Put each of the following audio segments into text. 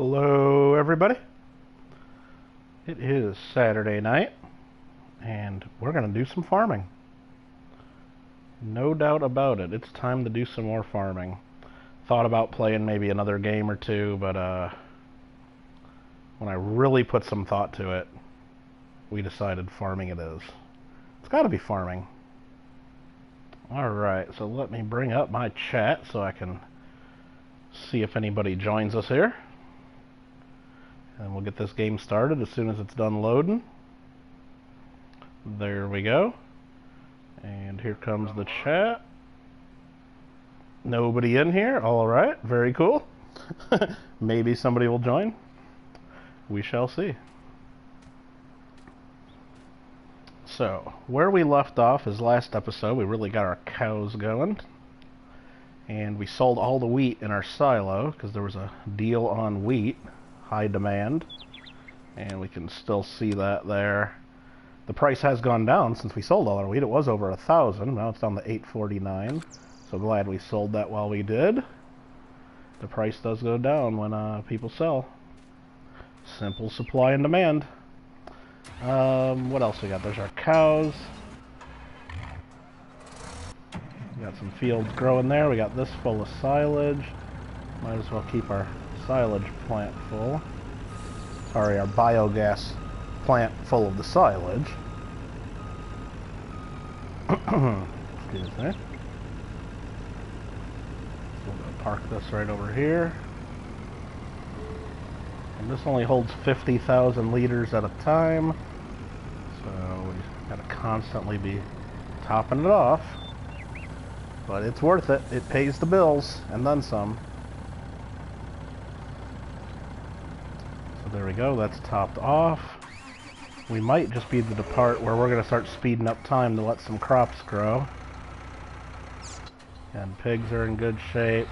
Hello everybody. It is Saturday night and we're going to do some farming. No doubt about it. It's time to do some more farming. Thought about playing maybe another game or two, but when I really put some thought to it, we decided farming it is. It's got to be farming. Alright, so let me bring up my chat so I can see if anybody joins us here. And we'll get this game started as soon as it's done loading. There we go. And here comes the chat. Nobody in here. Alright, very cool. Maybe somebody will join. We shall see. So, where we left off is last episode. We really got our cows going. And we sold all the wheat in our silo because there was a deal on wheat. High demand, and we can still see that there. The price has gone down since we sold all our wheat. It was over 1,000. Now it's down to 849. So glad we sold that while we did. The price does go down when people sell. Simple supply and demand. What else we got? There's our cows. We got some fields growing there. We got this full of silage. Might as well keep our silage plant full. Sorry, our biogas plant full of the silage. Excuse me. So we're going to park this right over here. And this only holds 50,000 liters at a time. So we got to constantly be topping it off. But it's worth it. It pays the bills and then some. There we go, that's topped off. We might just be the part where we're going to start speeding up time to let some crops grow. And pigs are in good shape.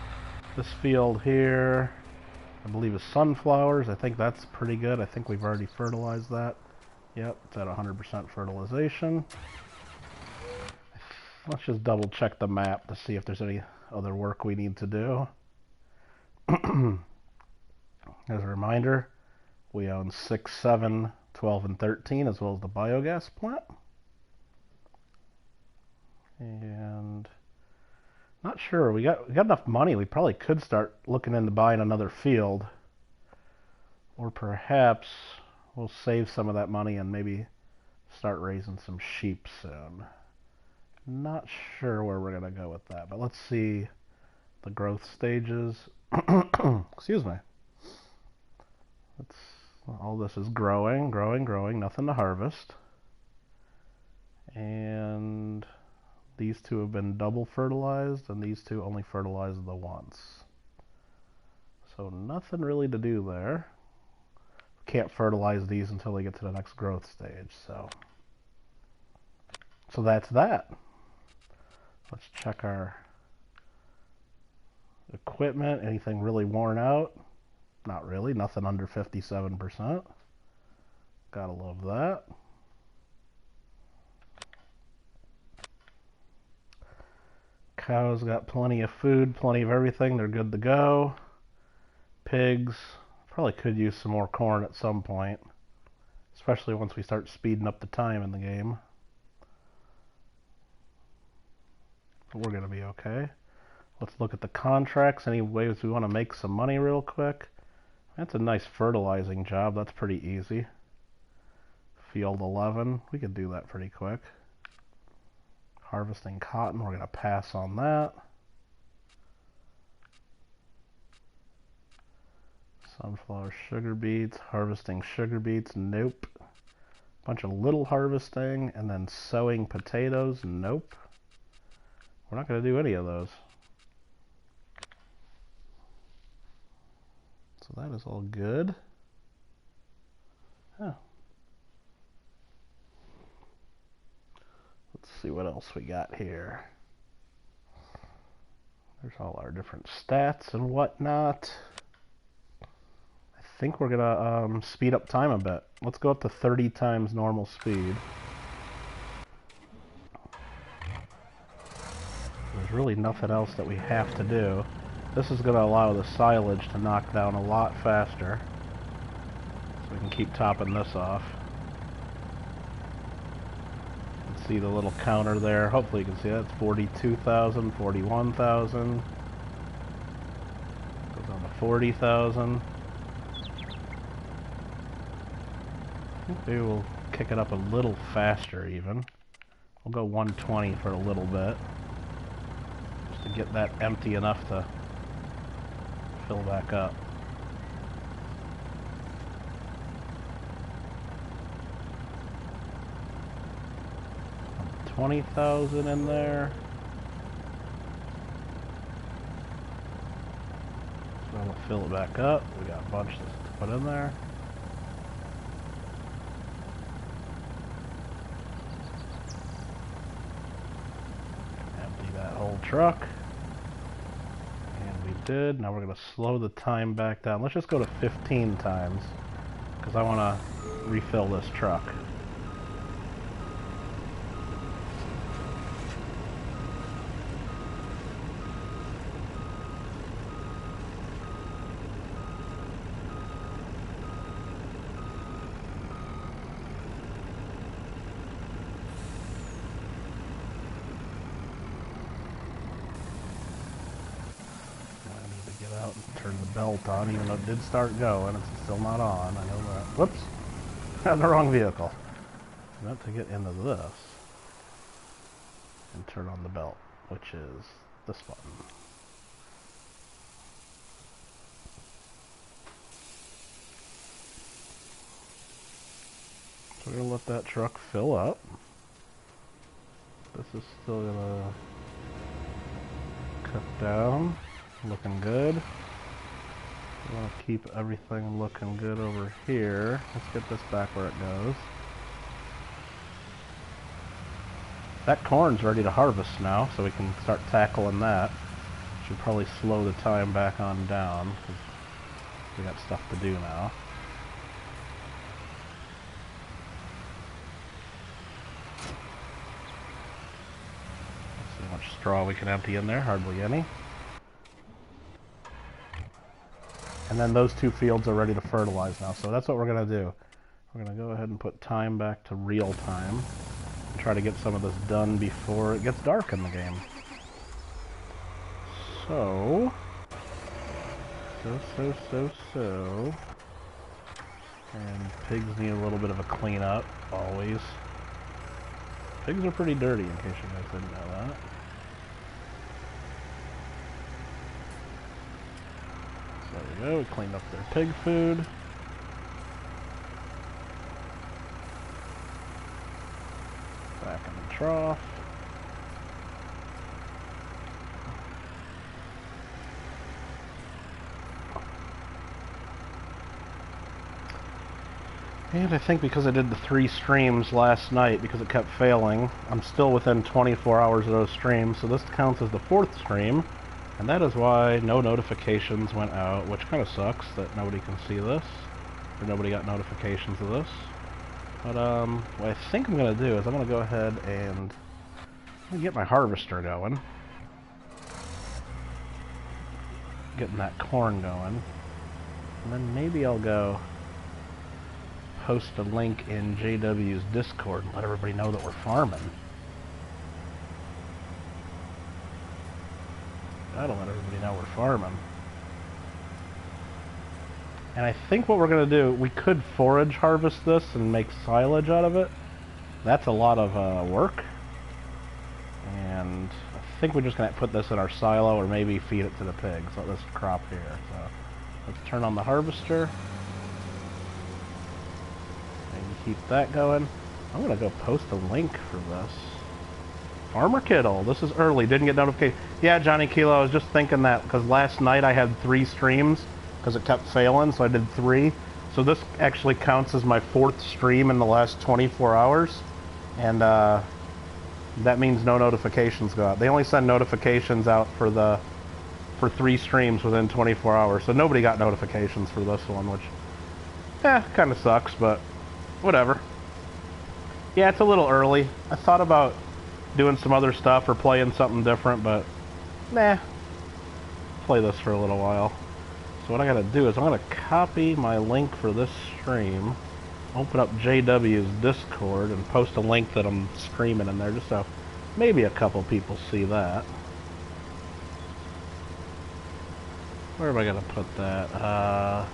This field here, I believe is sunflowers. I think that's pretty good. I think we've already fertilized that. Yep, it's at 100% fertilization. Let's just double check the map to see if there's any other work we need to do. As a reminder, we own 6, 7, 12, and 13, as well as the biogas plant. And not sure. We got enough money. We probably could start looking into buying another field. Or perhaps we'll save some of that money and maybe start raising some sheep soon. Not sure where we're going to go with that, but let's see the growth stages. Excuse me. All this is growing, nothing to harvest. And these two have been double fertilized, and these two only fertilized the once. So nothing really to do there. Can't fertilize these until they get to the next growth stage, so that's that. Let's check our equipment. Anything really worn out? Not really, nothing under 57%. Gotta love that. Cows got plenty of food, plenty of everything. They're good to go. Pigs, probably could use some more corn at some point, especially once we start speeding up the time in the game. But we're gonna be okay. Let's look at the contracts. Any ways we want to make some money real quick? That's a nice fertilizing job. That's pretty easy. Field 11. We could do that pretty quick. Harvesting cotton. We're going to pass on that. Sunflower sugar beets. Harvesting sugar beets. Nope. Bunch of little harvesting. And then sowing potatoes. Nope. We're not going to do any of those. So that is all good. Huh. Let's see what else we got here. There's all our different stats and whatnot. I think we're gonna speed up time a bit. Let's go up to 30 times normal speed. There's really nothing else that we have to do. This is going to allow the silage to knock down a lot faster. So we can keep topping this off. You can see the little counter there. Hopefully you can see that. It's 42,000, 41,000. Goes on to 40,000. I think maybe we'll kick it up a little faster even. We'll go 120 for a little bit. Just to get that empty enough to fill back up. 20,000 in there. So we'll fill it back up. We got a bunch to put in there. Empty that whole truck. And we did. Now we're going to slow the time back down. Let's just go to 15 times, because I want to refill this truck. Out and turn the belt on, even though it did start going. It's still not on. I know that. Whoops! Had the wrong vehicle. I meant to get into this and turn on the belt, which is this button. So we're gonna let that truck fill up. This is still gonna cut down. Looking good. We want to keep everything looking good over here. Let's get this back where it goes. That corn's ready to harvest now, so we can start tackling that. Should probably slow the time back on down, because we got stuff to do now. Let's see how much straw we can empty in there. Hardly any. And then those two fields are ready to fertilize now. So that's what we're going to do. We're going to go ahead and put time back to real time. And try to get some of this done before it gets dark in the game. So. And pigs need a little bit of a cleanup, always. Pigs are pretty dirty, in case you guys didn't know that. There we go, we cleaned up their pig food. Back in the trough. And I think because I did the 3 streams last night, because it kept failing, I'm still within 24 hours of those streams, so this counts as the 4th stream. And that is why no notifications went out, which kind of sucks that nobody can see this, or nobody got notifications of this. But what I think I'm going to do is I'm going to go ahead and get my harvester going. Getting that corn going. And then maybe I'll go post a link in JW's Discord and let everybody know that we're farming. That'll let everybody know we're farming. And I think what we're going to do, we could forage harvest this and make silage out of it. That's a lot of work. And I think we're just going to put this in our silo or maybe feed it to the pigs. Let this crop here. So let's turn on the harvester. And keep that going. I'm going to go post a link for this. Farmer Kittle, this is early, didn't get notification. Yeah, Johnny Kilo, I was just thinking that, because last night I had 3 streams, because it kept failing, so I did 3. So this actually counts as my 4th stream in the last 24 hours, and that means no notifications go out. They only send notifications out for 3 streams within 24 hours, so nobody got notifications for this one, which, kind of sucks, but whatever. Yeah, it's a little early. I thought about doing some other stuff or playing something different, but nah. play this for a little while. So what I gotta do is I'm gonna copy my link for this stream, open up JW's Discord, and post a link that I'm streaming in there, just so maybe a couple people see that. Where am I gonna put that?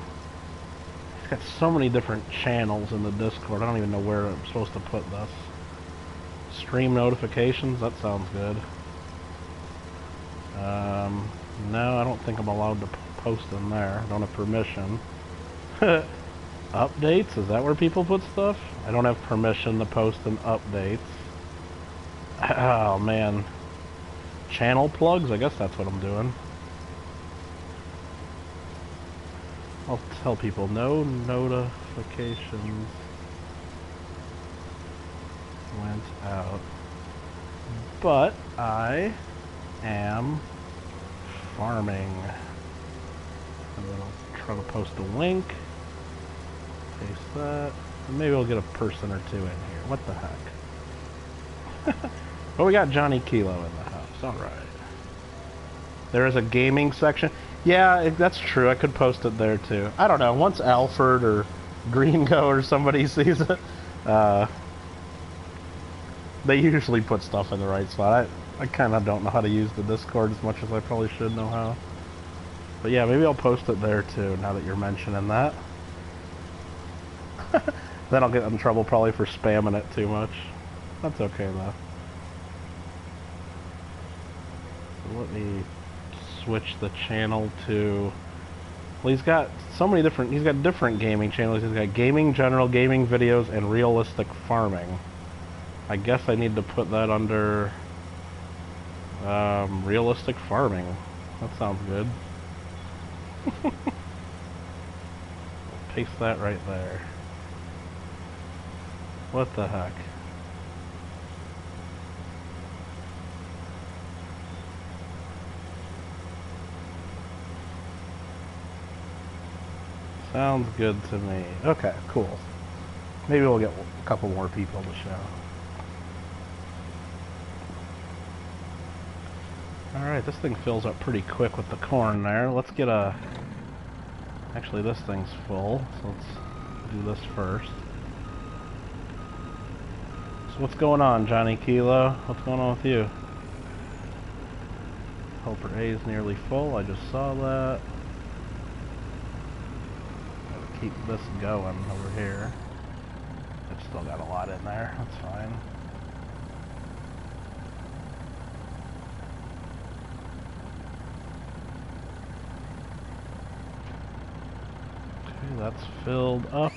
It's got so many different channels in the Discord, I don't even know where I'm supposed to put this. Stream notifications, that sounds good. No, I don't think I'm allowed to post in there. I don't have permission. Updates? Is that where people put stuff? I don't have permission to post in updates. Oh, man. Channel plugs? I guess that's what I'm doing. I'll tell people no notifications went out. But I am farming. And then I'll try to post a link. Paste that. And maybe we'll get a person or two in here. What the heck? Well, we got Johnny Kilo in the house. Alright. There is a gaming section. Yeah, that's true. I could post it there too. I don't know. Once Alfred or Greengo or somebody sees it, they usually put stuff in the right spot. I kind of don't know how to use the Discord as much as I probably should know how. But yeah, maybe I'll post it there too, now that you're mentioning that. Then I'll get in trouble probably for spamming it too much. That's okay though. So let me switch the channel to... Well, he's got so many different... He's got different gaming channels. He's got gaming, general, gaming videos, and realistic farming. I guess I need to put that under... realistic farming. That sounds good. Paste that right there. What the heck? Sounds good to me. Okay, cool. Maybe we'll get a couple more people to show. Alright, this thing fills up pretty quick with the corn there. Let's get a... Actually, this thing's full, so let's do this first. So what's going on, Johnny Kilo? What's going on with you? Helper A is nearly full, I just saw that. Gotta keep this going over here. I've still got a lot in there, that's fine. Okay, that's filled up.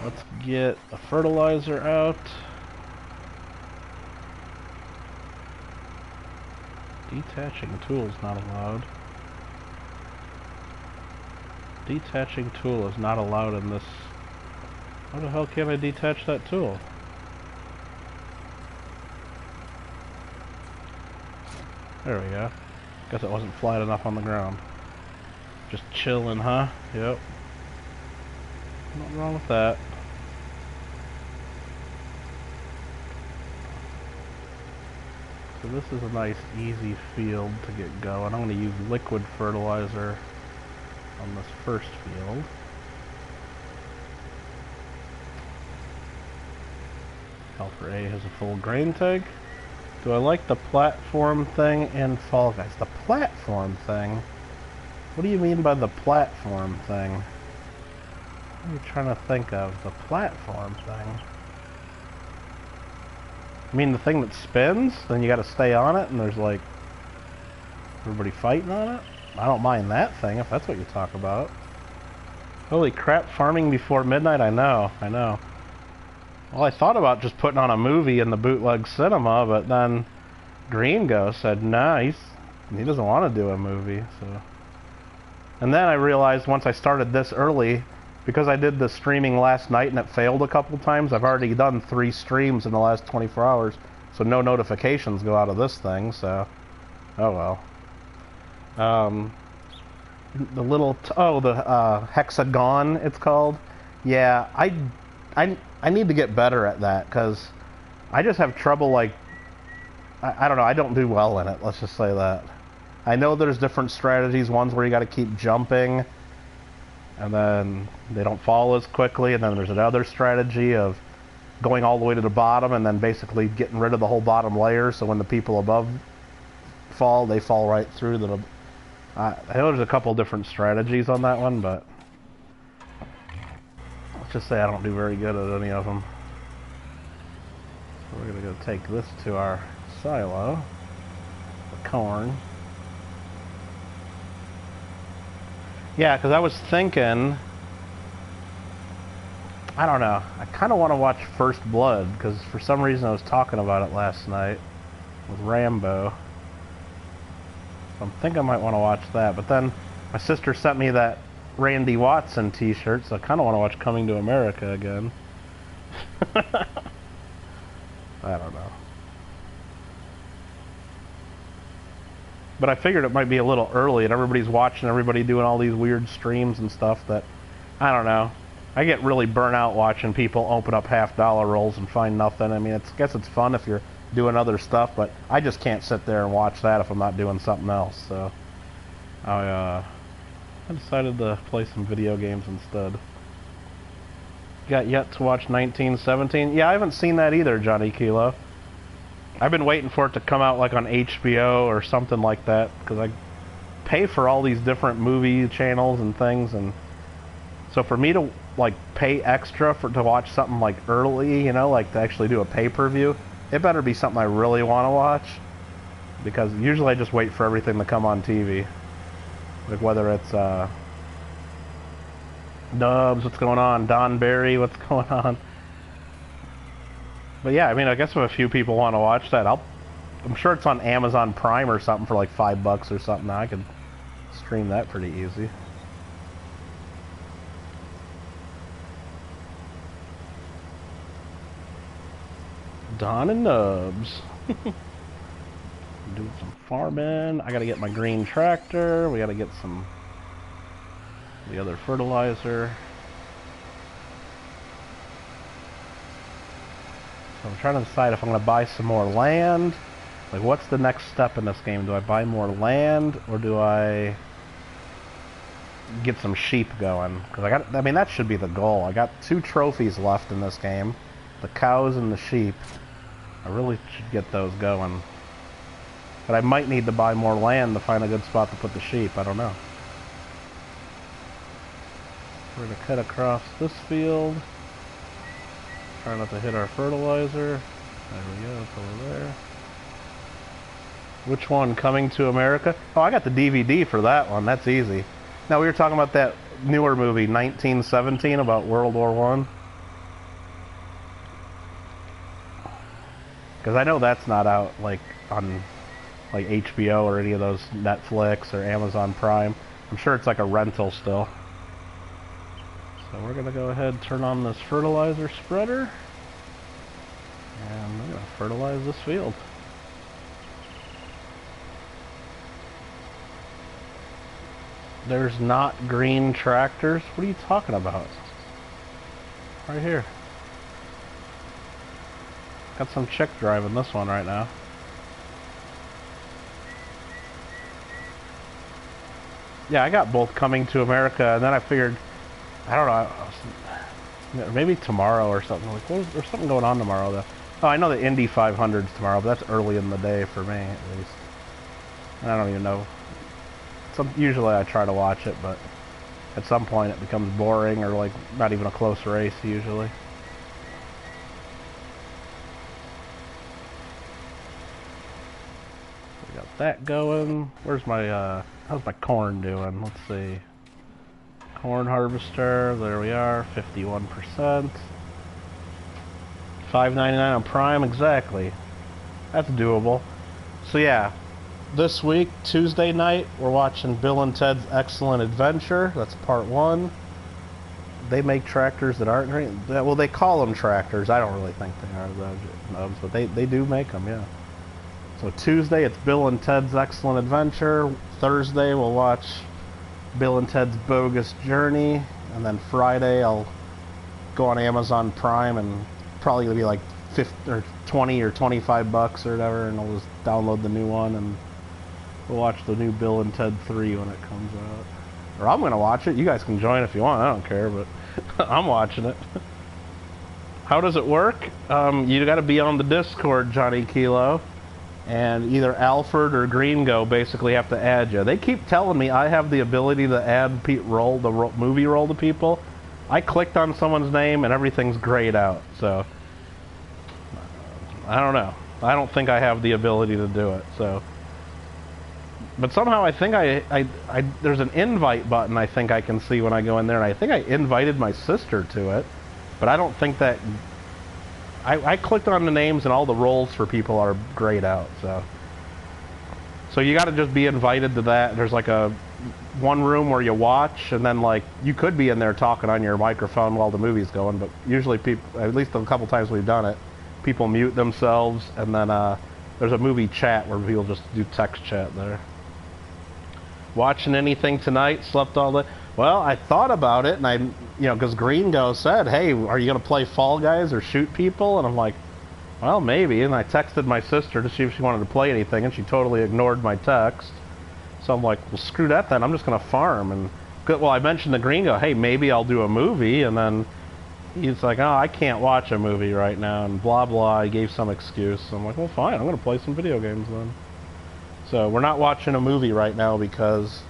Let's get a fertilizer out. Detaching tool is not allowed. Detaching tool is not allowed in this. How the hell can I detach that tool? There we go. Guess it wasn't flat enough on the ground. Just chilling, huh? Yep. Nothing wrong with that. So this is a nice, easy field to get going. I'm going to use liquid fertilizer on this first field. Helper A has a full grain tank. Do I like the platform thing in Fall Guys? The platform thing? What do you mean by the platform thing? What are you trying to think of? The platform thing? I mean the thing that spins? Then you gotta stay on it and there's like everybody fighting on it? I don't mind that thing if that's what you talk about. Holy crap, farming before midnight? I know. Well, I thought about just putting on a movie in the bootleg cinema, but then Greengo said, nah, he doesn't want to do a movie, so... And then I realized once I started this early, because I did the streaming last night and it failed a couple times, I've already done 3 streams in the last 24 hours, so no notifications go out of this thing, so... Oh well. The little... the hexagon, it's called. Yeah, I need to get better at that, because I just have trouble, like... I don't know, I don't do well in it, let's just say that. I know there's different strategies, ones where you got to keep jumping, and then they don't fall as quickly, and then there's another strategy of going all the way to the bottom and then basically getting rid of the whole bottom layer, so when the people above fall, they fall right through the... I know there's a couple different strategies on that one, but let's just say I don't do very good at any of them. So we're going to go take this to our silo, the corn. Yeah, because I was thinking, I don't know, I kind of want to watch First Blood, because for some reason I was talking about it last night with Rambo. So I'm thinking I might want to watch that, but then my sister sent me that Randy Watson t-shirt, so I kind of want to watch Coming to America again. I don't know. But I figured it might be a little early, and everybody's watching everybody doing all these weird streams and stuff that, I don't know. I get really burnt out watching people open up half-dollar rolls and find nothing. I mean, I guess it's fun if you're doing other stuff, but I just can't sit there and watch that if I'm not doing something else. So I decided to play some video games instead. Got yet to watch 1917? Yeah, I haven't seen that either, Johnny Kilo. I've been waiting for it to come out like on HBO or something like that, because I pay for all these different movie channels and things, and so for me to like pay extra to watch something like early, you know, like to actually do a pay-per-view, it better be something I really want to watch, because usually I just wait for everything to come on TV. Like whether it's Dubs, what's going on? Don Barry, what's going on? But yeah, I mean, I guess if a few people want to watch that, I'm sure it's on Amazon Prime or something for like $5 or something. I could stream that pretty easy. Don and Nubs. Doing some farming. I gotta get my green tractor. We gotta get some the other fertilizer. So I'm trying to decide if I'm gonna buy some more land. Like, what's the next step in this game? Do I buy more land, or do I get some sheep going? Because I mean, that should be the goal. I got 2 trophies left in this game, the cows and the sheep. I really should get those going. But I might need to buy more land to find a good spot to put the sheep. I don't know. We're going to cut across this field. Try not to hit our fertilizer. There we go. It's over there. Which one? Coming to America? Oh, I got the DVD for that one. That's easy. Now, we were talking about that newer movie, 1917, about World War I. Because I know that's not out, like, on like HBO or any of those Netflix or Amazon Prime. I'm sure it's like a rental still. So we're going to go ahead and turn on this fertilizer spreader. And we're going to fertilize this field. There's not green tractors? What are you talking about? Right here. Got some chick driving this one right now. Yeah, I got both Coming to America, and then I figured, I don't know, maybe tomorrow or something. Like, there's something going on tomorrow, though. Oh, I know the Indy 500's tomorrow, but that's early in the day for me, at least. And I don't even know. Usually I try to watch it, but at some point it becomes boring, or like not even a close race, usually. We got that going. Where's my, how's my corn doing? Let's see. Corn harvester, there we are, 51%. $5.99 on Prime, exactly. That's doable. So yeah, this week, Tuesday night, we're watching Bill and Ted's Excellent Adventure. That's part 1. They make tractors that aren't green. Well, they call them tractors. I don't really think they are those, but they do make them, yeah. So Tuesday, it's Bill and Ted's Excellent Adventure. Thursday, we'll watch Bill and Ted's Bogus Journey. And then Friday, I'll go on Amazon Prime, and probably gonna be like 50 or 20 or $25 or whatever, and I'll just download the new one and We'll watch the new Bill and Ted 3 when it comes out. Or I'm gonna watch it. You guys can join if you want. I don't care, but I'm watching it. How does it work? You gotta be on the Discord, Johnny Kilo. And either Alfred or Gringo basically have to add you. They keep telling me I have the ability to add movie roll to people. I clicked on someone's name and everything's grayed out, so I don't know. I don't think I have the ability to do it, so. But somehow I think there's an invite button I think I can see when I go in there, and I think I invited my sister to it, but I don't think that. I clicked on the names and all the roles for people are grayed out, so you got to just be invited to that. There's like one room where you watch, and then like you could be in there talking on your microphone while the movie's going, but usually people, at least a couple times we've done it, people mute themselves, and then there's a movie chat where people just do text chat there. Watching anything tonight? Slept all day? Well, I thought about it, and because Gringo said, hey, are you going to play Fall Guys or shoot people? And I'm like, well, maybe. And I texted my sister to see if she wanted to play anything, and she totally ignored my text. So I'm like, well, screw that then. I'm just going to farm. And well, I mentioned to Gringo, hey, maybe I'll do a movie. And then he's like, oh, I can't watch a movie right now, and blah, blah. He gave some excuse. So I'm like, well, fine. I'm going to play some video games then. So we're not watching a movie right now because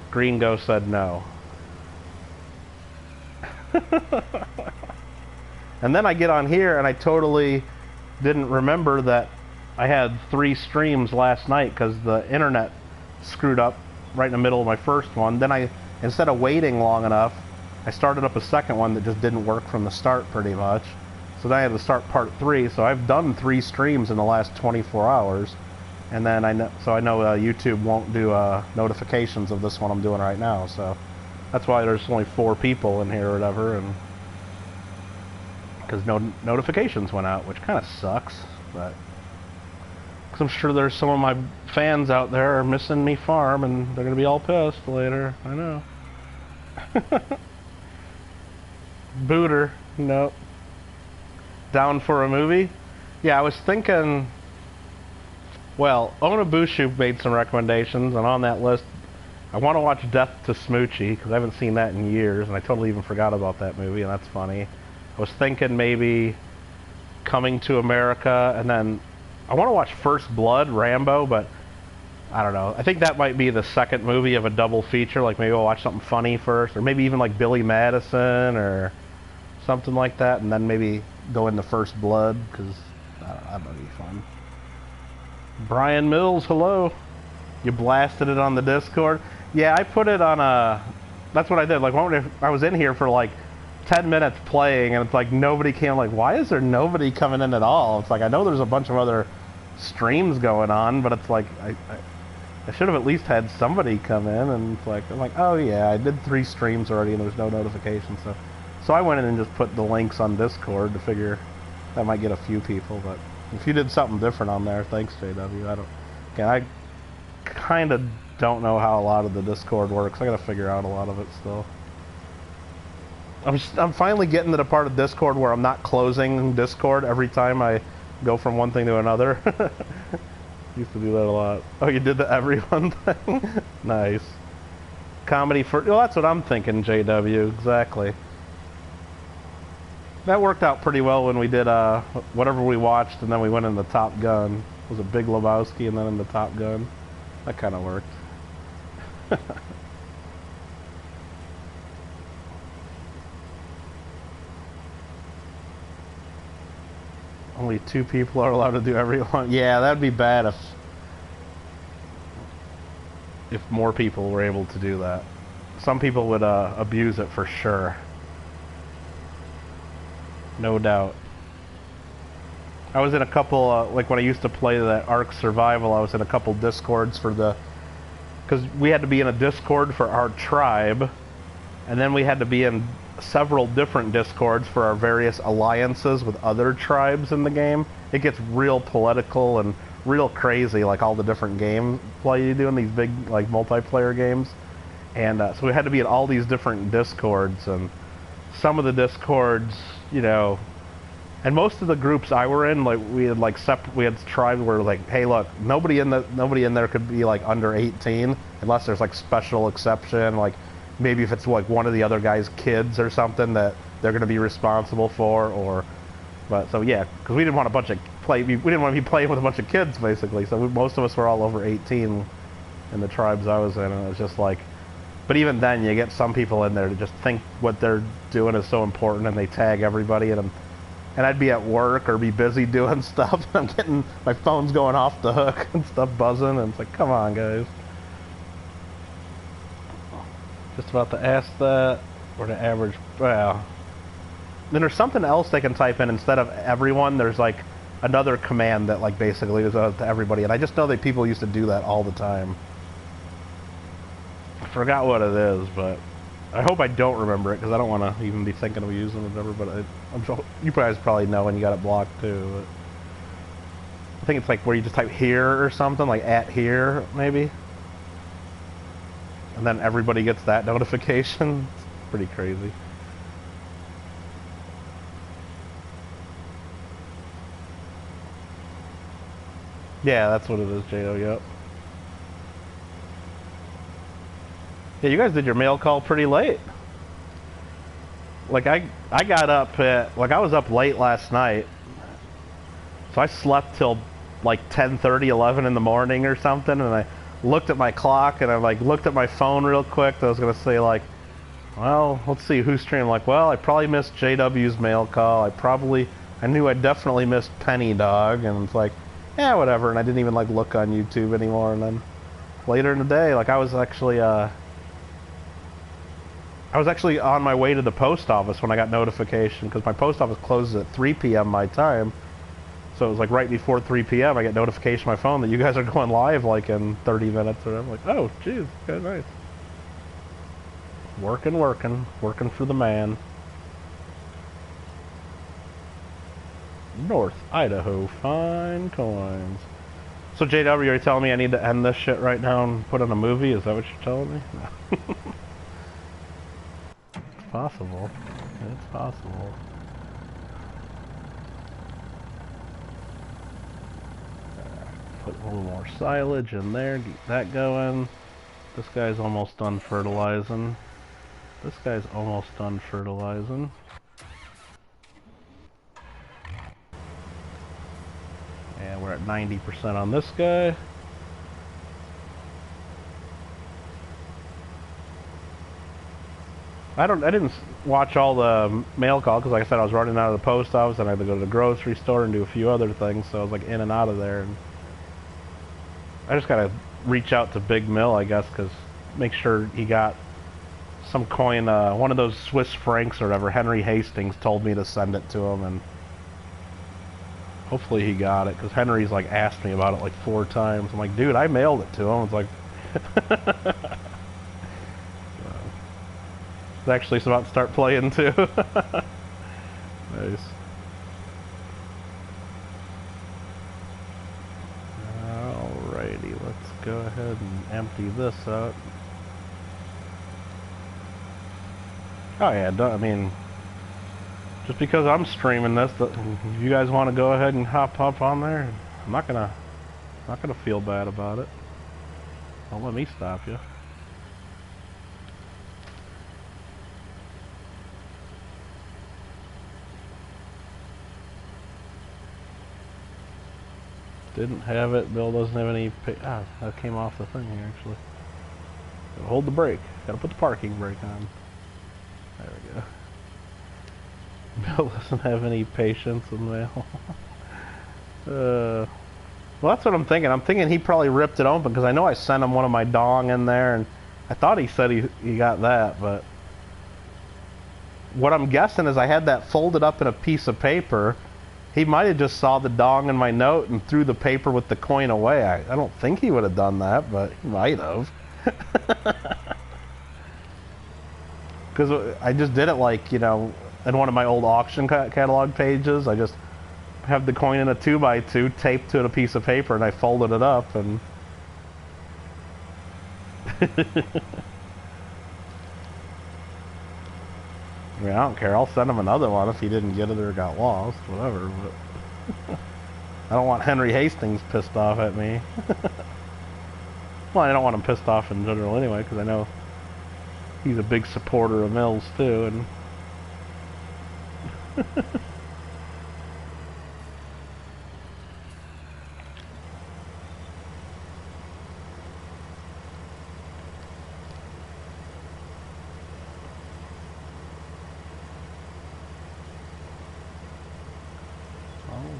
Gringo said no. And then I get on here and I totally didn't remember that I had 3 streams last night because the internet screwed up right in the middle of my first one. Then instead of waiting long enough, I started up a second one that just didn't work from the start pretty much. So then I had to start part 3. So I've done 3 streams in the last 24 hours. And then I know YouTube won't do notifications of this one I'm doing right now, so that's why there's only 4 people in here or whatever, and because no notifications went out, which kind of sucks, but because I'm sure there's some of my fans out there are missing me farm, and they're gonna be all pissed later. I know. Booter, nope. Down for a movie? Yeah, I was thinking. Well, Onabushu made some recommendations, and on that list, I want to watch Death to Smoochie, because I haven't seen that in years, and I totally even forgot about that movie, and that's funny. I was thinking maybe Coming to America, and then I want to watch First Blood, Rambo, but I don't know. I think that might be the second movie of a double feature, like maybe I'll watch something funny first, or maybe even like Billy Madison, or something like that, and then maybe go into First Blood, because that might be fun. Brian Mills, hello. You blasted it on the Discord? Yeah, I put it on that's what I did. Like, I was in here for like 10 minutes playing, and it's like nobody came. Like, why is there nobody coming in at all? It's like, I know there's a bunch of other streams going on, but it's like, I should have at least had somebody come in, and it's like, I'm like, oh yeah, I did 3 streams already, and there's no notifications. So I went in and just put the links on Discord to figure that might get a few people, but if you did something different on there, thanks, JW. I kind of don't know how a lot of the Discord works. I gotta figure out a lot of it still. I'm finally getting to the part of Discord where I'm not closing Discord every time I go from one thing to another. Used to do that a lot. Oh, you did the everyone thing? Nice. Comedy for... Well, that's what I'm thinking, JW. Exactly. That worked out pretty well when we did whatever we watched, and then we went into Top Gun. Was it Big Lebowski and then into Top Gun? That kind of worked. Only 2 people are allowed to do everyone. Yeah, that'd be bad if more people were able to do that. Some people would abuse it for sure. No doubt. I was in a couple, like when I used to play that Ark Survival, I was in a couple Discords for because we had to be in a Discord for our tribe, and then we had to be in several different Discords for our various alliances with other tribes in the game. It gets real political and real crazy, like all the different gameplay you do in these big, like, multiplayer games. And so we had to be in all these different Discords, and some of the Discords, you know, And most of the groups I were in, like we had tribes where like, hey, look, nobody in there could be like under 18 unless there's like special exception, like maybe if it's like one of the other guy's kids or something that they're going to be responsible for, or. But so yeah, because we didn't want we didn't want to be playing with a bunch of kids basically. So most of us were all over 18 in the tribes I was in, and it was just like. But even then, you get some people in there to just think what they're doing is so important, and they tag everybody, and I'd be at work or be busy doing stuff, and I'm getting my phone's going off the hook and stuff buzzing, and it's like, come on, guys. Just about to ask that, or the average, well. Then there's something else they can type in instead of everyone. There's like another command that like basically is out to everybody, and I just know that people used to do that all the time. I forgot what it is, but I hope I don't remember it because I don't want to even be thinking of using it or whatever. But I'm sure you guys probably know when you got it blocked too. But I think it's like where you just type here or something, like at here maybe, and then everybody gets that notification. It's pretty crazy. Yeah, that's what it is, J.O., yep. Yeah, you guys did your mail call pretty late. Like, I got up at, like, I was up late last night. So I slept till, like, 10:30, 11 in the morning or something, and I looked at my clock, and I, like, looked at my phone real quick. I was going to say, like, well, let's see who's streaming. Like, well, I probably missed JW's mail call. I knew I definitely missed Penny Dog, and it's like, yeah, whatever, and I didn't even, like, look on YouTube anymore, and then later in the day, like, I was actually on my way to the post office when I got notification, because my post office closes at 3 p.m. my time, so it was, like, right before 3 p.m. I get notification on my phone that you guys are going live, like, in 30 minutes, or I'm like, oh, jeez, okay, nice. Working for the man. North Idaho, fine coins. So JW, are you telling me I need to end this shit right now and put on a movie? Is that what you're telling me? No. It's possible. It's possible. Put a little more silage in there, get that going. This guy's almost done fertilizing. This guy's almost done fertilizing. And we're at 90% on this guy. I didn't watch all the mail call because, like I said, I was running out of the post office and I had to go to the grocery store and do a few other things, so I was like in and out of there. And I just gotta reach out to Big Mill, I guess, because make sure he got some coin, one of those Swiss francs or whatever. Henry Hastings told me to send it to him, and hopefully he got it, because Henry's like asked me about it like 4 times. I'm like, dude, I mailed it to him. It's like, it's actually about to start playing too. Nice. Alrighty, let's go ahead and empty this out. Oh yeah, I mean, just because I'm streaming this, if you guys want to go ahead and hop on there, I'm not gonna feel bad about it. Don't let me stop you. Didn't have it. Bill doesn't have any. That came off the thing here actually. Hold the brake. Gotta put the parking brake on. There we go. Bill doesn't have any patience in mail. Well, that's what I'm thinking. I'm thinking he probably ripped it open because I know I sent him one of my dong in there, and I thought he said he got that, but what I'm guessing is I had that folded up in a piece of paper. He might have just saw the dong in my note and threw the paper with the coin away. I don't think he would have done that, but he might have. Because I just did it like, you know, in one of my old auction catalog pages. I just have the coin in a 2x2 taped to a piece of paper, and I folded it up, and I mean, I don't care. I'll send him another one if he didn't get it or got lost, whatever. But I don't want Henry Hastings pissed off at me. Well, I don't want him pissed off in general anyway, because I know he's a big supporter of Mills too, and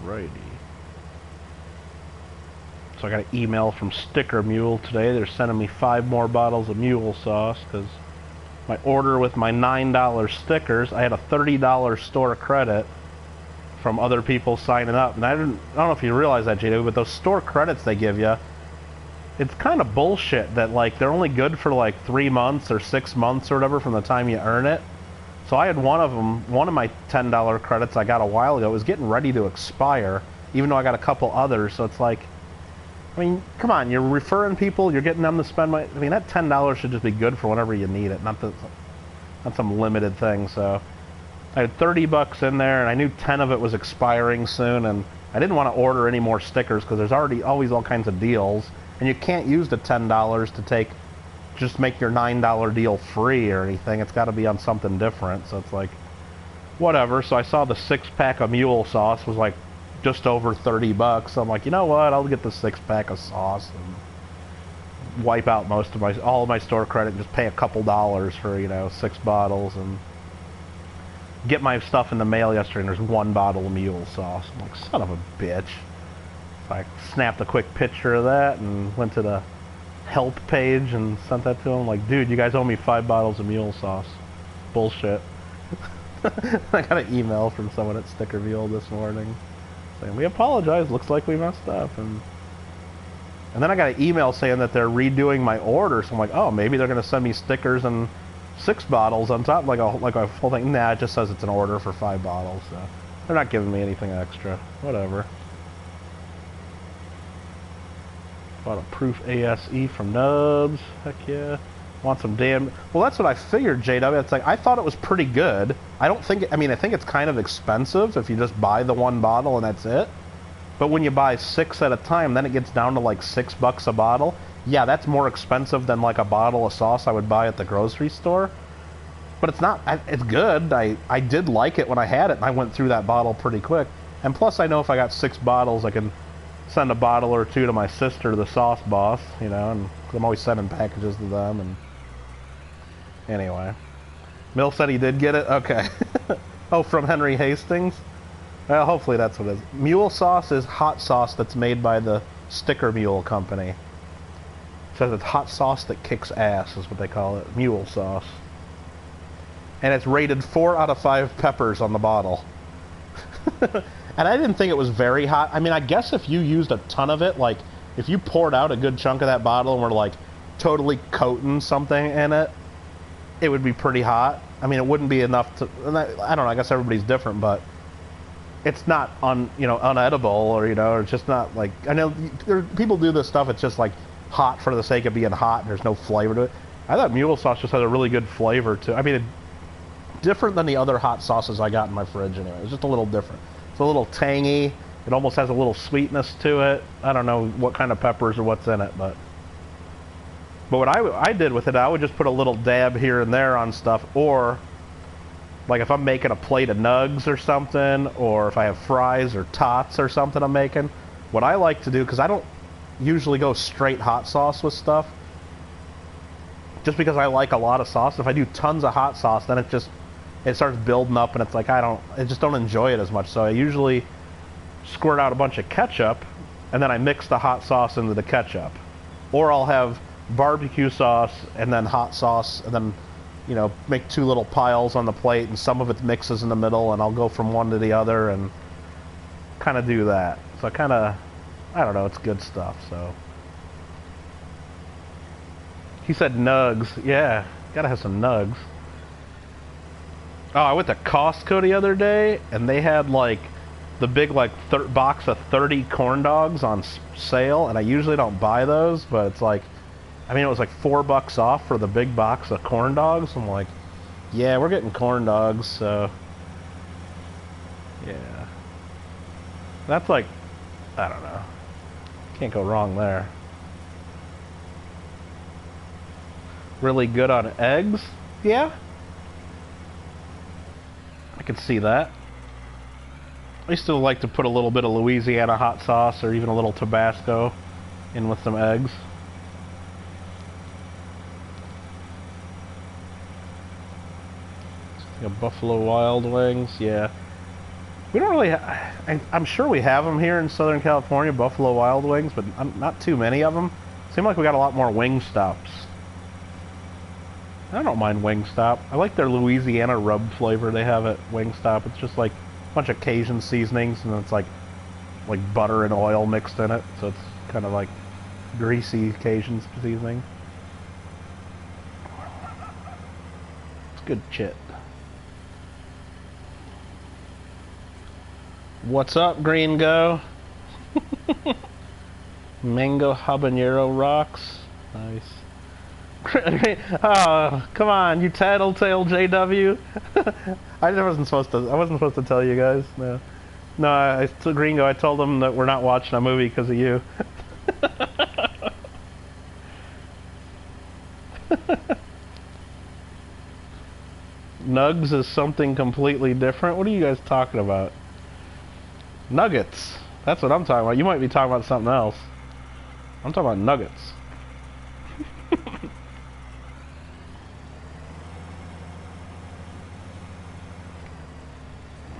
alrighty. So I got an email from Sticker Mule today. They're sending me 5 more bottles of mule sauce because my order with my $9 stickers, I had a $30 store credit from other people signing up. And I don't know if you realize that, JW, but those store credits they give you, it's kind of bullshit that, like, they're only good for like 3 months or 6 months or whatever from the time you earn it. So I had one of my $10 credits I got a while ago was getting ready to expire, even though I got a couple others. So it's like, I mean, come on, you're referring people, you're getting them to spend money. I mean, that $10 should just be good for whenever you need it, not some limited thing. So I had 30 bucks in there, and I knew 10 of it was expiring soon, and I didn't want to order any more stickers because there's always all kinds of deals, and you can't use the $10 to just make your $9 deal free or anything. It's got to be on something different. So it's like, whatever. So I saw the 6-pack of mule sauce was like just over 30 bucks. So I'm like, you know what? I'll get the 6-pack of sauce and wipe out all of my store credit and just pay a couple dollars for, 6 bottles and get my stuff in the mail yesterday, and there's 1 bottle of mule sauce. I'm like, son of a bitch. So I snapped a quick picture of that and went to the help page and sent that to him. Like, dude, you guys owe me 5 bottles of mule sauce. Bullshit. I got an email from someone at Sticker Mule this morning saying, we apologize, looks like we messed up. And then I got an email saying that they're redoing my order. So I'm like, oh, maybe they're going to send me stickers and 6 bottles on top, like a full thing. Nah, it just says it's an order for 5 bottles. So they're not giving me anything extra. Whatever. Bought a Proof ASE from Nubs. Heck yeah. Want some damn... Well, that's what I figured, JW. It's like, I thought it was pretty good. I think it's kind of expensive if you just buy the 1 bottle and that's it. But when you buy 6 at a time, then it gets down to like $6 a bottle. Yeah, that's more expensive than like a bottle of sauce I would buy at the grocery store. But it's not... It's good. I did like it when I had it, and I went through that bottle pretty quick. And plus, I know if I got 6 bottles, I can send a bottle or 2 to my sister, the sauce boss, and I'm always sending packages to them. And anyway, Mill said he did get it. Okay. Oh, from Henry Hastings. Well, hopefully that's what it is. Mule sauce is hot sauce that's made by the Sticker Mule company. It says it's hot sauce that kicks ass, is what they call it. Mule sauce. And it's rated 4 out of 5 peppers on the bottle. And I didn't think it was very hot. I mean, I guess if you used a ton of it, like, if you poured out a good chunk of that bottle and were, like, totally coating something in it, it would be pretty hot. I mean, it wouldn't be enough to... I don't know, I guess everybody's different, but it's not, unedible, or, it's just not, like... I know people do this stuff, it's just, like, hot for the sake of being hot, and there's no flavor to it. I thought mule sauce just had a really good flavor to it. I mean, different than the other hot sauces I got in my fridge, anyway. It's just a little different. It's a little tangy. It almost has a little sweetness to it. I don't know what kind of peppers or what's in it, but what I did with it, I would just put a little dab here and there on stuff, or like if I'm making a plate of nugs or something, or if I have fries or tots or something I'm making, what I like to do, because I don't usually go straight hot sauce with stuff, just because I like a lot of sauce. If I do tons of hot sauce, then it starts building up, and it's like I just don't enjoy it as much. So I usually squirt out a bunch of ketchup, and then I mix the hot sauce into the ketchup. Or I'll have barbecue sauce and then hot sauce, and then make 2 little piles on the plate, and some of it mixes in the middle, and I'll go from one to the other and kind of do that. So I don't know, it's good stuff. So he said nugs. Yeah, gotta have some nugs. Oh, I went to Costco the other day, and they had, like, the big, like, box of 30 corn dogs on sale, and I usually don't buy those, but it's like, I mean, it was like $4 off for the big box of corn dogs. I'm like, Yeah, we're getting corn dogs, so... Yeah. That's like... I don't know. Can't go wrong there. Really good on eggs? Yeah. I can see that. I still like to put a little bit of Louisiana hot sauce or even a little Tabasco in with some eggs. Buffalo Wild Wings, yeah. We don't really... I'm sure we have them here in Southern California, Buffalo Wild Wings, but not too many of them. Seem like we got a lot more Wingstops. I don't mind Wingstop. I like their Louisiana rub flavor they have at Wingstop. It's just like a bunch of Cajun seasonings, and it's like butter and oil mixed in it, so it's kind of like greasy Cajun seasoning. It's good shit. What's up, Gringo? Mango habanero rocks. Nice. Oh, come on, you tattletale JW. I wasn't supposed to tell you guys. No, no. To Gringo, I told him that we're not watching a movie because of you. Nugs is something completely different. What are you guys talking about? Nuggets. That's what I'm talking about. You might be talking about something else. I'm talking about nuggets.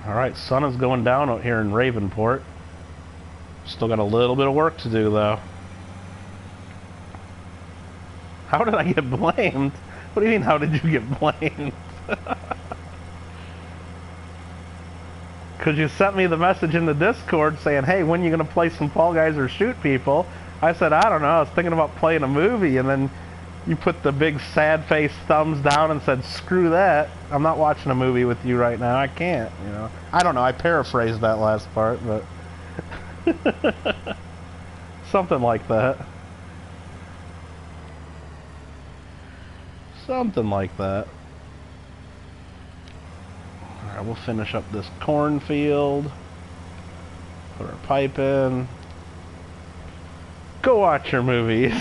Alright, sun is going down out here in Ravenport. Still got a little bit of work to do, though. How did I get blamed? What do you mean, how did you get blamed? Because you sent me the message in the Discord saying, hey, when are you going to play some Fall Guys or shoot people? I said, I don't know, I was thinking about playing a movie, and then you put the big sad face thumbs down and said, screw that, I'm not watching a movie with you right now, I can't, you know. I don't know, I paraphrased that last part, but... something like that. Something like that. Alright, we'll finish up this cornfield. Put our pipe in. Go watch your movies.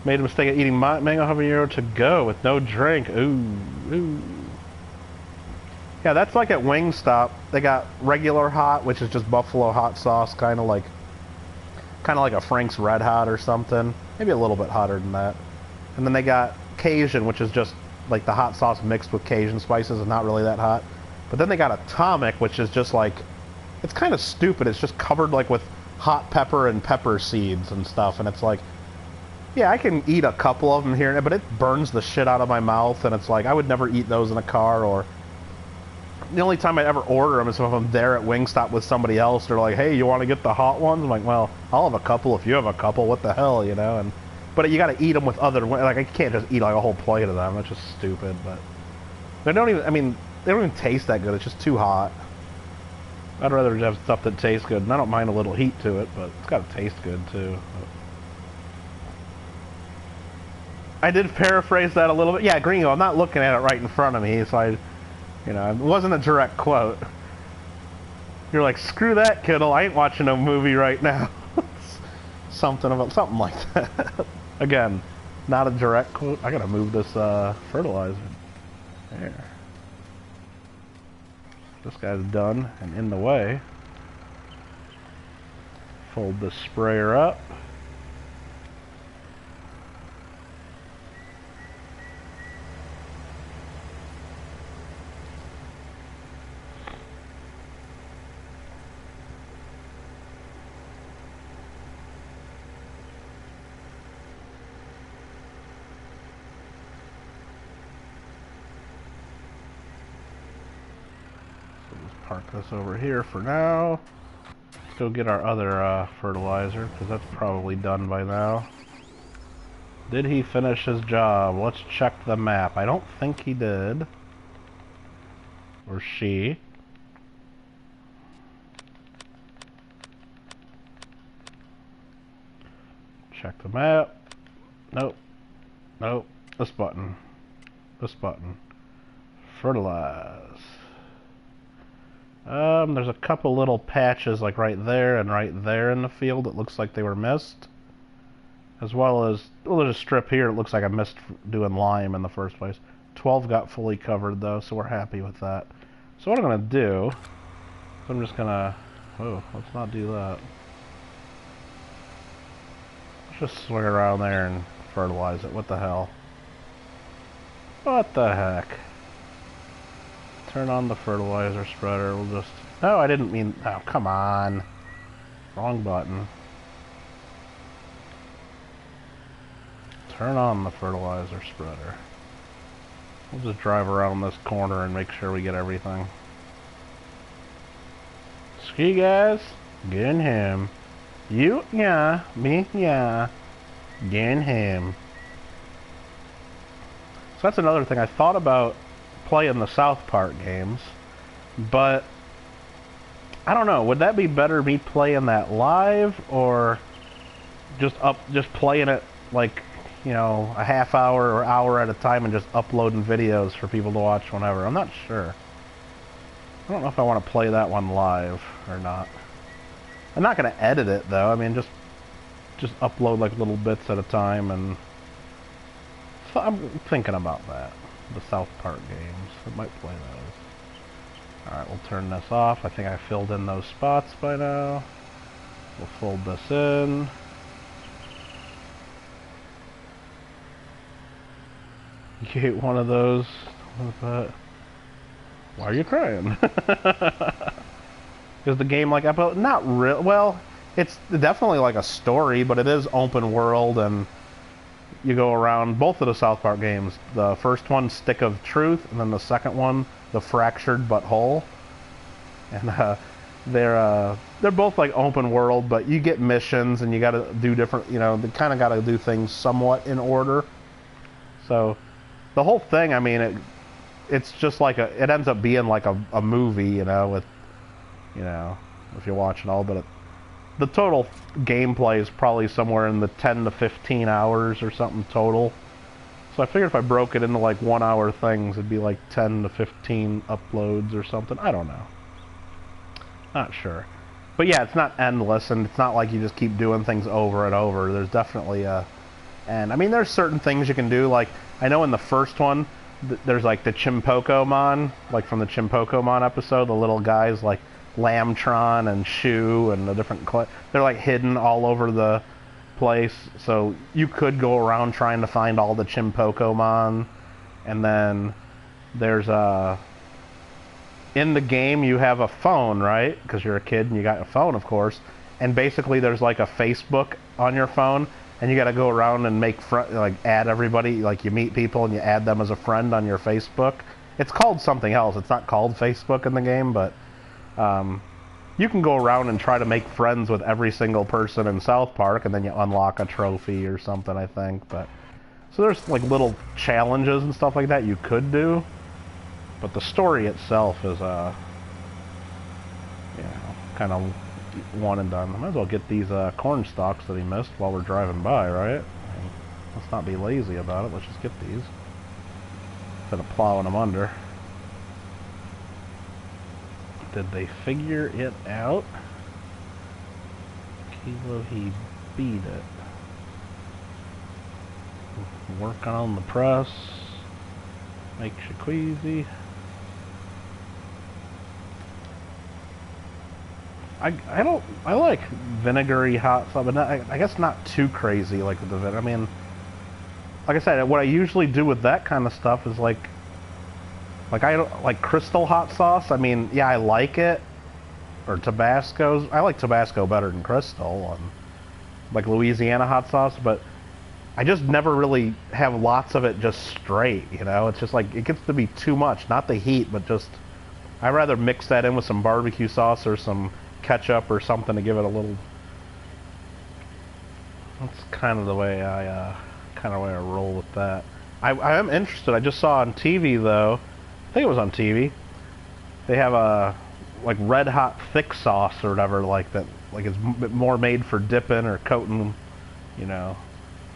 Made a mistake of eating mango habanero to go with no drink. Ooh, ooh. Yeah, that's like at Wingstop. They got regular hot, which is just buffalo hot sauce, kind of like a Frank's Red Hot or something. Maybe a little bit hotter than that. And then they got Cajun, which is just like the hot sauce mixed with Cajun spices and not really that hot. But then they got Atomic, which is just like, it's kind of stupid. It's just covered like with hot pepper and pepper seeds and stuff. And it's like, yeah, I can eat a couple of them here, but it burns the shit out of my mouth. And it's like, I would never eat those in a car, or the only time I ever order them is if I'm there at Wingstop with somebody else. They're like, hey, you want to get the hot ones? I'm like, well, I'll have a couple if you have a couple. What the hell, you know? And but you got to eat them with other, like, I can't just eat like a whole plate of them. It's just stupid. But they don't even, I mean, they don't even taste that good. It's just too hot. I'd rather have stuff that tastes good, and I don't mind a little heat to it, but it's got to taste good too. I did paraphrase that a little bit. Yeah, Gringo, I'm not looking at it right in front of me, so I, you know, it wasn't a direct quote. You're like, screw that, Kittle, I ain't watching no movie right now. Something like that. Again, not a direct quote. I gotta move this fertilizer. There. This guy's done and in the way. Fold this sprayer up. Park this over here for now. Let's go get our other fertilizer, because that's probably done by now. Did he finish his job? Let's check the map. I don't think he did. Or she. Check the map. Nope. Nope. This button. This button. Fertilize. There's a couple little patches like right there and right there in the field. It looks like they were missed. As well as, well, there's a strip here. It looks like I missed doing lime in the first place. 12 got fully covered though, so we're happy with that. So what I'm going to do, is I'm just going to, oh, let's not do that. Let's just swing around there and fertilize it. What the hell? What the heck? Turn on the fertilizer spreader. We'll just... No, I didn't mean... Oh, come on. Wrong button. Turn on the fertilizer spreader. We'll just drive around this corner and make sure we get everything. Ski guys, get him. You, yeah. Me, yeah. Get him. So that's another thing. I thought about playing the South Park games, but I don't know. Would that be better me playing that live or just playing it like, you know, a half hour or hour at a time and just uploading videos for people to watch whenever? I'm not sure. I don't know if I want to play that one live or not. I'm not going to edit it though. I mean, just upload like little bits at a time, and so I'm thinking about that. The South Park games. I might play those. Alright, we'll turn this off. I think I filled in those spots by now. We'll fold this in. You ate one of those. Why are you crying? Is the game like episode? Not real. Well, it's definitely like a story, but it is open world, and you go around both of the South Park games. The first one, Stick of Truth, and then the second one, The Fractured But Whole. And they're both like open world, but you get missions and you got to do different. You know, they kind of got to do things somewhat in order. So the whole thing, I mean, it's just like it ends up being like a movie, you know, with, you know, if you're watching all, but the total gameplay is probably somewhere in the 10 to 15 hours or something total. So I figured if I broke it into like 1 hour things, it'd be like 10 to 15 uploads or something. I don't know. Not sure. But yeah, it's not endless, and it's not like you just keep doing things over and over. There's definitely a... And I mean, there's certain things you can do. Like, I know in the first one, there's like the Chimpokomon, like from the Chimpokomon episode, the little guys like Lambtron and Shoe and the different... They're like hidden all over the place. So you could go around trying to find all the Chimpokomon. And then there's in the game you have a phone, right? Because you're a kid and you got a phone, of course. And basically there's like a Facebook on your phone, and you got to go around and make like add everybody. Like you meet people and you add them as a friend on your Facebook. It's called something else. It's not called Facebook in the game, but you can go around and try to make friends with every single person in South Park, and then you unlock a trophy or something, I think. But so there's like little challenges and stuff like that you could do, but the story itself is you know, kind of one and done. I might as well get these corn stalks that he missed while we're driving by, right? I mean, let's not be lazy about it. Let's just get these instead of plowing them under. Did they figure it out? Kilo, he beat it. Working on the press. Makes you queasy. I like vinegary hot sauce, but not, I guess not too crazy like with the vinegar. I mean, like I said, what I usually do with that kind of stuff is like I don't like Crystal hot sauce. I mean, yeah, I like it. Or Tabasco's. I like Tabasco better than Crystal. And like Louisiana hot sauce, but I just never really have lots of it just straight, you know? It's just like, it gets to be too much. Not the heat, but just, I'd rather mix that in with some barbecue sauce or some ketchup or something to give it a little... That's kind of the way I roll with that. I am interested. I just saw on TV, though, I think it was on TV, they have a, like, red hot thick sauce or whatever like that. Like, it's more made for dipping or coating, you know,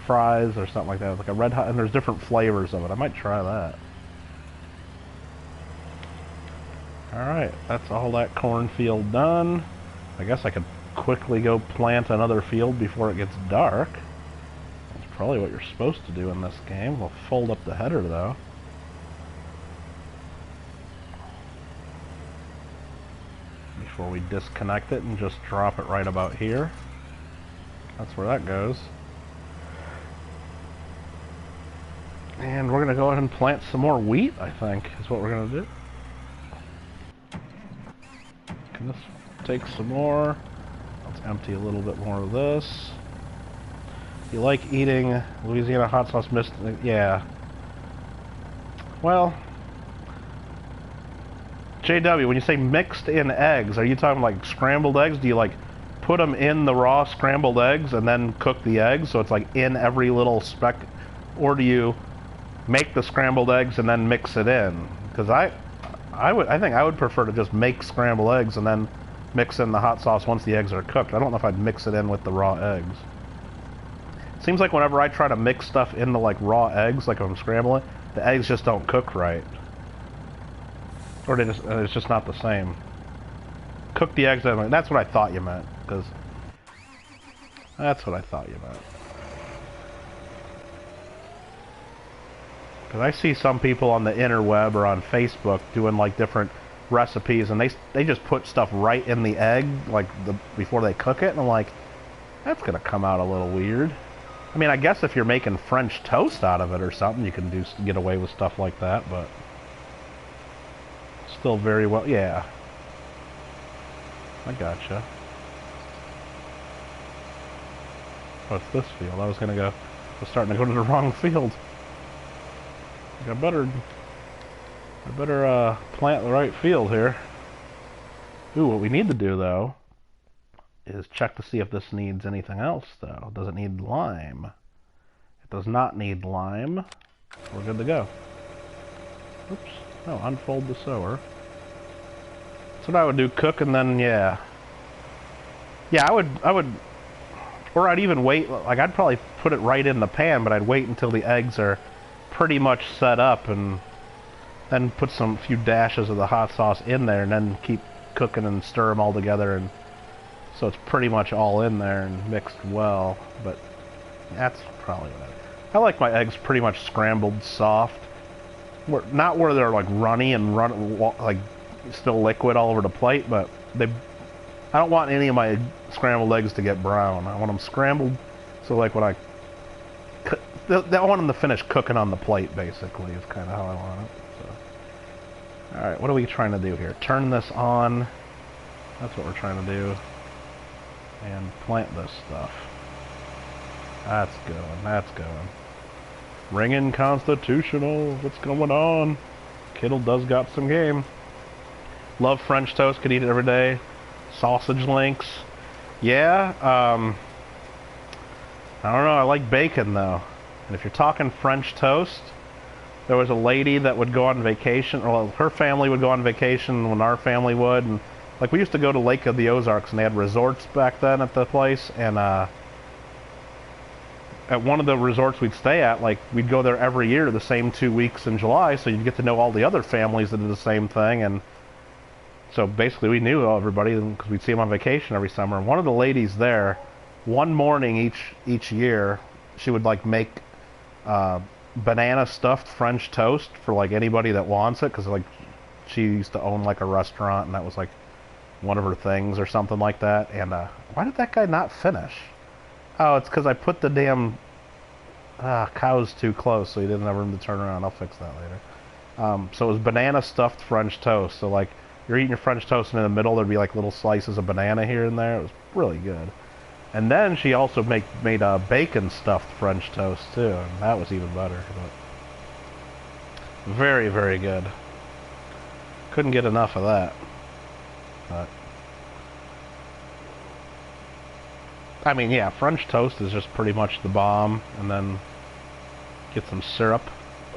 fries or something like that. Like a red hot, and there's different flavors of it. I might try that. Alright, that's all that cornfield done. I guess I could quickly go plant another field before it gets dark. That's probably what you're supposed to do in this game. We'll fold up the header though. Before we disconnect it and just drop it right about here. That's where that goes. And we're going to go ahead and plant some more wheat, I think, is what we're going to do. Can this take some more? Let's empty a little bit more of this. You like eating Louisiana hot sauce mixed? Yeah. Well, JW, when you say mixed in eggs, are you talking like scrambled eggs? Do you like put them in the raw scrambled eggs and then cook the eggs so it's like in every little speck? Or do you make the scrambled eggs and then mix it in? Because I think I would prefer to just make scrambled eggs and then mix in the hot sauce once the eggs are cooked. I don't know if I'd mix it in with the raw eggs. Seems like whenever I try to mix stuff into like raw eggs, like if I'm scrambling, the eggs just don't cook right. Or it's just not the same. Cook the eggs, that's what I thought you meant, because that's what I thought you meant. Because I see some people on the interweb or on Facebook doing like different recipes, and they just put stuff right in the egg, like before they cook it, and I'm like, that's gonna come out a little weird. I mean, I guess if you're making French toast out of it or something, you can get away with stuff like that, but still very well, yeah. I gotcha. Oh, it's this field. I was starting to go to the wrong field. I better plant the right field here. Ooh, what we need to do though is check to see if this needs anything else though. Does it need lime? It does not need lime. We're good to go. Oops. No, unfold the sower. That's what I would do, cook, and then yeah, I would, or I'd even wait. Like I'd probably put it right in the pan, but I'd wait until the eggs are pretty much set up, and then put some few dashes of the hot sauce in there, and then keep cooking and stir them all together, and so it's pretty much all in there and mixed well. But that's probably what I like my eggs pretty much scrambled soft, not where they're like runny and like still liquid all over the plate, but I don't want any of my scrambled eggs to get brown. I want them scrambled, so like when I want them to finish cooking on the plate, basically, is kind of how I want it. So. Alright, what are we trying to do here? Turn this on. That's what we're trying to do. And plant this stuff. That's going, that's going. Ringing constitutional. What's going on? Kittle does got some game. Love French toast, could eat it every day. Sausage links. Yeah, I don't know, I like bacon though. And if you're talking French toast, there was a lady that would go on vacation, or her family would go on vacation when our family would, and like we used to go to Lake of the Ozarks, and they had resorts back then at the place, and at one of the resorts we'd stay at, like we'd go there every year the same 2 weeks in July, so you'd get to know all the other families that did the same thing, and so basically we knew everybody because we'd see them on vacation every summer. And one of the ladies there, one morning each year, she would like make banana stuffed French toast for like anybody that wants it, because like she used to own like a restaurant, and that was like one of her things or something like that. And why did that guy not finish? Oh, it's because I put the damn cows too close, so he didn't have room to turn around. I'll fix that later. So it was banana stuffed French toast. So like you're eating your French toast, and in the middle there'd be like little slices of banana here and there. It was really good. And then she also made bacon stuffed French toast too, and that was even better. But very, very good. Couldn't get enough of that. But I mean, yeah, French toast is just pretty much the bomb, and then get some syrup.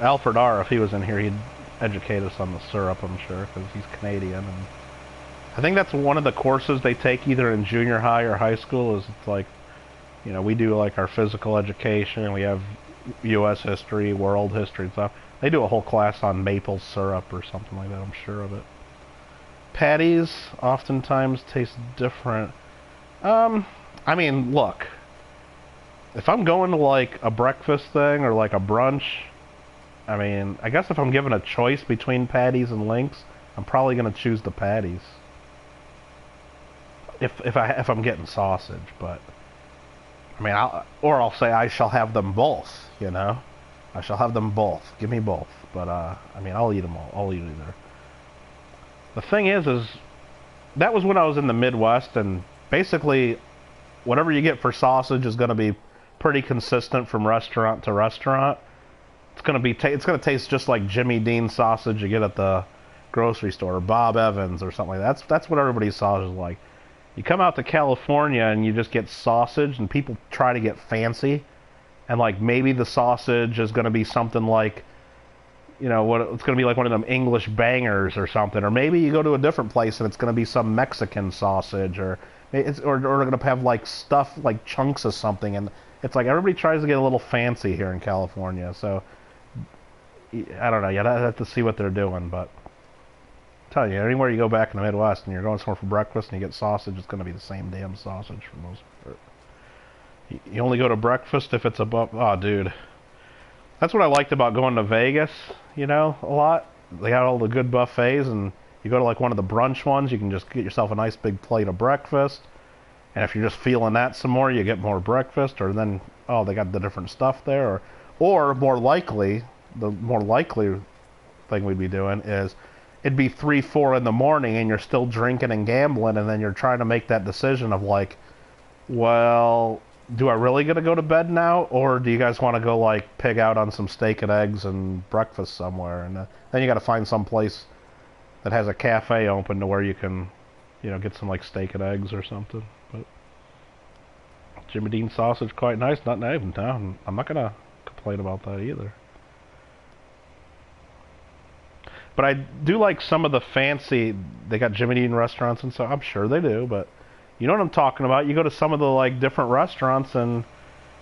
Alfred R., if he was in here, he'd educate us on the syrup, I'm sure, because he's Canadian, and I think that's one of the courses they take either in junior high or high school, is it's like, You know, we do like our physical education, we have U.S. history, world history and stuff. They do a whole class on maple syrup or something like that, I'm sure of it. Patties oftentimes taste different. I mean, look, if I'm going to like a breakfast thing or like a brunch, I mean, I guess if I'm given a choice between patties and links, I'm probably going to choose the patties. If I'm getting sausage, but I mean, I'll say I shall have them both. You know, I shall have them both. Give me both. But I mean, I'll eat them all. I'll eat either. The thing is that was when I was in the Midwest, and basically, whatever you get for sausage is going to be pretty consistent from restaurant to restaurant. It's going to be it's going to taste just like Jimmy Dean sausage you get at the grocery store, or Bob Evans or something like that. That's what everybody's sausage is like. You come out to California and you just get sausage, and people try to get fancy, and like maybe the sausage is going to be something like, you know, what it's going to be like one of them English bangers or something, or maybe you go to a different place and it's going to be some Mexican sausage, or they're going to have like stuff like chunks of something, and it's like everybody tries to get a little fancy here in California. So I don't know. You have to see what they're doing, but I'm telling you, anywhere you go back in the Midwest and you're going somewhere for breakfast and you get sausage, it's going to be the same damn sausage for most part. You only go to breakfast if it's above. Oh, dude. That's what I liked about going to Vegas, you know, a lot. They got all the good buffets, and you go to like one of the brunch ones, you can just get yourself a nice big plate of breakfast. And if you're just feeling that some more, you get more breakfast, or then, oh, they got the different stuff there. Or more likely, the more likely thing we'd be doing is it'd be 3, 4 in the morning and you're still drinking and gambling, and then you're trying to make that decision of like, well, do I really gonna go to bed now, or do you guys want to go like pig out on some steak and eggs and breakfast somewhere? And then you got to find some place that has a cafe open to where you can, you know, get some like steak and eggs or something. But Jimmy Dean sausage, quite nice. Not even now. I'm not gonna complain about that either. But I do like some of the fancy. They got Jimmy Dean restaurants and so I'm sure they do, but you know what I'm talking about. You go to some of the like different restaurants and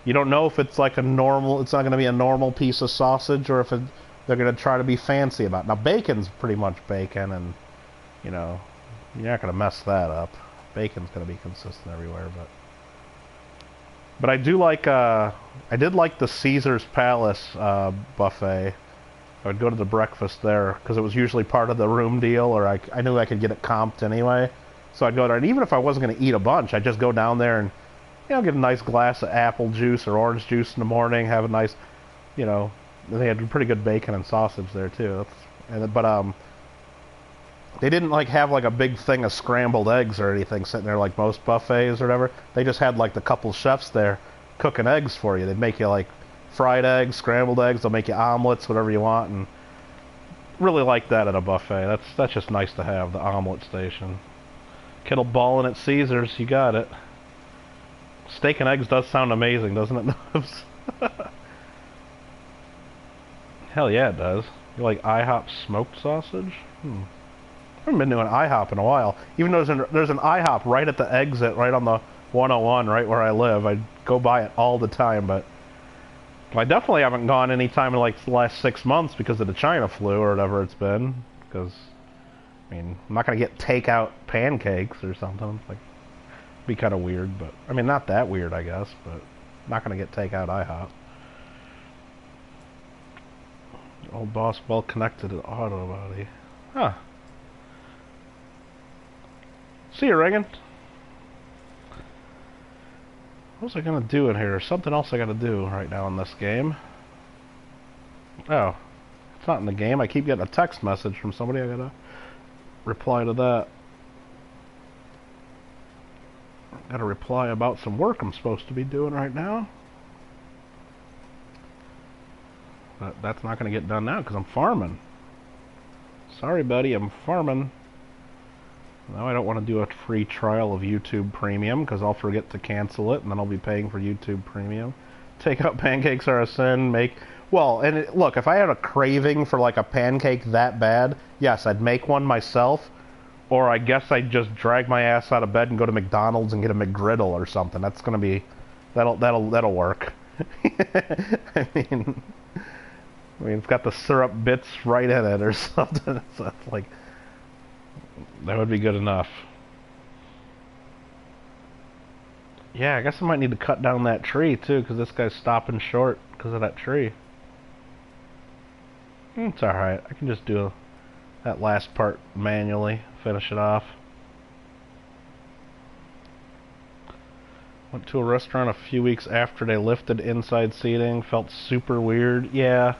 you don't know if it's like a normal. It's not going to be a normal piece of sausage, or if they're going to try to be fancy about it. Now bacon's pretty much bacon, and you know you're not going to mess that up. Bacon's going to be consistent everywhere, but I do like. I did like the Caesar's Palace buffet. I would go to the breakfast there because it was usually part of the room deal, or I knew I could get it comped anyway. So I'd go there, and even if I wasn't going to eat a bunch, I'd just go down there and, you know, get a nice glass of apple juice or orange juice in the morning, have a nice, you know, they had pretty good bacon and sausage there too. But they didn't like have like a big thing of scrambled eggs or anything sitting there like most buffets or whatever. They just had like the couple chefs there cooking eggs for you. They'd make you like fried eggs, scrambled eggs, they'll make you omelets, whatever you want, and really like that at a buffet. That's just nice to have, the omelet station. Kittle balling at Caesars, you got it. Steak and eggs does sound amazing, doesn't it, Nubs? Hell yeah, it does. You like IHOP smoked sausage? I haven't been to an IHOP in a while. Even though there's an IHOP right at the exit, right on the 101, right where I live. I go by it all the time, but I definitely haven't gone any time in like the last 6 months because of the China flu or whatever it's been. Because I mean, I'm not going to get takeout pancakes or something. Like, it'd be kind of weird, but I mean, not that weird, I guess, but I'm not going to get takeout IHOP. Old boss well connected to the auto body. Huh. See you, Reagan. What was I going to do in here? There's something else I got to do right now in this game. Oh. It's not in the game. I keep getting a text message from somebody. I got to reply to that. Got to reply about some work I'm supposed to be doing right now. But that's not going to get done now because I'm farming. Sorry, buddy, I'm farming. Now I don't want to do a free trial of YouTube Premium because I'll forget to cancel it and then I'll be paying for YouTube Premium. Takeout pancakes are a sin. Look, if I had a craving for like a pancake that bad, yes, I'd make one myself, or I guess I'd just drag my ass out of bed and go to McDonald's and get a McGriddle or something. That's going to be That'll work. I mean, it's got the syrup bits right in it or something. So it's like, that would be good enough. Yeah, I guess I might need to cut down that tree too, because this guy's stopping short because of that tree. It's alright. I can just do that last part manually, finish it off. Went to a restaurant a few weeks after they lifted inside seating. Felt super weird. Yeah.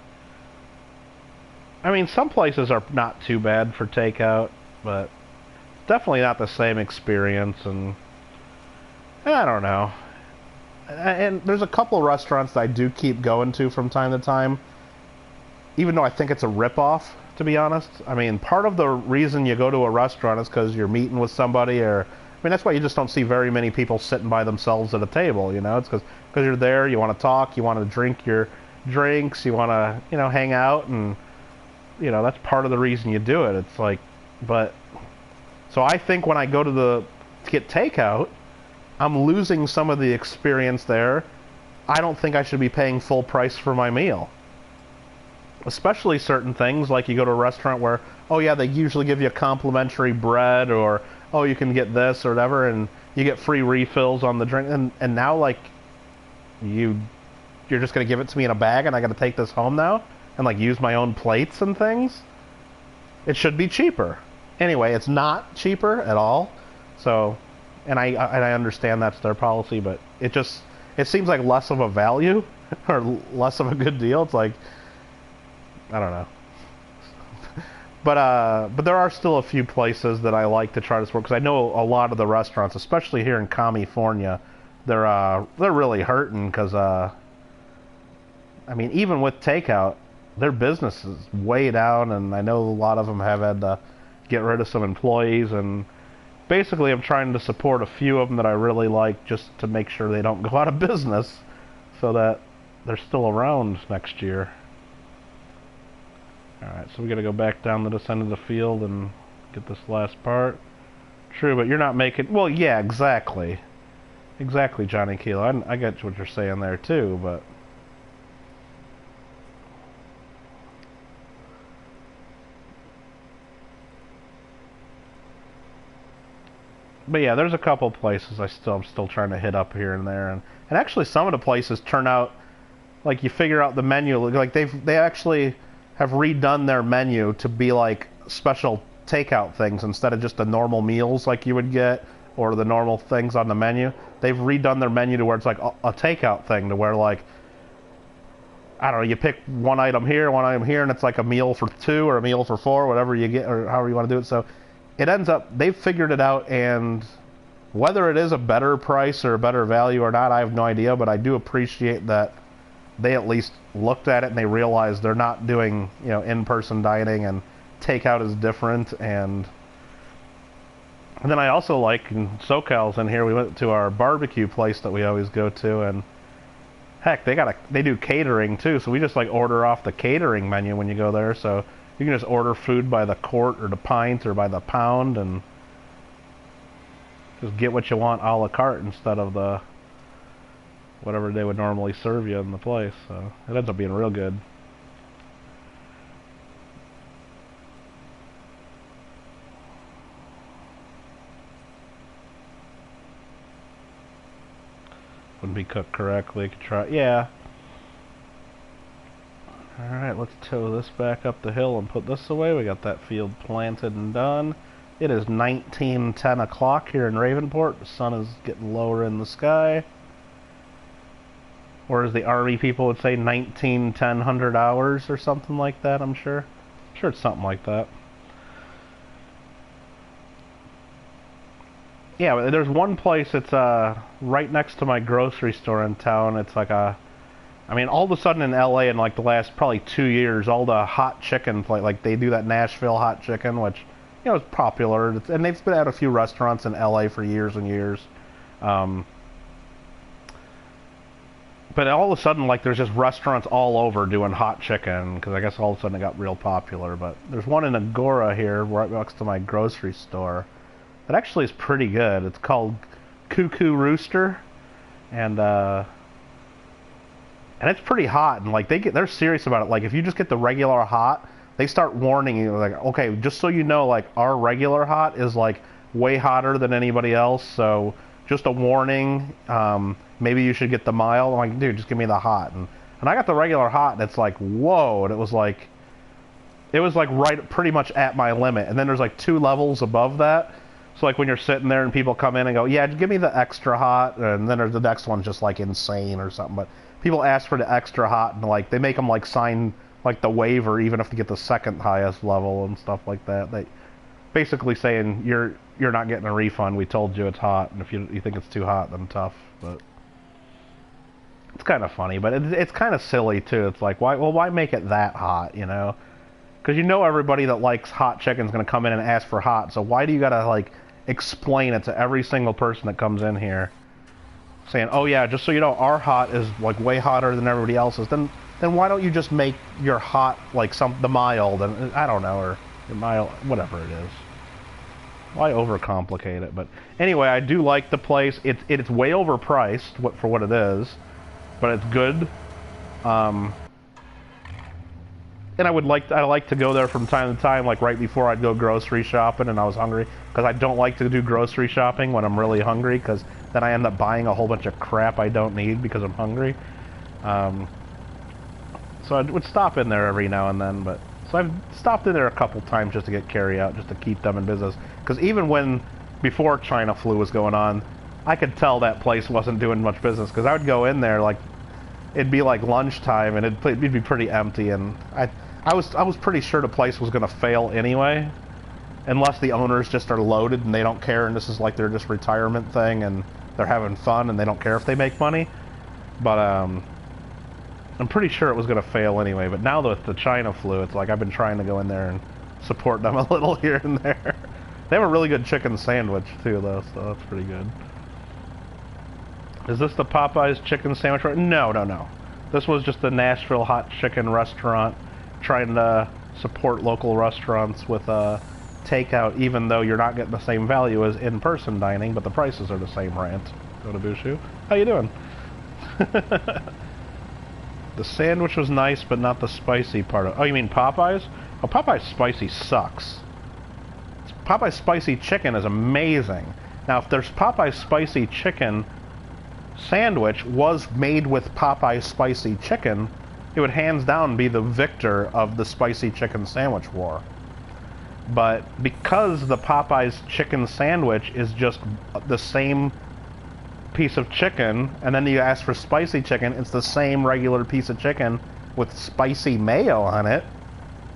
I mean, some places are not too bad for takeout, but definitely not the same experience, and I don't know. And there's a couple of restaurants that I do keep going to from time to time, even though I think it's a ripoff, to be honest. I mean, part of the reason you go to a restaurant is because you're meeting with somebody, or I mean, that's why you just don't see very many people sitting by themselves at a table, you know? It's because you're there, you want to talk, you want to drink your drinks, you want to, you know, hang out, and, you know, that's part of the reason you do it. It's like, but, so I think when I go to get takeout, I'm losing some of the experience there. I don't think I should be paying full price for my meal. Especially certain things, like you go to a restaurant where, oh yeah, they usually give you complimentary bread, or, oh, you can get this or whatever, and you get free refills on the drink, and now, like, you're just going to give it to me in a bag, and I got to take this home now? And, like, use my own plates and things? It should be cheaper. Anyway, it's not cheaper at all, so, and I understand that's their policy, but it seems like less of a value, or less of a good deal. It's like, I don't know. But there are still a few places that I like to try to support, because I know a lot of the restaurants, especially here in California, they're really hurting, because I mean, even with takeout, their business is way down, and I know a lot of them have had to get rid of some employees, and basically I'm trying to support a few of them that I really like, just to make sure they don't go out of business, so that they're still around next year. Alright, so we gotta go back down to this end of the field and get this last part. True, but you're not making... Well, yeah, exactly. Exactly, Johnny Kilo. I get what you're saying there, too, but... But yeah, there's a couple places I'm still trying to hit up here and there, and actually some of the places turn out, like, you figure out the menu, like they actually have redone their menu to be like special takeout things instead of just the normal meals like you would get, or the normal things on the menu. They've redone their menu to where it's like a takeout thing, to where, like, I don't know, you pick one item here, and it's like a meal for 2 or a meal for 4, whatever you get, or however you want to do it. So it ends up, they've figured it out, and whether it is a better price or a better value or not, I have no idea, but I do appreciate that they at least looked at it and they realized they're not doing, you know, in-person dining, and takeout is different. And then I also like, in SoCal's in here, we went to our barbecue place that we always go to, and heck, they do catering too, so we just, like, order off the catering menu when you go there, so you can just order food by the quart or the pint or by the pound, and just get what you want a la carte instead of the whatever they would normally serve you in the place. So it ends up being real good. Wouldn't be cooked correctly. Could try, yeah. Alright, let's tow this back up the hill and put this away. We got that field planted and done. It is 19:10 o'clock here in Ravenport. The sun is getting lower in the sky. Or as the Army people would say, 19:10 hours or something like that, I'm sure. I'm sure it's something like that. Yeah, there's one place, it's right next to my grocery store in town. It's like a... I mean, all of a sudden in LA in like the last probably 2 years, all the hot chicken, like they do that Nashville hot chicken, which, you know, is popular. And they've been at a few restaurants in LA for years and years. But all of a sudden, like, there's just restaurants all over doing hot chicken, because I guess all of a sudden it got real popular. But there's one in Agora here, right next to my grocery store, that actually is pretty good. It's called Cuckoo Rooster. and it's pretty hot, and like they're serious about it. Like if you just get the regular hot, they start warning you, like, okay, just so you know, like our regular hot is like way hotter than anybody else, so just a warning. Maybe you should get the mild. I'm like, dude, just give me the hot, and I got the regular hot, and it's like, whoa, and it was like right pretty much at my limit, and then there's like 2 levels above that. So like when you're sitting there and people come in and go, yeah, give me the extra hot, and then there's the next one's just like insane or something. But people ask for the extra hot, and like they make them like sign like the waiver even if they get the second highest level and stuff like that. They basically saying you're not getting a refund. We told you it's hot, and if you think it's too hot, then tough. But it's kind of funny, but it's kind of silly too. It's like why make it that hot, you know? Because you know everybody that likes hot chicken is going to come in and ask for hot. So why do you gotta like explain it to every single person that comes in here, saying, "Oh yeah, just so you know, our hot is like way hotter than everybody else's." Then why don't you just make your hot like the mild, and I don't know, or your mild, whatever it is. Why overcomplicate it? But anyway, I do like the place. It's way overpriced for what it is, but it's good. And I like to go there from time to time, like right before I'd go grocery shopping and I was hungry, because I don't like to do grocery shopping when I'm really hungry, because then I end up buying a whole bunch of crap I don't need because I'm hungry. So I would stop in there every now and then, so I've stopped in there a couple times just to get carry out, just to keep them in business. Because even before China flu was going on, I could tell that place wasn't doing much business, because I would go in there like it'd be like lunchtime and it'd be pretty empty, and I was pretty sure the place was going to fail anyway, unless the owners just are loaded and they don't care, and this is like their just retirement thing and they're having fun and they don't care if they make money. But I'm pretty sure it was going to fail anyway. But now with the China flu, it's like I've been trying to go in there and support them a little here and there. They have a really good chicken sandwich too, though, so that's pretty good. Is this the Popeyes chicken sandwich? No. This was just the Nashville hot chicken restaurant, trying to support local restaurants with takeout, even though you're not getting the same value as in-person dining, but the prices are the same, rant. Go to Bushu. How you doing? The sandwich was nice, but not the spicy part of... Oh, you mean Popeyes? Oh, Popeyes spicy sucks. Popeyes spicy chicken is amazing. Now, if there's Popeyes spicy chicken sandwich was made with Popeyes spicy chicken, it would hands down be the victor of the spicy chicken sandwich war. But because the Popeyes chicken sandwich is just the same piece of chicken, and then you ask for spicy chicken, it's the same regular piece of chicken with spicy mayo on it,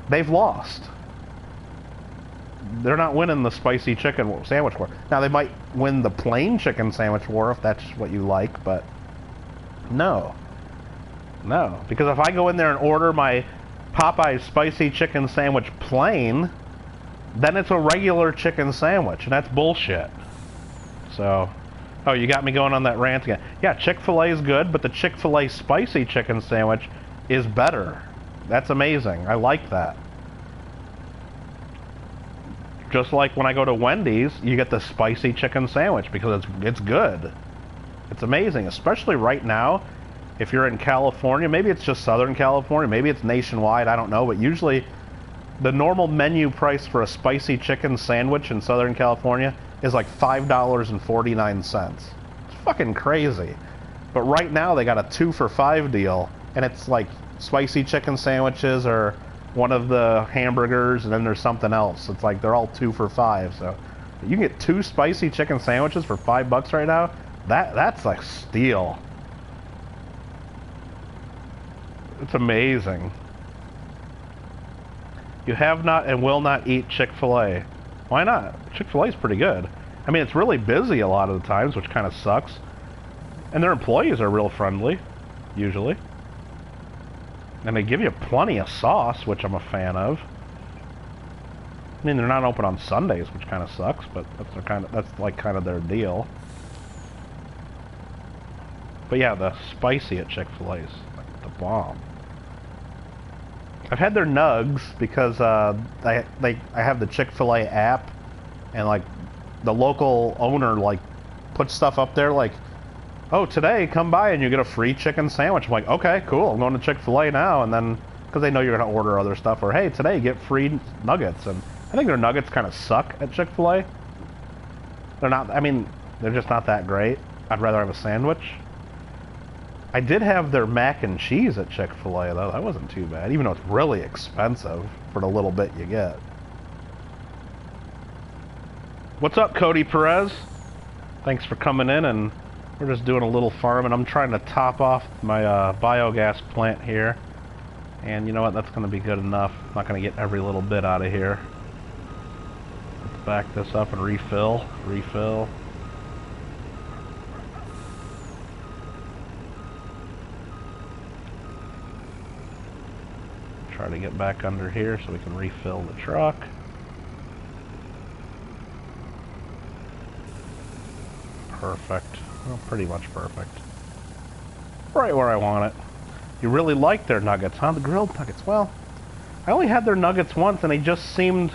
they've lost. They're not winning the spicy chicken sandwich war. Now, they might win the plain chicken sandwich war if that's what you like, but no. No, because if I go in there and order my Popeyes spicy chicken sandwich plain, then it's a regular chicken sandwich, and that's bullshit. So, oh, you got me going on that rant again. Yeah, Chick-fil-A is good, but the Chick-fil-A spicy chicken sandwich is better. That's amazing. I like that. Just like when I go to Wendy's, you get the spicy chicken sandwich because it's good. It's amazing, especially right now. If you're in California, maybe it's just Southern California, maybe it's nationwide, I don't know, but usually the normal menu price for a spicy chicken sandwich in Southern California is like $5.49. It's fucking crazy. But right now they got a 2 for $5 deal, and it's like spicy chicken sandwiches or one of the hamburgers, and then there's something else. It's like they're all 2 for $5. So you can get 2 spicy chicken sandwiches for $5 right now. That's like steal. It's amazing. You have not and will not eat Chick-fil-A. Why not? Chick-fil-A is pretty good. I mean, it's really busy a lot of the times, which kind of sucks. And their employees are real friendly, usually. And they give you plenty of sauce, which I'm a fan of. I mean, they're not open on Sundays, which kind of sucks, but that's like kind of their deal. But yeah, the spicy at Chick-fil-A is like the bomb. I've had their nugs because I have the Chick-fil-A app, and like the local owner like puts stuff up there. Like oh, today, come by and you get a free chicken sandwich. I'm like, okay, cool, I'm going to Chick-fil-A now, and then, because they know you're going to order other stuff, or, hey, today, get free nuggets, and I think their nuggets kind of suck at Chick-fil-A. They're not, I mean, they're just not that great. I'd rather have a sandwich. I did have their mac and cheese at Chick-fil-A, though. That wasn't too bad, even though it's really expensive for the little bit you get. What's up, Cody Perez? Thanks for coming in, and we're just doing a little farm, and I'm trying to top off my biogas plant here. And you know what? That's going to be good enough. I'm not going to get every little bit out of here. Let's back this up and refill. Refill. Try to get back under here so we can refill the truck. Perfect. Well, pretty much perfect. Right where I want it. You really like their nuggets, huh? The grilled nuggets. Well, I only had their nuggets once, and they just seemed...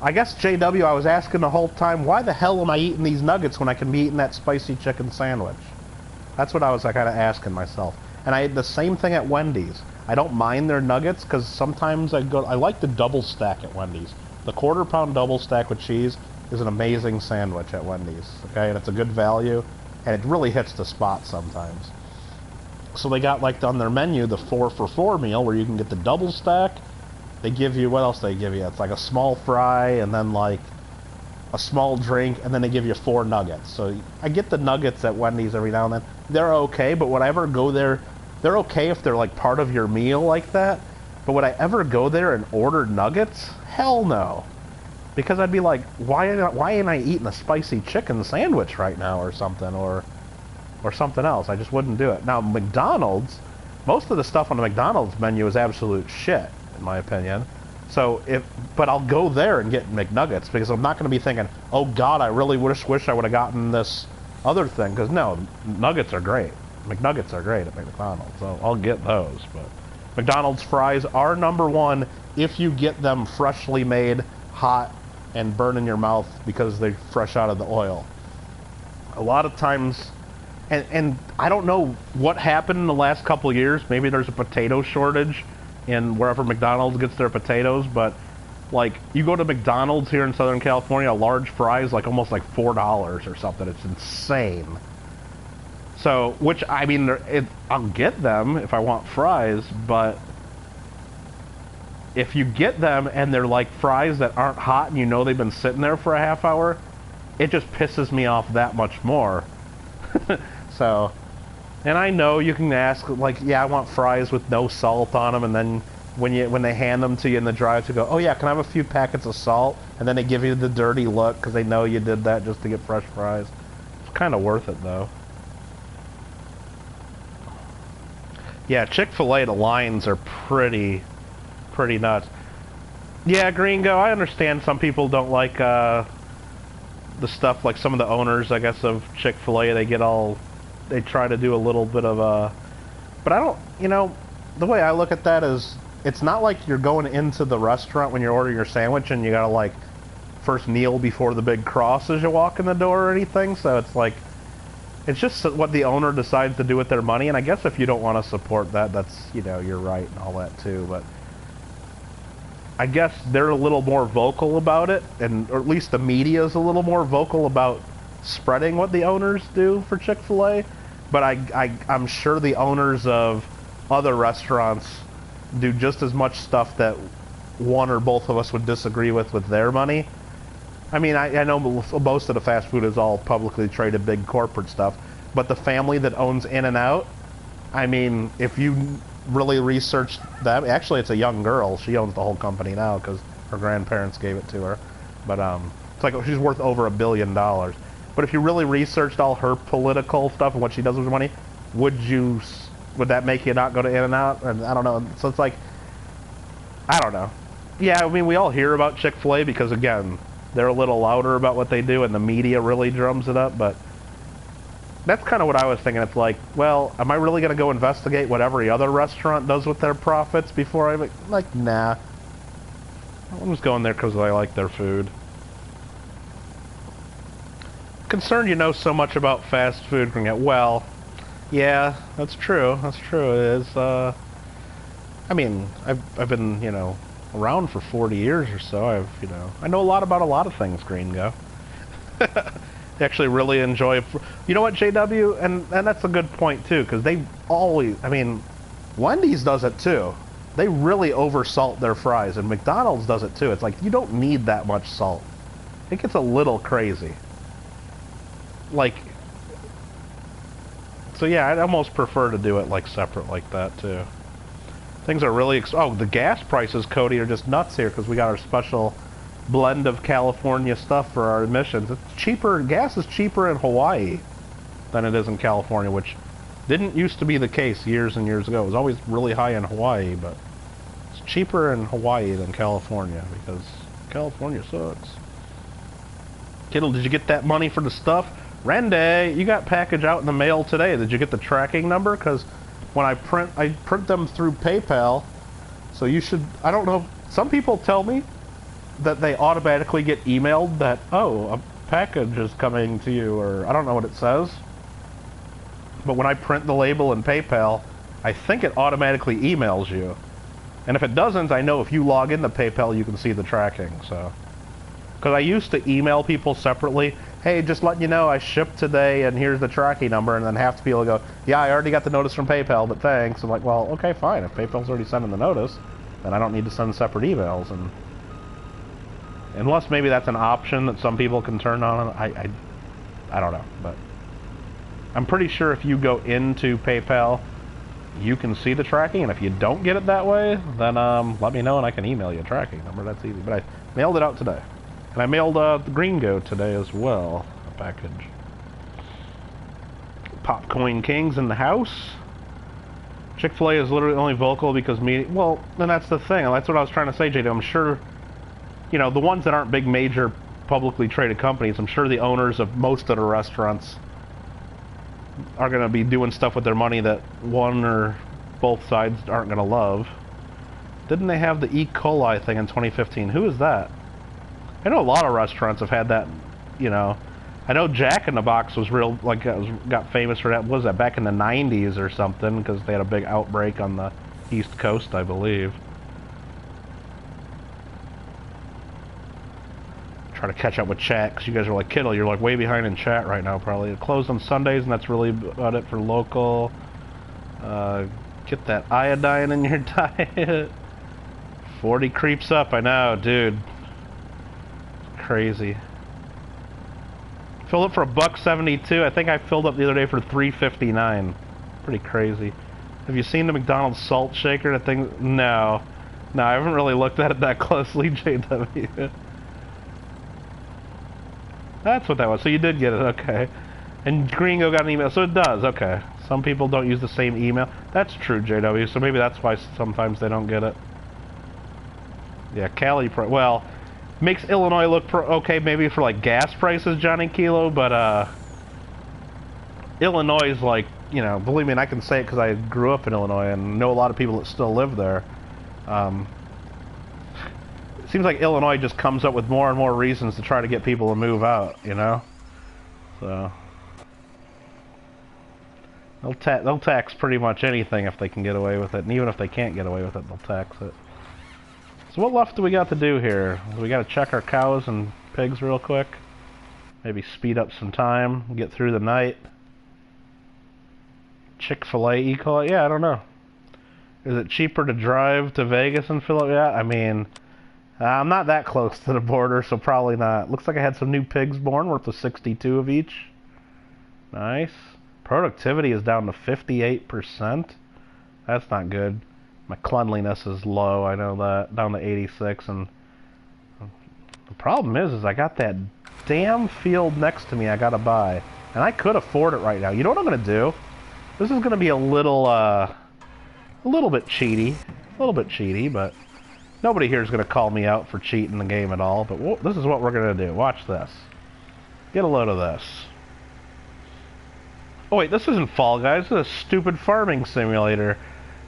I guess, JW, I was asking the whole time, why the hell am I eating these nuggets when I can be eating that spicy chicken sandwich? That's what I was kind of asking myself. And I had the same thing at Wendy's. I don't mind their nuggets, because sometimes I like the double stack at Wendy's. The quarter-pound double stack with cheese is an amazing sandwich at Wendy's, okay? And it's a good value, and it really hits the spot sometimes. So they got, like, on their menu, the 4-for-4 meal, where you can get the double stack. They give you, what else they give you? It's like a small fry, and then, like, a small drink, and then they give you 4 nuggets. So I get the nuggets at Wendy's every now and then. They're okay, but would I ever go there? They're okay if they're, like, part of your meal like that. But would I ever go there and order nuggets? Hell no. Because I'd be like, why ain't I eating a spicy chicken sandwich right now or something, or something else? I just wouldn't do it. Now, McDonald's, most of the stuff on the McDonald's menu is absolute shit, in my opinion. So, but I'll go there and get McNuggets, because I'm not going to be thinking, oh God, I really wish I would have gotten this other thing, because no, nuggets are great. McNuggets are great at McDonald's, so I'll get those. But McDonald's fries are #1 if you get them freshly made, hot, and burn in your mouth because they're fresh out of the oil. A lot of times, and I don't know what happened in the last couple of years. Maybe there's a potato shortage in wherever McDonald's gets their potatoes, but like, you go to McDonald's here in Southern California, a large fry is like almost like $4 or something. It's insane. So, which, I mean, I'll get them if I want fries, but if you get them and they're like fries that aren't hot and you know they've been sitting there for a half hour, it just pisses me off that much more. So, and I know you can ask, like, yeah, I want fries with no salt on them, and then when they hand them to you in the drive-thru, go, oh yeah, can I have a few packets of salt? And then they give you the dirty look because they know you did that just to get fresh fries. It's kind of worth it, though. Yeah, Chick-fil-A, the lines are pretty nuts. Yeah, Gringo, I understand some people don't like the stuff, like some of the owners, I guess, of Chick-fil-A, they try to do a little bit of a... But I don't, you know, the way I look at that is, it's not like you're going into the restaurant when you're ordering your sandwich and you gotta, like, first kneel before the big cross as you walk in the door or anything, so it's like, it's just what the owner decides to do with their money, and I guess if you don't want to support that, that's, you know, you're right and all that too, but I guess they're a little more vocal about it, or at least the media is a little more vocal about spreading what the owners do for Chick-fil-A, but I'm sure the owners of other restaurants do just as much stuff that one or both of us would disagree with their money. I mean, I know most of the fast food is all publicly traded big corporate stuff, but the family that owns In-N-Out, I mean, if you really research that, actually it's a young girl, she owns the whole company now because her grandparents gave it to her, but it's like she's worth over $1 billion. But if you really researched all her political stuff and what she does with her money, would that make you not go to In-N-Out? And I don't know, so it's like, I don't know. Yeah, I mean, we all hear about Chick-fil-A because, again, they're a little louder about what they do and the media really drums it up, but that's kind of what I was thinking. It's like, well, am I really going to go investigate what every other restaurant does with their profits before I... Like, nah. I'm just going there because I like their food. Concerned you know so much about fast food. Well, yeah, that's true. That's true. It is. I mean, I've been, you know, around for 40 years or so. I know a lot about a lot of things, Gringo. They actually really enjoy. You know what, JW, and that's a good point too, because they always. I mean, Wendy's does it too. They really oversalt their fries, and McDonald's does it too. It's like you don't need that much salt. It gets a little crazy. Like, so yeah, I'd almost prefer to do it like separate like that too. Things are really oh, the gas prices, Cody, are just nuts here because we got our special blend of California stuff for our emissions. It's cheaper. Gas is cheaper in Hawaii than it is in California, which didn't used to be the case years and years ago. It was always really high in Hawaii, but it's cheaper in Hawaii than California because California sucks. Kittle, did you get that money for the stuff? Rende, you got package out in the mail today. Did you get the tracking number? Because when I print them through PayPal, so you should. I don't know. Some people tell me that they automatically get emailed that, oh, a package is coming to you, or I don't know what it says. But when I print the label in PayPal, I think it automatically emails you. And if it doesn't, I know if you log into PayPal, you can see the tracking. So, because I used to email people separately, hey, just letting you know I shipped today and here's the tracking number, and then half the people go, yeah, I already got the notice from PayPal, but thanks. I'm like, well, okay, fine. If PayPal's already sending the notice, then I don't need to send separate emails. And unless maybe that's an option that some people can turn on, I don't know, but I'm pretty sure if you go into PayPal, you can see the tracking, and if you don't get it that way, then let me know and I can email you a tracking number. That's easy. But I mailed it out today. And I mailed the Gringo today as well, a package. Popcoin Kings in the house. Chick-fil-A is literally only vocal because well, then that's the thing. That's what I was trying to say, JD. I'm sure, you know, the ones that aren't big major publicly traded companies, I'm sure the owners of most of the restaurants are going to be doing stuff with their money that one or both sides aren't going to love. Didn't they have the E. coli thing in 2015? Who is that? I know a lot of restaurants have had that, you know. I know Jack in the Box was real, like, got famous for that. What was that, back in the 90s or something? Because they had a big outbreak on the East Coast, I believe. Try to catch up with chat, because you guys are like, Kittle, you're like way behind in chat right now, probably. It closed on Sundays, and that's really about it for local. Get that iodine in your diet. 40 creeps up, I know, dude. Crazy. Filled up for $1.72. I think I filled up the other day for $3.59. Pretty crazy. Have you seen the McDonald's salt shaker? That thing? No. No, I haven't really looked at it that closely, JW. That's what that was. So you did get it, okay. And Gringo got an email, so it does, okay. Some people don't use the same email. That's true, JW, so maybe that's why sometimes they don't get it. Yeah, Cali, well, makes Illinois look okay maybe for like gas prices, Johnny Kilo, but Illinois is like, you know, believe me, and I can say it because I grew up in Illinois and know a lot of people that still live there. It seems like Illinois just comes up with more and more reasons to try to get people to move out, you know? So they'll tax pretty much anything if they can get away with it, and even if they can't get away with it, they'll tax it. So what left do we got to do here? We got to check our cows and pigs real quick. Maybe speed up some time, get through the night. Chick-fil-A E. coli? Yeah, I don't know. Is it cheaper to drive to Vegas and fill up? Yeah, I mean, I'm not that close to the border, so probably not. Looks like I had some new pigs born, worth of 62 of each. Nice. Productivity is down to 58%. That's not good. My cleanliness is low, I know that, down to 86, and the problem is I got that damn field next to me I gotta buy, and I could afford it right now. You know what I'm gonna do? This is gonna be a little bit cheaty, but nobody here is gonna call me out for cheating the game at all, but this is what we're gonna do. Watch this. Get a load of this. Oh wait, this isn't Fall Guys, this is a stupid farming simulator.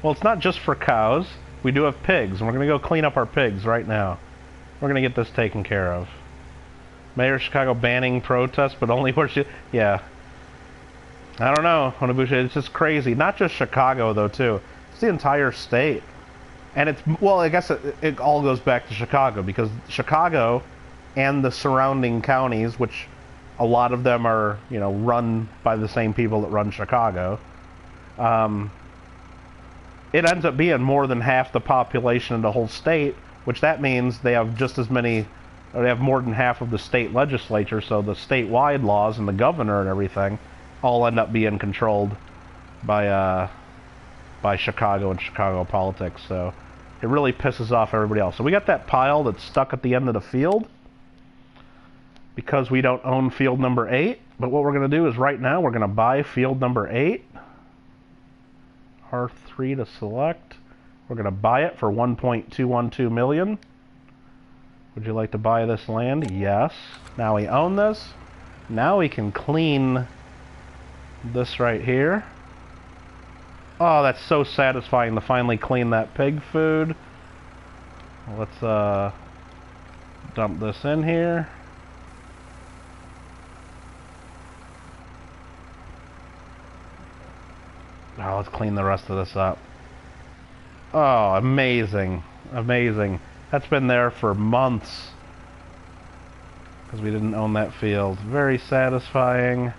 Well, it's not just for cows. We do have pigs, and we're going to go clean up our pigs right now. We're going to get this taken care of. Mayor of Chicago banning protests, but only where she... Yeah. I don't know, Onabushi, it's just crazy. Not just Chicago, though, too. It's the entire state. And it's... Well, I guess it all goes back to Chicago, because Chicago and the surrounding counties, which a lot of them are, you know, run by the same people that run Chicago, it ends up being more than half the population of the whole state, which that means they have just as many... They have more than half of the state legislature, so the statewide laws and the governor and everything all end up being controlled by Chicago and Chicago politics. So it really pisses off everybody else. So we got that pile that's stuck at the end of the field because we don't own field number 8. But what we're going to do is right now we're going to buy field number 8. R3 to select. We're going to buy it for $1.212 million. Would you like to buy this land? Yes. Now we own this. Now we can clean this right here. Oh, that's so satisfying to finally clean that pig food. Let's dump this in here. Oh, let's clean the rest of this up. Oh, amazing. Amazing. That's been there for months because we didn't own that field. Very satisfying.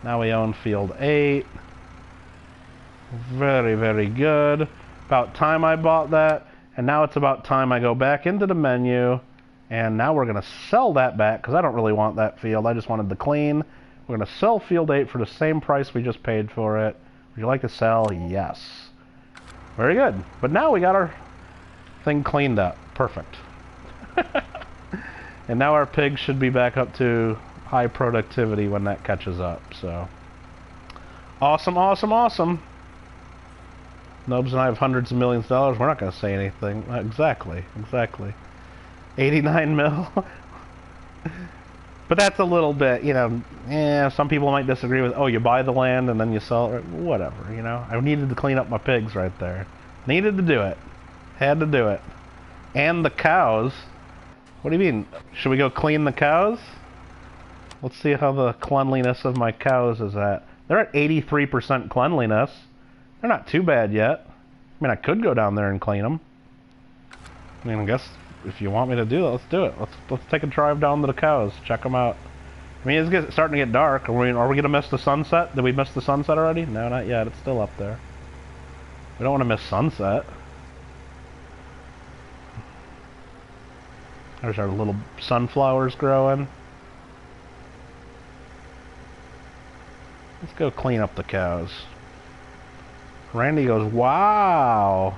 Now we own field 8. Very, very good. About time I bought that. And now it's about time I go back into the menu. And now we're going to sell that back because I don't really want that field. I just wanted to clean. We're going to sell field 8 for the same price we just paid for it. Would you like to sell? Yes. Very good. But now we got our thing cleaned up. Perfect. And now our pigs should be back up to high productivity when that catches up. So awesome, awesome, awesome. Nobs and I have hundreds of millions of dollars. We're not going to say anything. Exactly, exactly. 89 mil. But that's a little bit, you know, some people might disagree with, oh, you buy the land and then you sell it. Whatever, you know. I needed to clean up my pigs right there. Needed to do it. Had to do it. And the cows. What do you mean? Should we go clean the cows? Let's see how the cleanliness of my cows is at. They're at 83% cleanliness. They're not too bad yet. I mean, I could go down there and clean them. I mean, I guess if you want me to do that, let's do it. Let's take a drive down to the cows. Check them out. I mean, it's starting to get dark. Are we going to miss the sunset? Did we miss the sunset already? No, not yet. It's still up there. We don't want to miss sunset. There's our little sunflowers growing. Let's go clean up the cows. Randy goes, wow!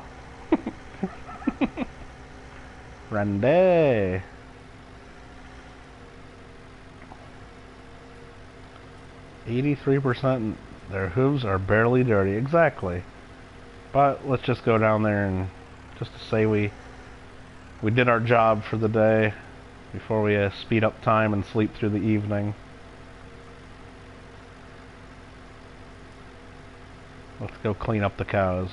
Randy! 83% their hooves are barely dirty. Exactly. But let's just go down there and just to say we did our job for the day before we speed up time and sleep through the evening. Let's go clean up the cows.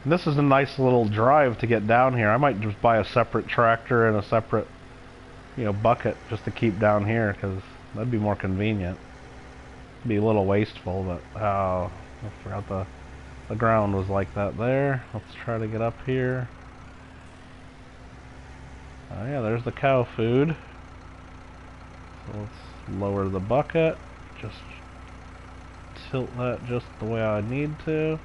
And this is a nice little drive to get down here. I might just buy a separate tractor and a separate, you know, bucket just to keep down here because that'd be more convenient. It'd be a little wasteful, but oh, I forgot the ground was like that there. Let's try to get up here. Oh yeah, there's the cow food. So let's lower the bucket. Just tilt that just the way I need to.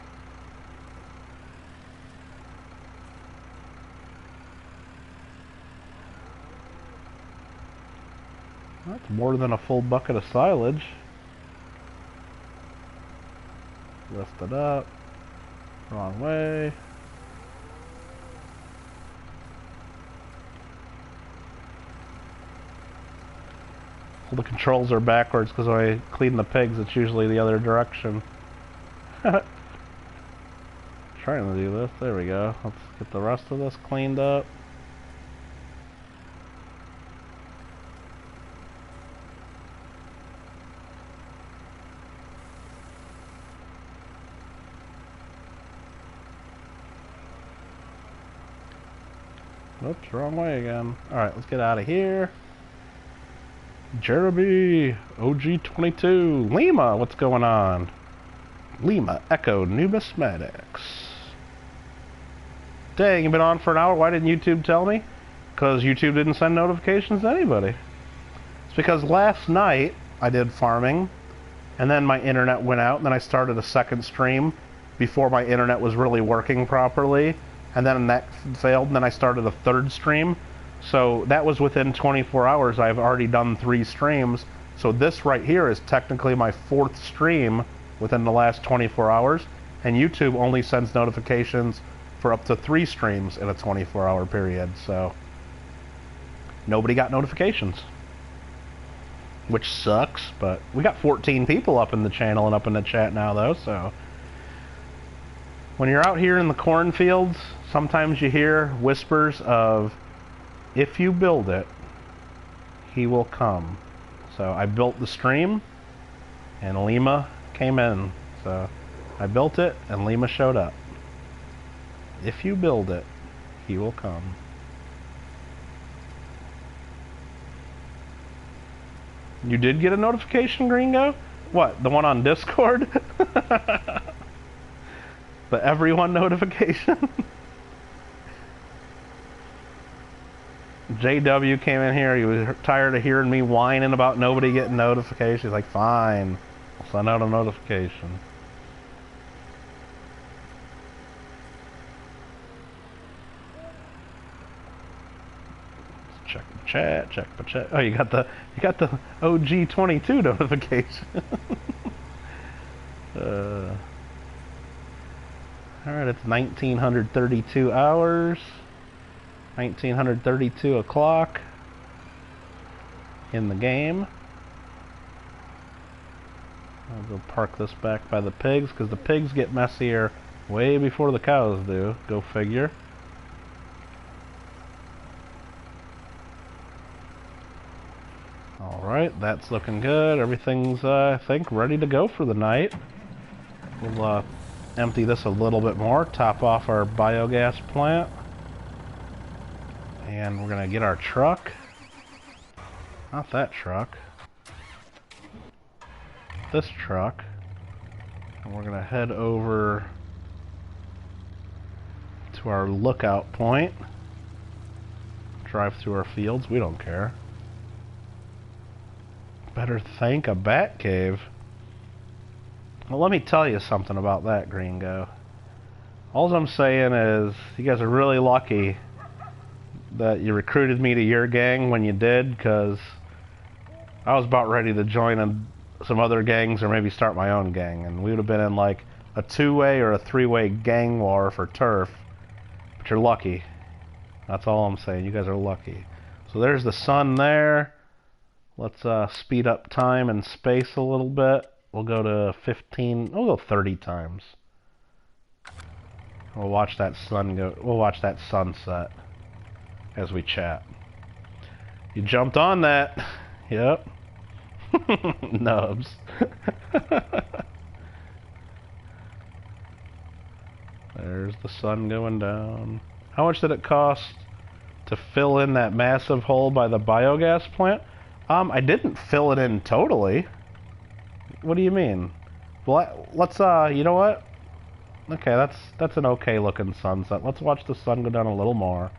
That's more than a full bucket of silage. Lift it up. Wrong way. Well, the controls are backwards because when I clean the pigs, it's usually the other direction. Trying to do this. There we go. Let's get the rest of this cleaned up. Oops, wrong way again. Alright, let's get out of here. Jeremy, OG22, Lima, what's going on? Lima, Echo, Numismatics. Dang, you've been on for an hour, why didn't YouTube tell me? Because YouTube didn't send notifications to anybody. It's because last night I did farming, and then my internet went out, and then I started a second stream before my internet was really working properly, and then that failed, and then I started a third stream. So that was within 24 hours. I've already done 3 streams. So this right here is technically my 4th stream within the last 24 hours. And YouTube only sends notifications for up to 3 streams in a 24-hour period. So nobody got notifications, which sucks. But we got 14 people up in the channel and up in the chat now, though. So when you're out here in the cornfields, sometimes you hear whispers of, if you build it, he will come. So I built the stream, and Lima came in. So I built it, and Lima showed up. If you build it, he will come. You did get a notification, Gringo? What, the one on Discord? The everyone notification? JW came in here, he was tired of hearing me whining about nobody getting notifications. He's like, fine, I'll send out a notification. Let's check the chat, check the chat. Oh, you got the OG22 notification. Alright, it's 1932 hours. 1932 o'clock in the game. I'll go park this back by the pigs, because the pigs get messier way before the cows do. Go figure. Alright, that's looking good. Everything's, I think, ready to go for the night. We'll empty this a little bit more, top off our biogas plant. And we're gonna get our truck. Not that truck. This truck. And we're gonna head over to our lookout point. Drive through our fields, we don't care. Better thank a bat cave. Well, let me tell you something about that, Gringo. All I'm saying is, you guys are really lucky that you recruited me to your gang when you did, because I was about ready to join some other gangs or maybe start my own gang, and we would have been in like a 2-way or a 3-way gang war for turf. But you're lucky. That's all I'm saying. You guys are lucky. So there's the sun there. Let's speed up time and space a little bit. We'll go to 15. We'll go 30 times. We'll watch that sun go. We'll watch that sunset as we chat. You jumped on that. Yep. Nubs. There's the sun going down. How much did it cost to fill in that massive hole by the biogas plant? I didn't fill it in totally. What do you mean? Well, let's, you know what? Okay, that's an okay looking sunset. Let's watch the sun go down a little more.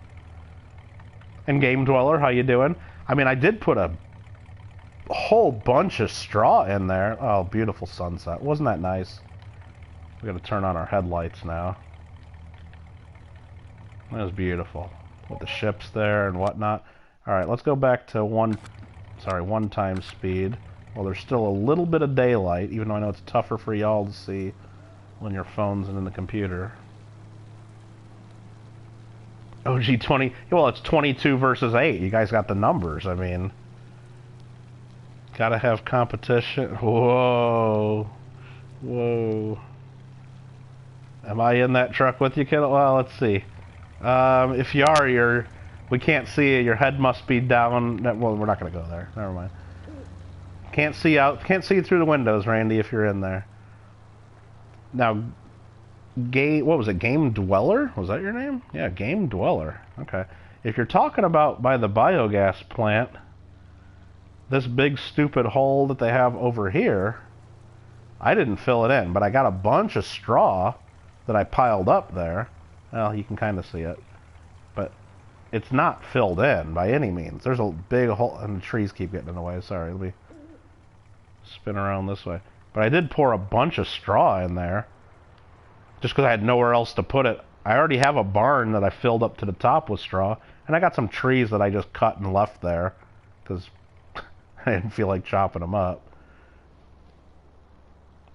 And Game Dweller, how you doing? I mean, I did put a whole bunch of straw in there. Oh, beautiful sunset. Wasn't that nice? We gotta turn on our headlights now. That was beautiful. With the ships there and whatnot. Alright, let's go back to one times speed. Well, there's still a little bit of daylight, even though I know it's tougher for y'all to see when your phone's in the computer. OG20, well, it's 22 versus 8. You guys got the numbers, I mean. Gotta have competition. Whoa. Whoa. Am I in that truck with you, Kittle? Well, let's see. If you are, we can't see you. Your head must be down. Well, we're not gonna go there. Never mind. Can't see you through the windows, Randy, if you're in there. Now, what was it, Game Dweller? Was that your name? Yeah, Game Dweller. Okay. If you're talking about by the biogas plant, this big stupid hole that they have over here, I didn't fill it in, but I got a bunch of straw that I piled up there. Well, you can kind of see it, but it's not filled in by any means. There's a big hole, and the trees keep getting in the way. Sorry, let me spin around this way. But I did pour a bunch of straw in there, just because I had nowhere else to put it. I already have a barn that I filled up to the top with straw, and I got some trees that I just cut and left there, because I didn't feel like chopping them up.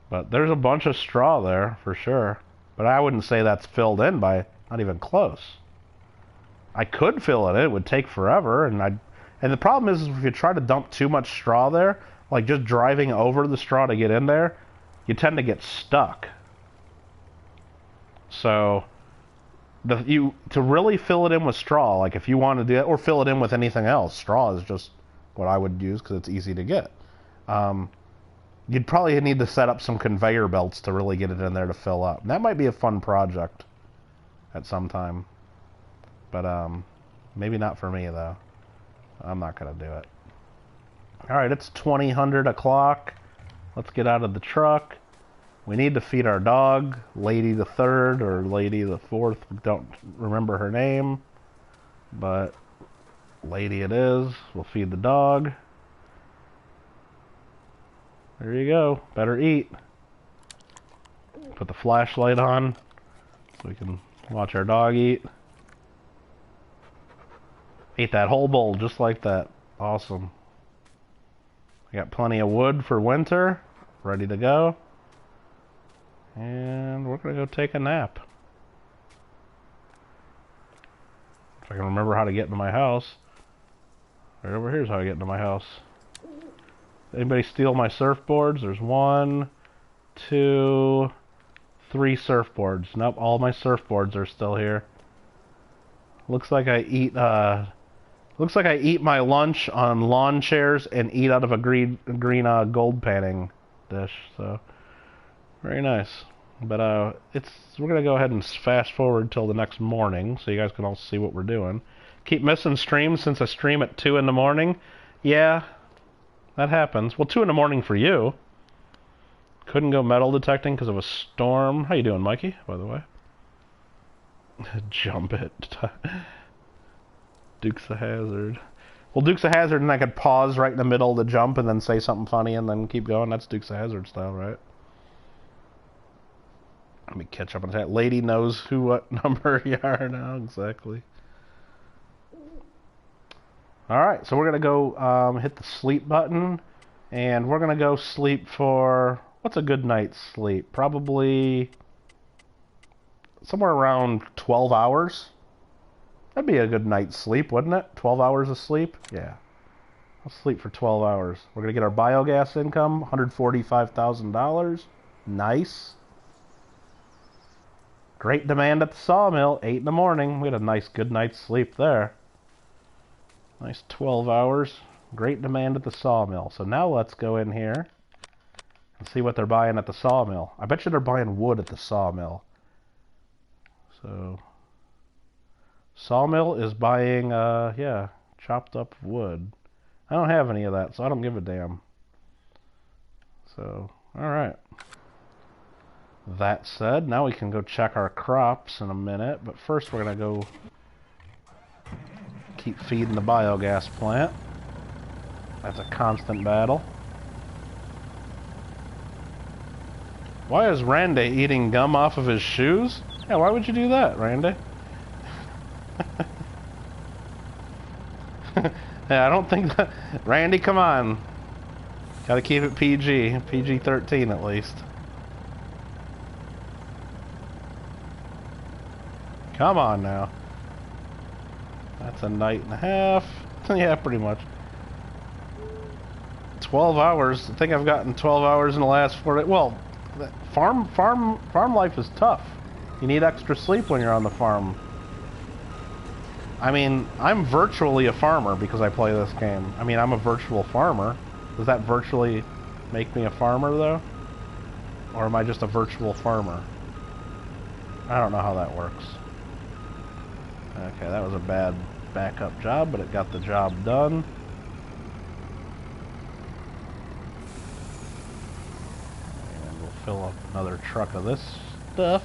But there's a bunch of straw there, for sure. But I wouldn't say that's filled in by, not even close. I could fill it in, it would take forever, and the problem is if you try to dump too much straw there, like just driving over the straw to get in there, you tend to get stuck. So, to really fill it in with straw, like if you want to do that, or fill it in with anything else, straw is just what I would use because it's easy to get. You'd probably need to set up some conveyor belts to really get it in there to fill up. And that might be a fun project at some time. But maybe not for me, though. I'm not going to do it. Alright, it's 2000 o'clock. Let's get out of the truck. We need to feed our dog, Lady the Third or Lady the Fourth. Don't remember her name. But Lady it is. We'll feed the dog. There you go. Better eat. Put the flashlight on so we can watch our dog eat. Ate that whole bowl just like that. Awesome. I got plenty of wood for winter. Ready to go. And we're going to go take a nap. If I can remember how to get into my house. Right over here's how I get into my house. Anybody steal my surfboards? There's 1, 2, 3 surfboards. Nope, all my surfboards are still here. Looks like I eat my lunch on lawn chairs and eat out of a green gold panning dish. So very nice. But we're gonna go ahead and fast forward till the next morning so you guys can all see what we're doing. Keep missing streams since I stream at 2 in the morning. Yeah. That happens. Well, 2 in the morning for you. Couldn't go metal detecting because of a storm. How you doing, Mikey, by the way? Jump it. Dukes of Hazzard. Well, Dukes of Hazzard, and I could pause right in the middle of the jump and then say something funny and then keep going. That's Dukes of Hazzard style, right? Let me catch up on that. Lady knows what number you are now, exactly. Alright, so we're going to go hit the sleep button, and we're going to go sleep for, what's a good night's sleep? Probably somewhere around 12 hours. That'd be a good night's sleep, wouldn't it? 12 hours of sleep? Yeah. I'll sleep for 12 hours. We're going to get our biogas income, $145,000. Nice. Great demand at the sawmill, 8 in the morning. We had a nice good night's sleep there. Nice 12 hours. Great demand at the sawmill. So now let's go in here and see what they're buying at the sawmill. I bet you they're buying wood at the sawmill. So, sawmill is buying, yeah, chopped up wood. I don't have any of that, so I don't give a damn. So, alright. That said, now we can go check our crops in a minute, but first we're going to go keep feeding the biogas plant. That's a constant battle. Why is Randy eating gum off of his shoes? Yeah, why would you do that, Randy? Yeah, I don't think that... Randy, come on. Gotta keep it PG. PG-13 at least. Come on now. That's a night and a half. Yeah, pretty much. 12 hours. I think I've gotten 12 hours in the last 4 days. Well, farm life is tough. You need extra sleep when you're on the farm. I mean, I'm virtually a farmer because I play this game. I mean, I'm a virtual farmer. Does that virtually make me a farmer, though? Or am I just a virtual farmer? I don't know how that works. Okay, that was a bad backup job, but it got the job done. fill up another truck of this stuff.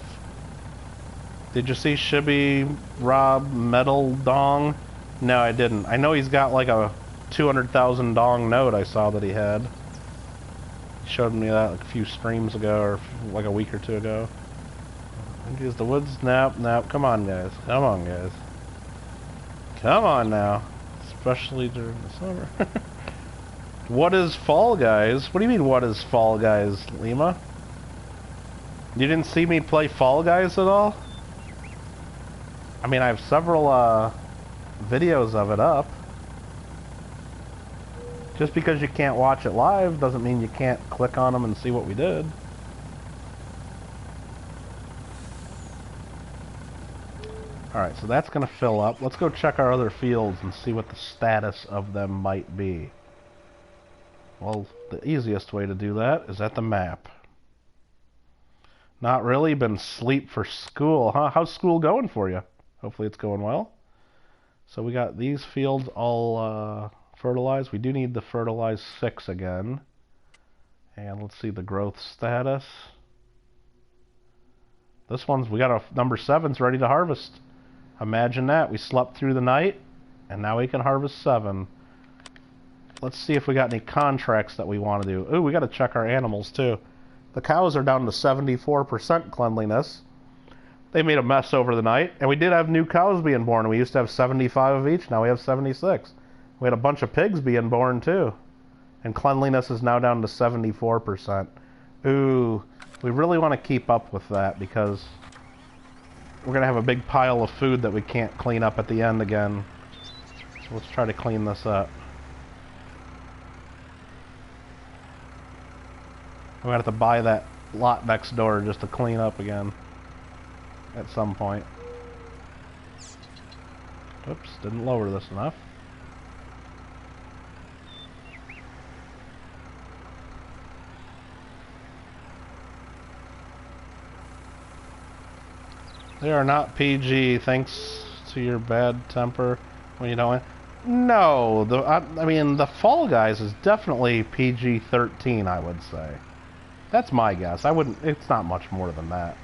Did you see Shibby Rob Metal Dong? No, I didn't. I know he's got like a 200,000 dong note I saw that he had. He showed me that like a few streams ago, or like a week or two ago. Use the woods. Nope, nope. Come on, guys. Come on, guys. Come on now. Especially during the summer. What is Fall Guys? What do you mean, what is Fall Guys, Lima? You didn't see me play Fall Guys at all? I mean, I have several videos of it up. Just because you can't watch it live doesn't mean you can't click on them and see what we did. Alright, so that's going to fill up. Let's go check our other fields and see what the status of them might be. Well, the easiest way to do that is at the map. Not really. Been asleep for school, huh? How's school going for you? Hopefully it's going well. So we got these fields all fertilized. We do need to fertilize 6 again. And let's see the growth status. This one's, we got a number 7's ready to harvest. Imagine that. We slept through the night, and now we can harvest 7. Let's see if we got any contracts that we want to do. Ooh, we got to check our animals, too. The cows are down to 74% cleanliness. They made a mess over the night, and we did have new cows being born. We used to have 75 of each. Now we have 76. We had a bunch of pigs being born, too. And cleanliness is now down to 74%. Ooh, we really want to keep up with that, because we're going to have a big pile of food that we can't clean up at the end again. So let's try to clean this up. We're going to have to buy that lot next door just to clean up again at some point. Oops, didn't lower this enough. They are not PG, thanks to your bad temper when you don't. No, I mean, the Fall Guys is definitely PG-13, I would say. That's my guess. I wouldn't. It's not much more than that.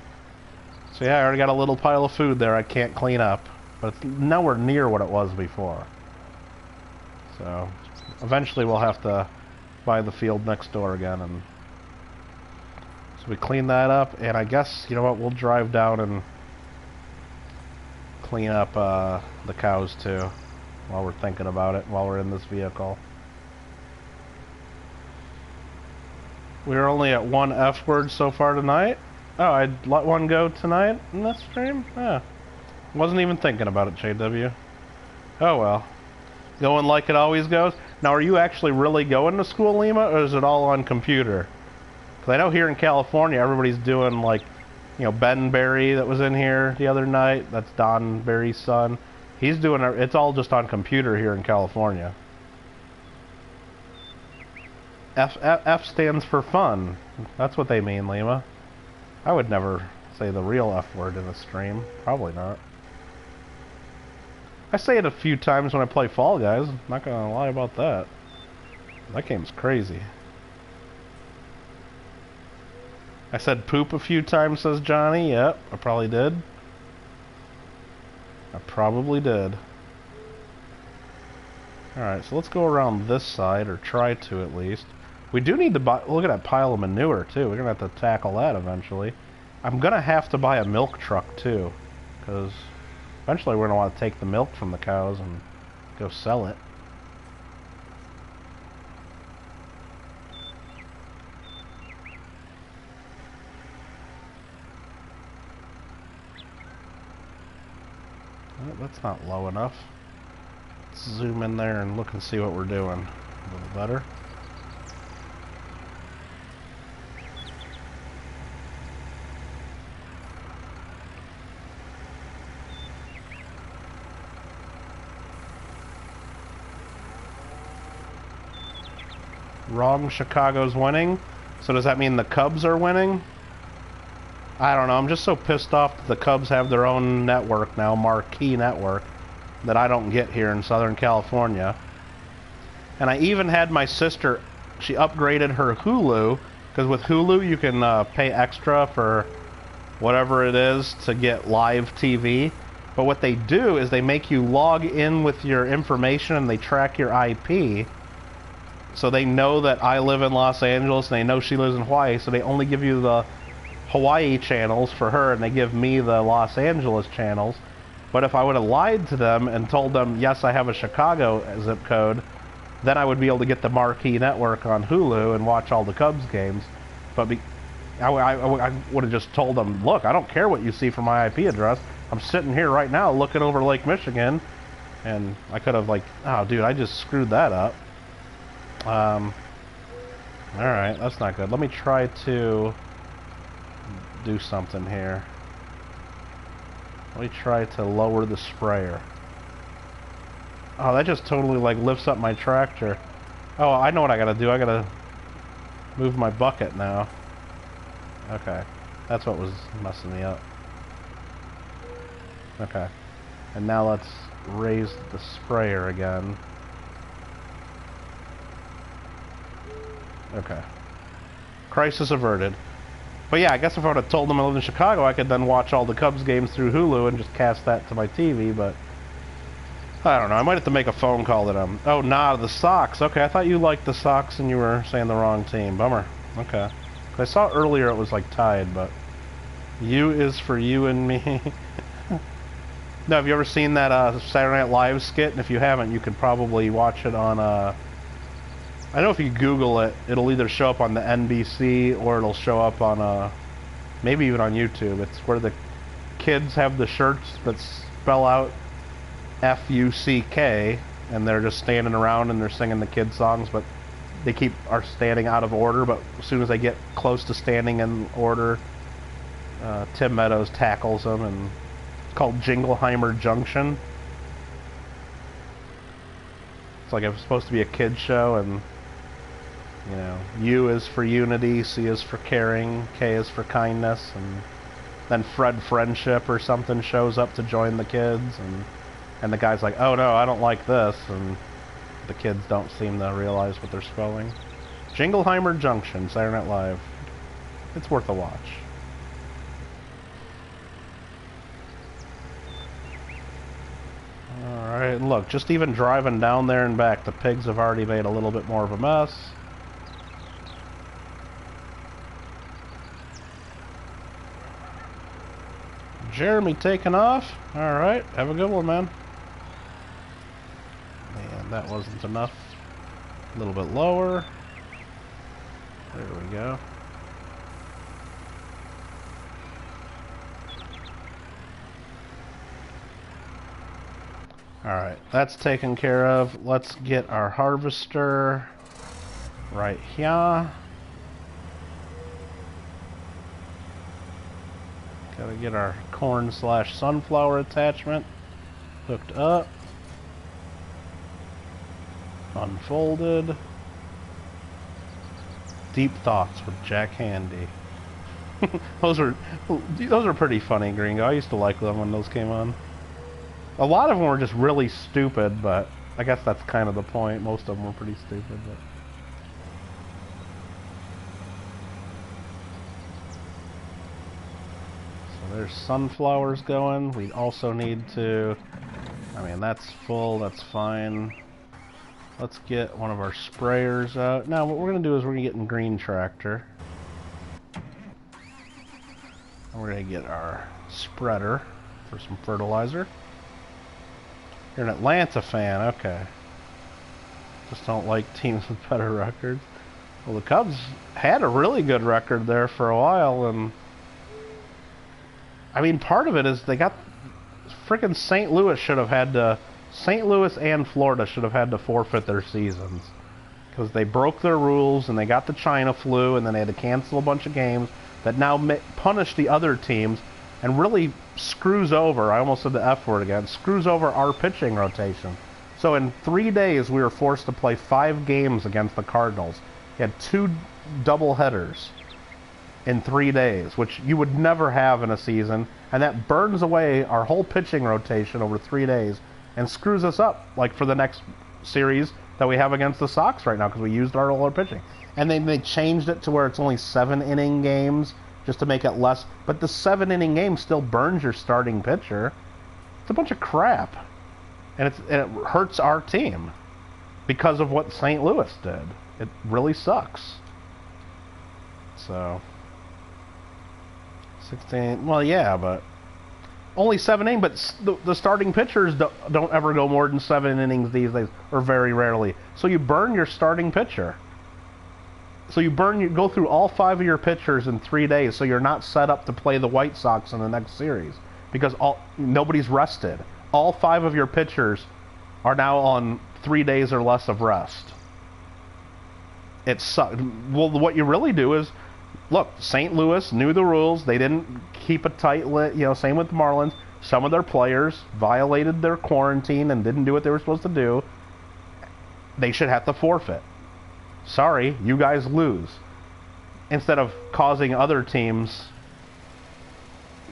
So yeah, I already got a little pile of food there I can't clean up, but it's nowhere near what it was before. So eventually we'll have to buy the field next door again, and so we clean that up. And I guess, you know what, we'll drive down and clean up the cows too while we're thinking about it, while we're in this vehicle. We're only at 1 F word so far tonight. Oh, I'd let one go tonight in this stream? Yeah. Wasn't even thinking about it, JW. Oh well. Going like it always goes. Now, are you actually really going to school, Lima, or is it all on computer? Because I know here in California, everybody's doing, like, you know, Ben Berry that was in here the other night. That's Don Berry's son. He's doing it. It's all just on computer here in California. F stands for fun. That's what they mean, Lima. I would never say the real F word in a stream. Probably not. I say it a few times when I play Fall Guys. I'm not gonna lie about that. That game's crazy. I said poop a few times, says Johnny. Yep, I probably did. I probably did. Alright, so let's go around this side, or try to at least. We do need to buy... Look at that pile of manure, too. We're going to have to tackle that eventually. I'm going to have to buy a milk truck, too. Because eventually we're going to want to take the milk from the cows and go sell it. Oh, that's not low enough. Let's zoom in there and look and see what we're doing. A little better. Wrong, Chicago's winning. So does that mean the Cubs are winning? I don't know. I'm just so pissed off that the Cubs have their own network now, marquee network, that I don't get here in Southern California. And I even had my sister, she upgraded her Hulu, Because with Hulu, you can pay extra for whatever it is to get live TV. But what they do is they make you log in with your information and they track your IP. So they know that I live in Los Angeles and they know she lives in Hawaii. So they only give you the Hawaii channels for her and they give me the Los Angeles channels. But if I would have lied to them and told them, yes, I have a Chicago zip code, then I would be able to get the marquee network on Hulu and watch all the Cubs games. But I would have just told them, look, I don't care what you see from my IP address. I'm sitting here right now looking over Lake Michigan. And I could have like, oh, dude, I just screwed that up. Alright, that's not good. Let me try to do something here. Let me try to lower the sprayer. Oh, that just totally like lifts up my tractor. Oh, I know what I gotta do. I gotta move my bucket now. Okay, that's what was messing me up. Okay, and now let's raise the sprayer again. Okay. Crisis averted. But yeah, I guess if I would have told them I lived in Chicago, I could then watch all the Cubs games through Hulu and just cast that to my TV, but I don't know. I might have to make a phone call to them. Oh, nah, the Sox. Okay, I thought you liked the Sox and you were saying the wrong team. Bummer. Okay. I saw earlier it was like tied, but U is for you and me. No, have you ever seen that Saturday Night Live skit? And if you haven't, you could probably watch it on I know if you Google it, it'll either show up on the NBC or it'll show up on maybe even on YouTube. It's where the kids have the shirts that spell out F-U-C-K, and they're just standing around and they're singing the kids' songs, but they are standing out of order. But as soon as they get close to standing in order, Tim Meadows tackles them, and it's called Jingleheimer Junction. It's like it's supposed to be a kid's show, and you know, U is for unity, C is for caring, K is for kindness, and then Fred Friendship or something shows up to join the kids, and the guy's like, oh no, I don't like this, and the kids don't seem to realize what they're spelling. Jingleheimer Junction, Saturday Night Live. It's worth a watch. Alright, look, just even driving down there and back, the pigs have already made a little bit more of a mess. Jeremy taking off. Alright, have a good one, man. And that wasn't enough. A little bit lower. There we go. Alright, that's taken care of. Let's get our harvester right here. Gotta get our corn/sunflower attachment hooked up. Unfolded. Deep Thoughts with Jack Handy. those are pretty funny, Gringo. I used to like them when those came on. A lot of them were just really stupid, but I guess that's kind of the point. Most of them were pretty stupid, but so there's sunflowers going. We also need to, I mean, that's full, that's fine. Let's get one of our sprayers out. Now what we're going to do is we're going to get in green tractor. And we're going to get our spreader for some fertilizer. You're an Atlanta fan, okay. Just don't like teams with better records. Well, the Cubs had a really good record there for a while, and I mean, part of it is they got frickin' St. Louis St. Louis and Florida should have had to forfeit their seasons because they broke their rules and they got the China flu, and then they had to cancel a bunch of games that now punish the other teams and really screws over, I almost said the F word again, screws over our pitching rotation. So in 3 days we were forced to play 5 games against the Cardinals. You had 2 double headers in 3 days, which you would never have in a season, and that burns away our whole pitching rotation over 3 days and screws us up, like for the next series that we have against the Sox right now, because we used all our pitching. And then they changed it to where it's only 7-inning games just to make it less. But the 7-inning game still burns your starting pitcher. It's a bunch of crap. And it hurts our team because of what St. Louis did. It really sucks. So 16. Well, yeah, but only 7 innings. But the starting pitchers don't ever go more than 7 innings these days, or very rarely. So you burn your starting pitcher. So you go through all 5 of your pitchers in 3 days. So you're not set up to play the White Sox in the next series because nobody's rested. All 5 of your pitchers are now on 3 days or less of rest. It sucks. Well, what you really do is, look, St. Louis knew the rules. They didn't keep a tight lid. Same with the Marlins. Some of their players violated their quarantine and didn't do what they were supposed to do. They should have to forfeit. Sorry, you guys lose. Instead of causing other teams,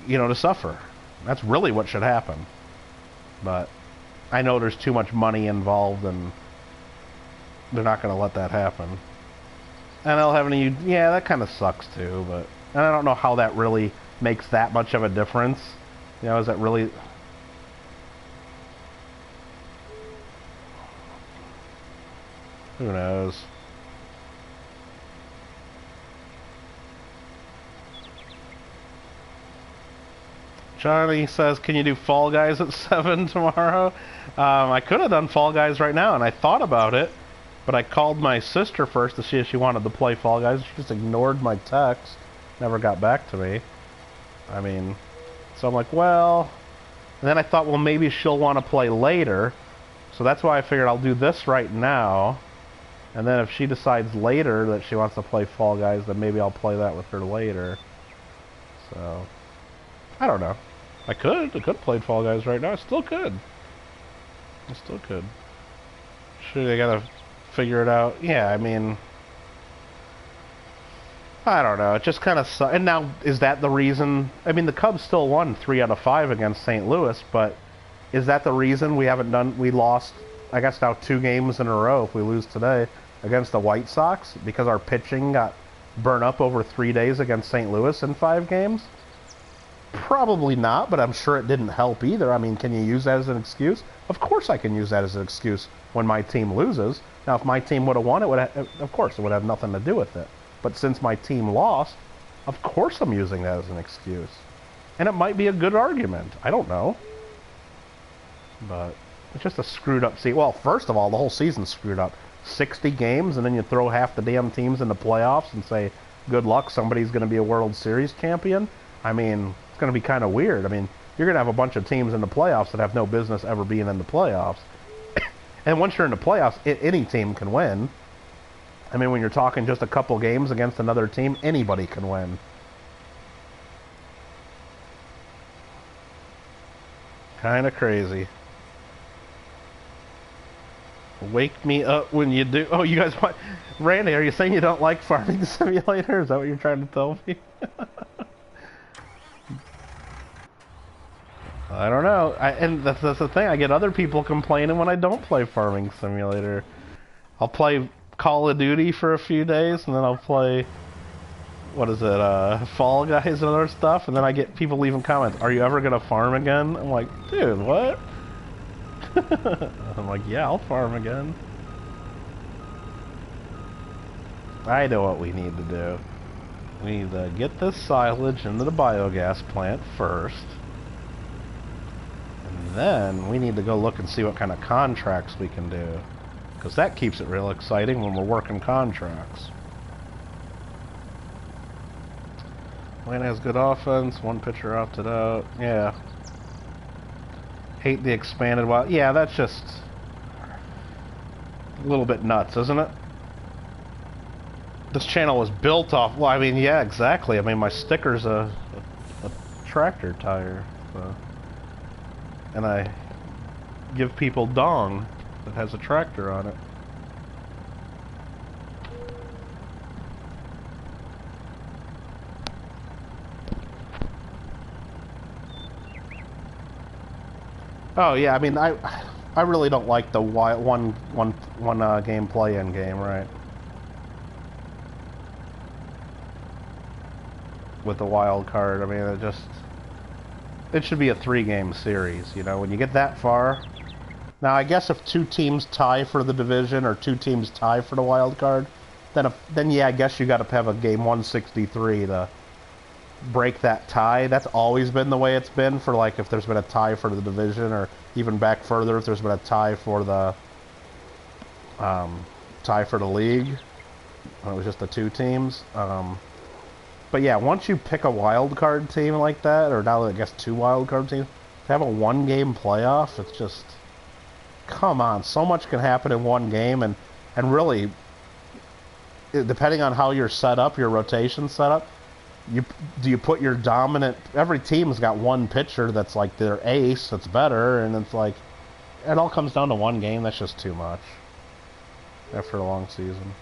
to suffer. That's really what should happen. But I know there's too much money involved, and they're not going to let that happen. And I don't have any... Yeah, that kind of sucks, too, but... And I don't know how that really makes that much of a difference. Is that really... Who knows? Johnny says, can you do Fall Guys at 7 tomorrow? I could have done Fall Guys right now, and I thought about it, but I called my sister first to see if she wanted to play Fall Guys. She just ignored my text, never got back to me. So I'm like, well... And then I thought, well, maybe she'll want to play later, so that's why I figured I'll do this right now, and then if she decides later that she wants to play Fall Guys, then maybe I'll play that with her later. So... I don't know. I could have played Fall Guys right now. I still could. Sure, I gotta figure it out. Yeah, I don't know. It just kind of sucks. And now, is that the reason? The Cubs still won 3 out of 5 against St. Louis, but is that the reason we lost, I guess now 2 games in a row if we lose today against the White Sox? Because our pitching got burnt up over 3 days against St. Louis in 5 games? Probably not, but I'm sure it didn't help either. Can you use that as an excuse? Of course I can use that as an excuse when my team loses. Now, if my team would have won, of course, it would have nothing to do with it. But since my team lost, of course I'm using that as an excuse. And it might be a good argument. I don't know. But it's just a screwed up season. Well, first of all, the whole season's screwed up. 60 games, and then you throw half the damn teams in the playoffs and say, good luck, somebody's going to be a World Series champion. It's going to be kind of weird. You're going to have a bunch of teams in the playoffs that have no business ever being in the playoffs. And once you're in the playoffs, any team can win. When you're talking just a couple games against another team, anybody can win. Kind of crazy. Wake me up when you do... Oh, you guys want... Randy, are you saying you don't like Farming Simulator? Is that what you're trying to tell me? I don't know. And that's the thing. I get other people complaining when I don't play Farming Simulator. I'll play Call of Duty for a few days, and then I'll play... What is it? Fall Guys and other stuff, and then I get people leaving comments. Are you ever going to farm again? I'm like, dude, what? I'm like, yeah, I'll farm again. I know what we need to do. We need to get this silage into the biogas plant first. And then we need to go look and see what kind of contracts we can do. Because that keeps it real exciting when we're working contracts. Wayne has good offense, 1 pitcher opted out. Yeah. Hate the expanded wild. Yeah, that's just a little bit nuts, isn't it? This channel was built off... Well, yeah, exactly. My sticker's a tractor tire. So. And I give people dong that has a tractor on it. Oh yeah, I really don't like the one game play-in game, right? with the wild card. I mean, it should be a 3-game series, you know, when you get that far. Now, I guess if 2 teams tie for the division or 2 teams tie for the wild card, then yeah, I guess you got to have a game 163 to break that tie. That's always been the way it's been for, like, if there's been a tie for the division, or even back further if there's been a tie for the league when it was just the 2 teams. But yeah, once you pick a wild card team like that, or now I guess 2 wild card teams, to have a 1-game playoff, it's just, come on, so much can happen in 1 game, and really, depending on how you're set up, your rotation set up, do you put your dominant, every team's got 1 pitcher that's like their ace that's better, and it's like, it all comes down to 1 game. That's just too much after a long season.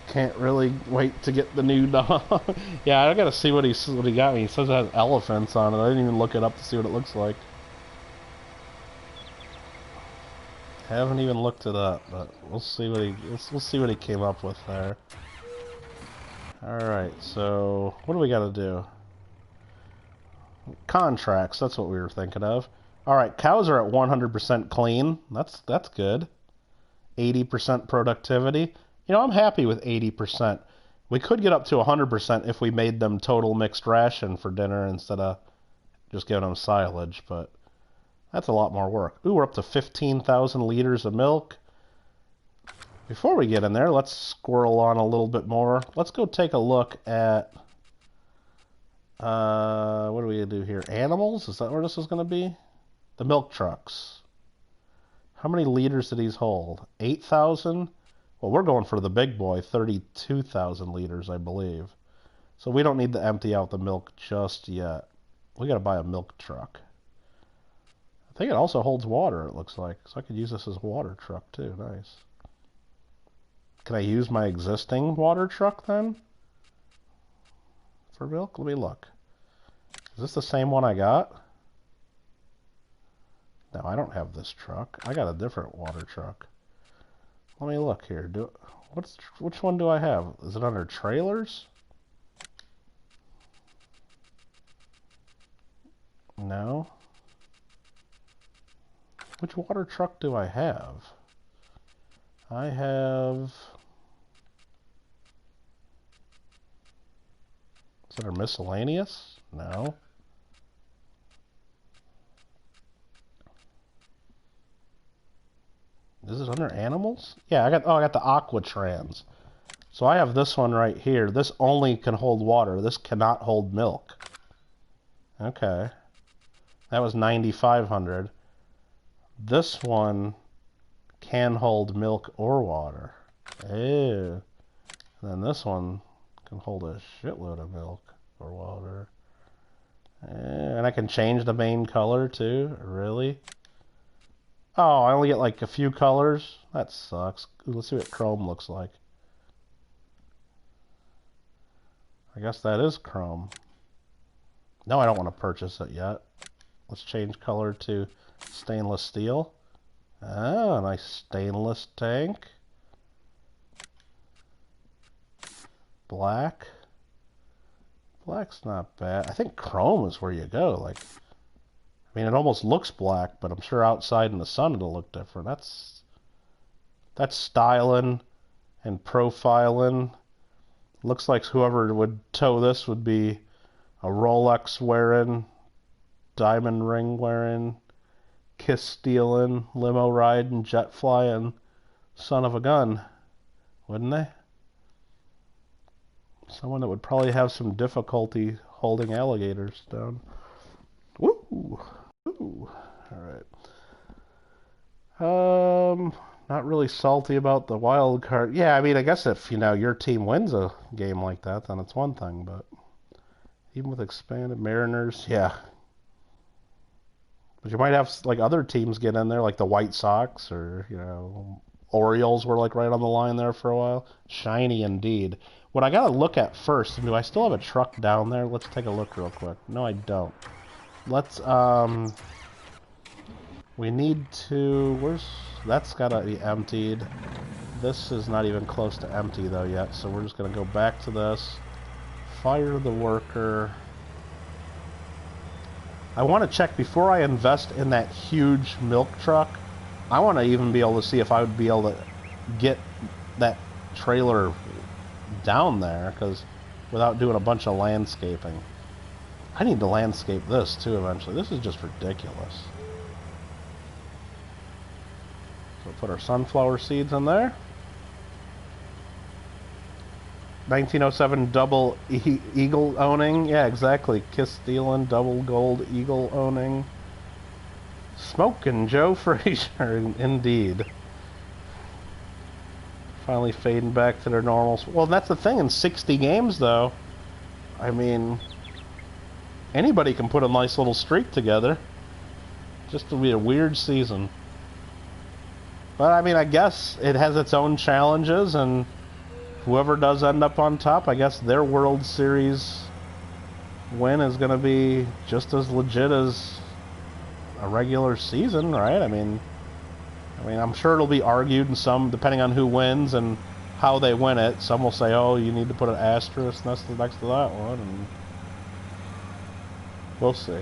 Can't really wait to get the new dog. Yeah, I gotta see what he got me. He says it has elephants on it. I didn't even look it up to see what it looks like. Haven't even looked it up, but we'll see what he came up with there. Alright, so what do we gotta do? Contracts, that's what we were thinking of. Alright, cows are at 100% clean. That's good. 80% productivity. You know, I'm happy with 80%. We could get up to 100% if we made them total mixed ration for dinner instead of just giving them silage, but that's a lot more work. Ooh, we're up to 15,000 liters of milk. Before we get in there, let's squirrel on a little bit more. Let's go take a look at, what do we do here? Animals? Is that where this is going to be? The milk trucks. How many liters do these hold? 8,000? Well, we're going for the big boy, 32,000 liters, I believe. So we don't need to empty out the milk just yet. We got to buy a milk truck. I think it also holds water, it looks like. So I could use this as a water truck, too. Nice. Can I use my existing water truck, then? For milk? Let me look. Is this the same one I got? No, I don't have this truck. I got a different water truck. Let me look here. Which one do I have? Is it under trailers? No. Which water truck do I have? I have... Is it under miscellaneous? No. Is it under animals? Yeah, I got the Aquatrans. So I have this one right here. This only can hold water. This cannot hold milk. Okay. That was 9,500. This one can hold milk or water. Ew. And then this one can hold a shitload of milk or water. And I can change the main color too? Really? Oh, I only get like a few colors? That sucks. Ooh, let's see what chrome looks like. I guess that is chrome. No, I don't want to purchase it yet. Let's change color to stainless steel. Ah, nice stainless tank. Black. Black's not bad. I think chrome is where you go. Like, I mean, it almost looks black, but I'm sure outside in the sun it'll look different. That's styling and profiling. Looks like whoever would tow this would be a Rolex wearing, diamond ring wearing, kiss stealing, limo riding, jet flying son of a gun, wouldn't they? Someone that would probably have some difficulty holding alligators down. Woo! Woo! Alright. Not really salty about the wild card. Yeah, I mean, I guess if, you know, your team wins a game like that, then it's one thing, but even with expanded Mariners, yeah. But you might have, like, other teams get in there, like the White Sox, or, you know, Orioles were, like, right on the line there for a while. Shiny indeed. What I gotta look at first, do I still have a truck down there? Let's take a look real quick. No, I don't. Let's, we need to, that's gotta be emptied. This is not even close to empty, though, yet, so we're just gonna go back to this, Fire the worker. I want to check before I invest in that huge milk truck. I want to even be able to see if I would be able to get that trailer down there, because without doing a bunch of landscaping. I need to landscape this too eventually. This is just ridiculous. So we'll put our sunflower seeds in there. 1907 double eagle owning. Yeah, exactly. Kiss stealing, double gold eagle owning. Smoking Joe Frazier, indeed. Finally fading back to their normals. Well, that's the thing. In 60 games, though, I mean, anybody can put a nice little streak together. Just to be a weird season. But, I mean, I guess it has its own challenges, and whoever does end up on top, I guess their World Series win is going to be just as legit as a regular season, right? I mean, I'm sure it'll be argued, and some, depending on who wins and how they win it, some will say, oh, you need to put an asterisk next to that one, and we'll see. So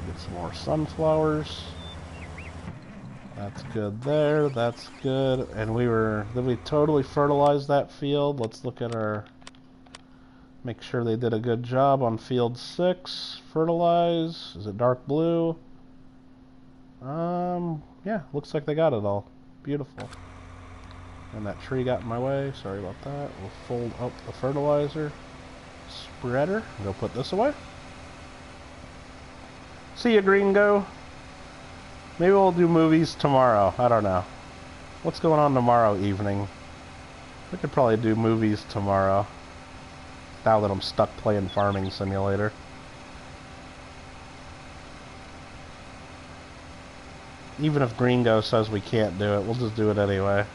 we get some more sunflowers. That's good there, that's good. And did we totally fertilize that field? Let's look at make sure they did a good job on field 6. Fertilize, is it dark blue? Yeah, looks like they got it all. Beautiful. And that tree got in my way, sorry about that. We'll fold up the fertilizer spreader, go put this away. See ya, Gringo. Maybe we'll do movies tomorrow. I don't know. What's going on tomorrow evening? We could probably do movies tomorrow. Now that I'm stuck playing Farming Simulator. Even if Gringo says we can't do it, we'll just do it anyway.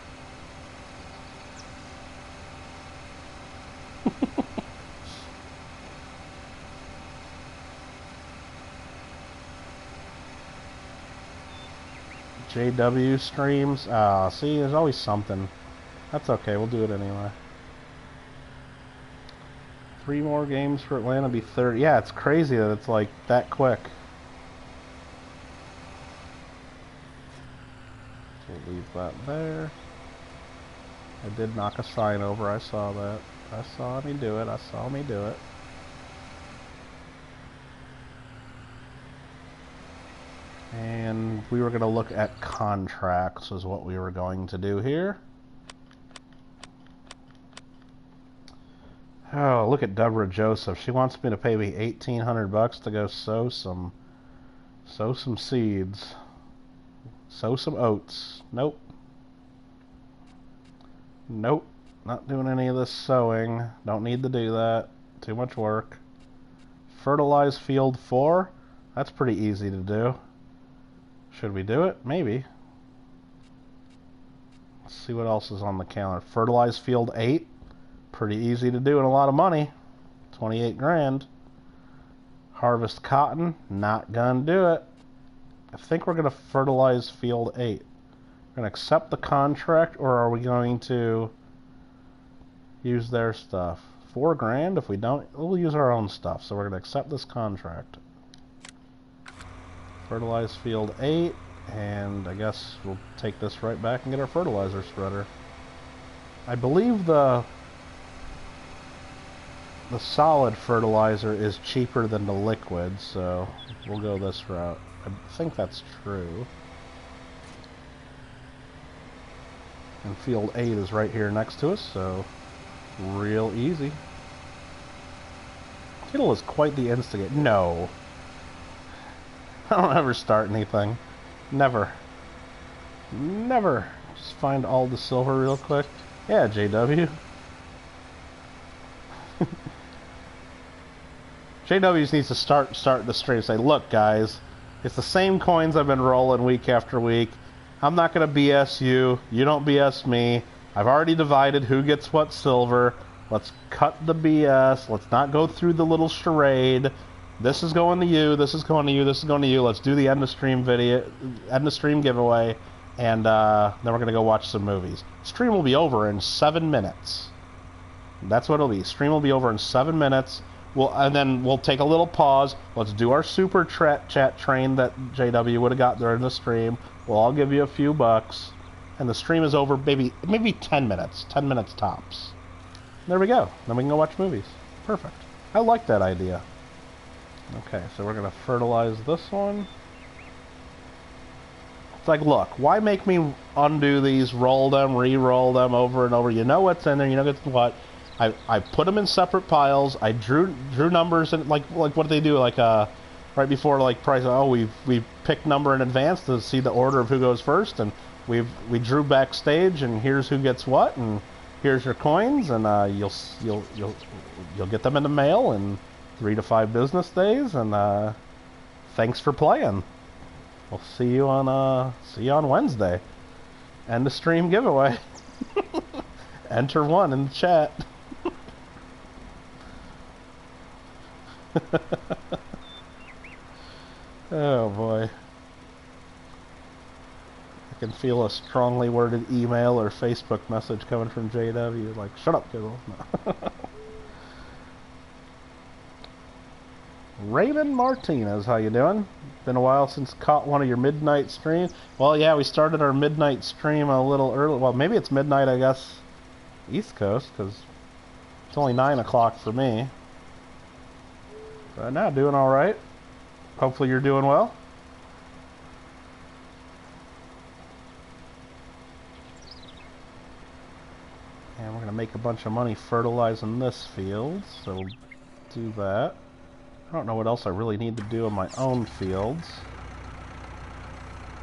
JW streams. See, there's always something. That's okay, we'll do it anyway. 3 more games for Atlanta, be 30. Yeah, it's crazy that it's like that quick. We'll leave that there. I did knock a sign over, I saw that. I saw me do it. And we were going to look at contracts is what we were going to do here. Oh, look at Deborah Joseph. She wants me to pay me $1,800 to go sow some seeds. Sow some oats. Nope. Nope. Not doing any of this sowing. Don't need to do that. Too much work. Fertilize field 4. That's pretty easy to do. Should we do it? Maybe. Let's see what else is on the calendar. Fertilize field 8. Pretty easy to do and a lot of money. 28 grand. Harvest cotton. Not gonna do it. I think we're gonna fertilize field 8. We're gonna accept the contract, or are we going to use their stuff? 4 grand? If we don't, we'll use our own stuff. So we're gonna accept this contract. Fertilize field 8, and I guess we'll take this right back and get our fertilizer spreader. I believe the solid fertilizer is cheaper than the liquid, so we'll go this route. I think that's true. And field 8 is right here next to us, so real easy. Kittle is quite the instigator. No. I don't ever start anything. Never. Never. Just find all the silver real quick. Yeah, JW. JW just needs to start the stream and say, look guys, it's the same coins I've been rolling week after week. I'm not going to BS you. You don't BS me. I've already divided who gets what silver. Let's cut the BS. Let's not go through the little charade. This is going to you, this is going to you, this is going to you. Let's do the end of stream video, end of stream giveaway, and then we're going to go watch some movies. Stream will be over in 7 minutes. That's what it'll be. Stream will be over in 7 minutes. And then we'll take a little pause. Let's do our super chat train that JW would have got during the stream. We'll all give you a few bucks. And the stream is over maybe 10 minutes. 10 minutes tops. There we go. Then we can go watch movies. Perfect. I like that idea. Okay, so we're going to fertilize this one. It's like, look, why make me undo these, roll them, re-roll them over and over? You know what's in there, you know what. I put them in separate piles. I drew numbers, and like what do they do? Like right before like price. Oh, we picked number in advance to see the order of who goes first, and we drew backstage, and here's who gets what, and here's your coins, and you'll get them in the mail in 3 to 5 business days, and thanks for playing. We'll see you on Wednesday. End of stream giveaway. Enter 1 in the chat. Oh boy. I can feel a strongly worded email or Facebook message coming from JW like, shut up, Kittle. No. Raymond Martinez, how you doing? Been a while since caught one of your midnight streams. Well, yeah, we started our midnight stream a little early. Well, maybe it's midnight, I guess, East Coast, because it's only 9 o'clock for me. But now, doing all right. Hopefully you're doing well. And we're going to make a bunch of money fertilizing this field, so we'll do that. I don't know what else I really need to do in my own fields.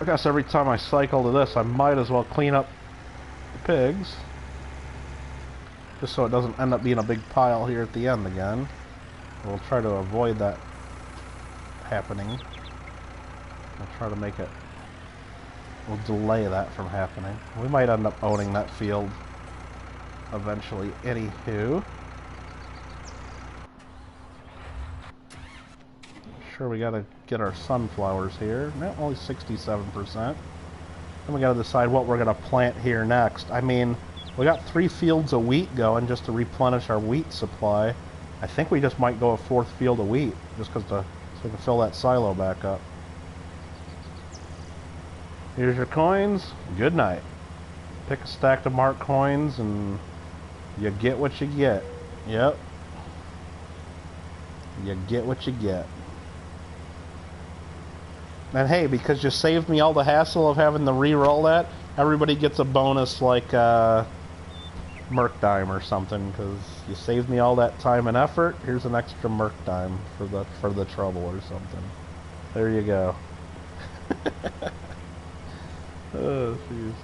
I guess every time I cycle to this, I might as well clean up the pigs. Just so it doesn't end up being a big pile here at the end again. We'll try to avoid that happening. We'll try to make it... We'll delay that from happening. We might end up owning that field eventually. Anywho. Sure, we gotta get our sunflowers here. No, only 67%. Then we gotta decide what we're gonna plant here next. I mean, we got 3 fields of wheat going just to replenish our wheat supply. I think we just might go a 4th field of wheat just because so we can fill that silo back up. Here's your coins. Good night. Pick a stack of marked coins and you get what you get. Yep. You get what you get. And hey, because you saved me all the hassle of having to re-roll that, everybody gets a bonus like Merc Dime or something, because you saved me all that time and effort. Here's an extra Merc Dime for the trouble or something. There you go. Oh, jeez.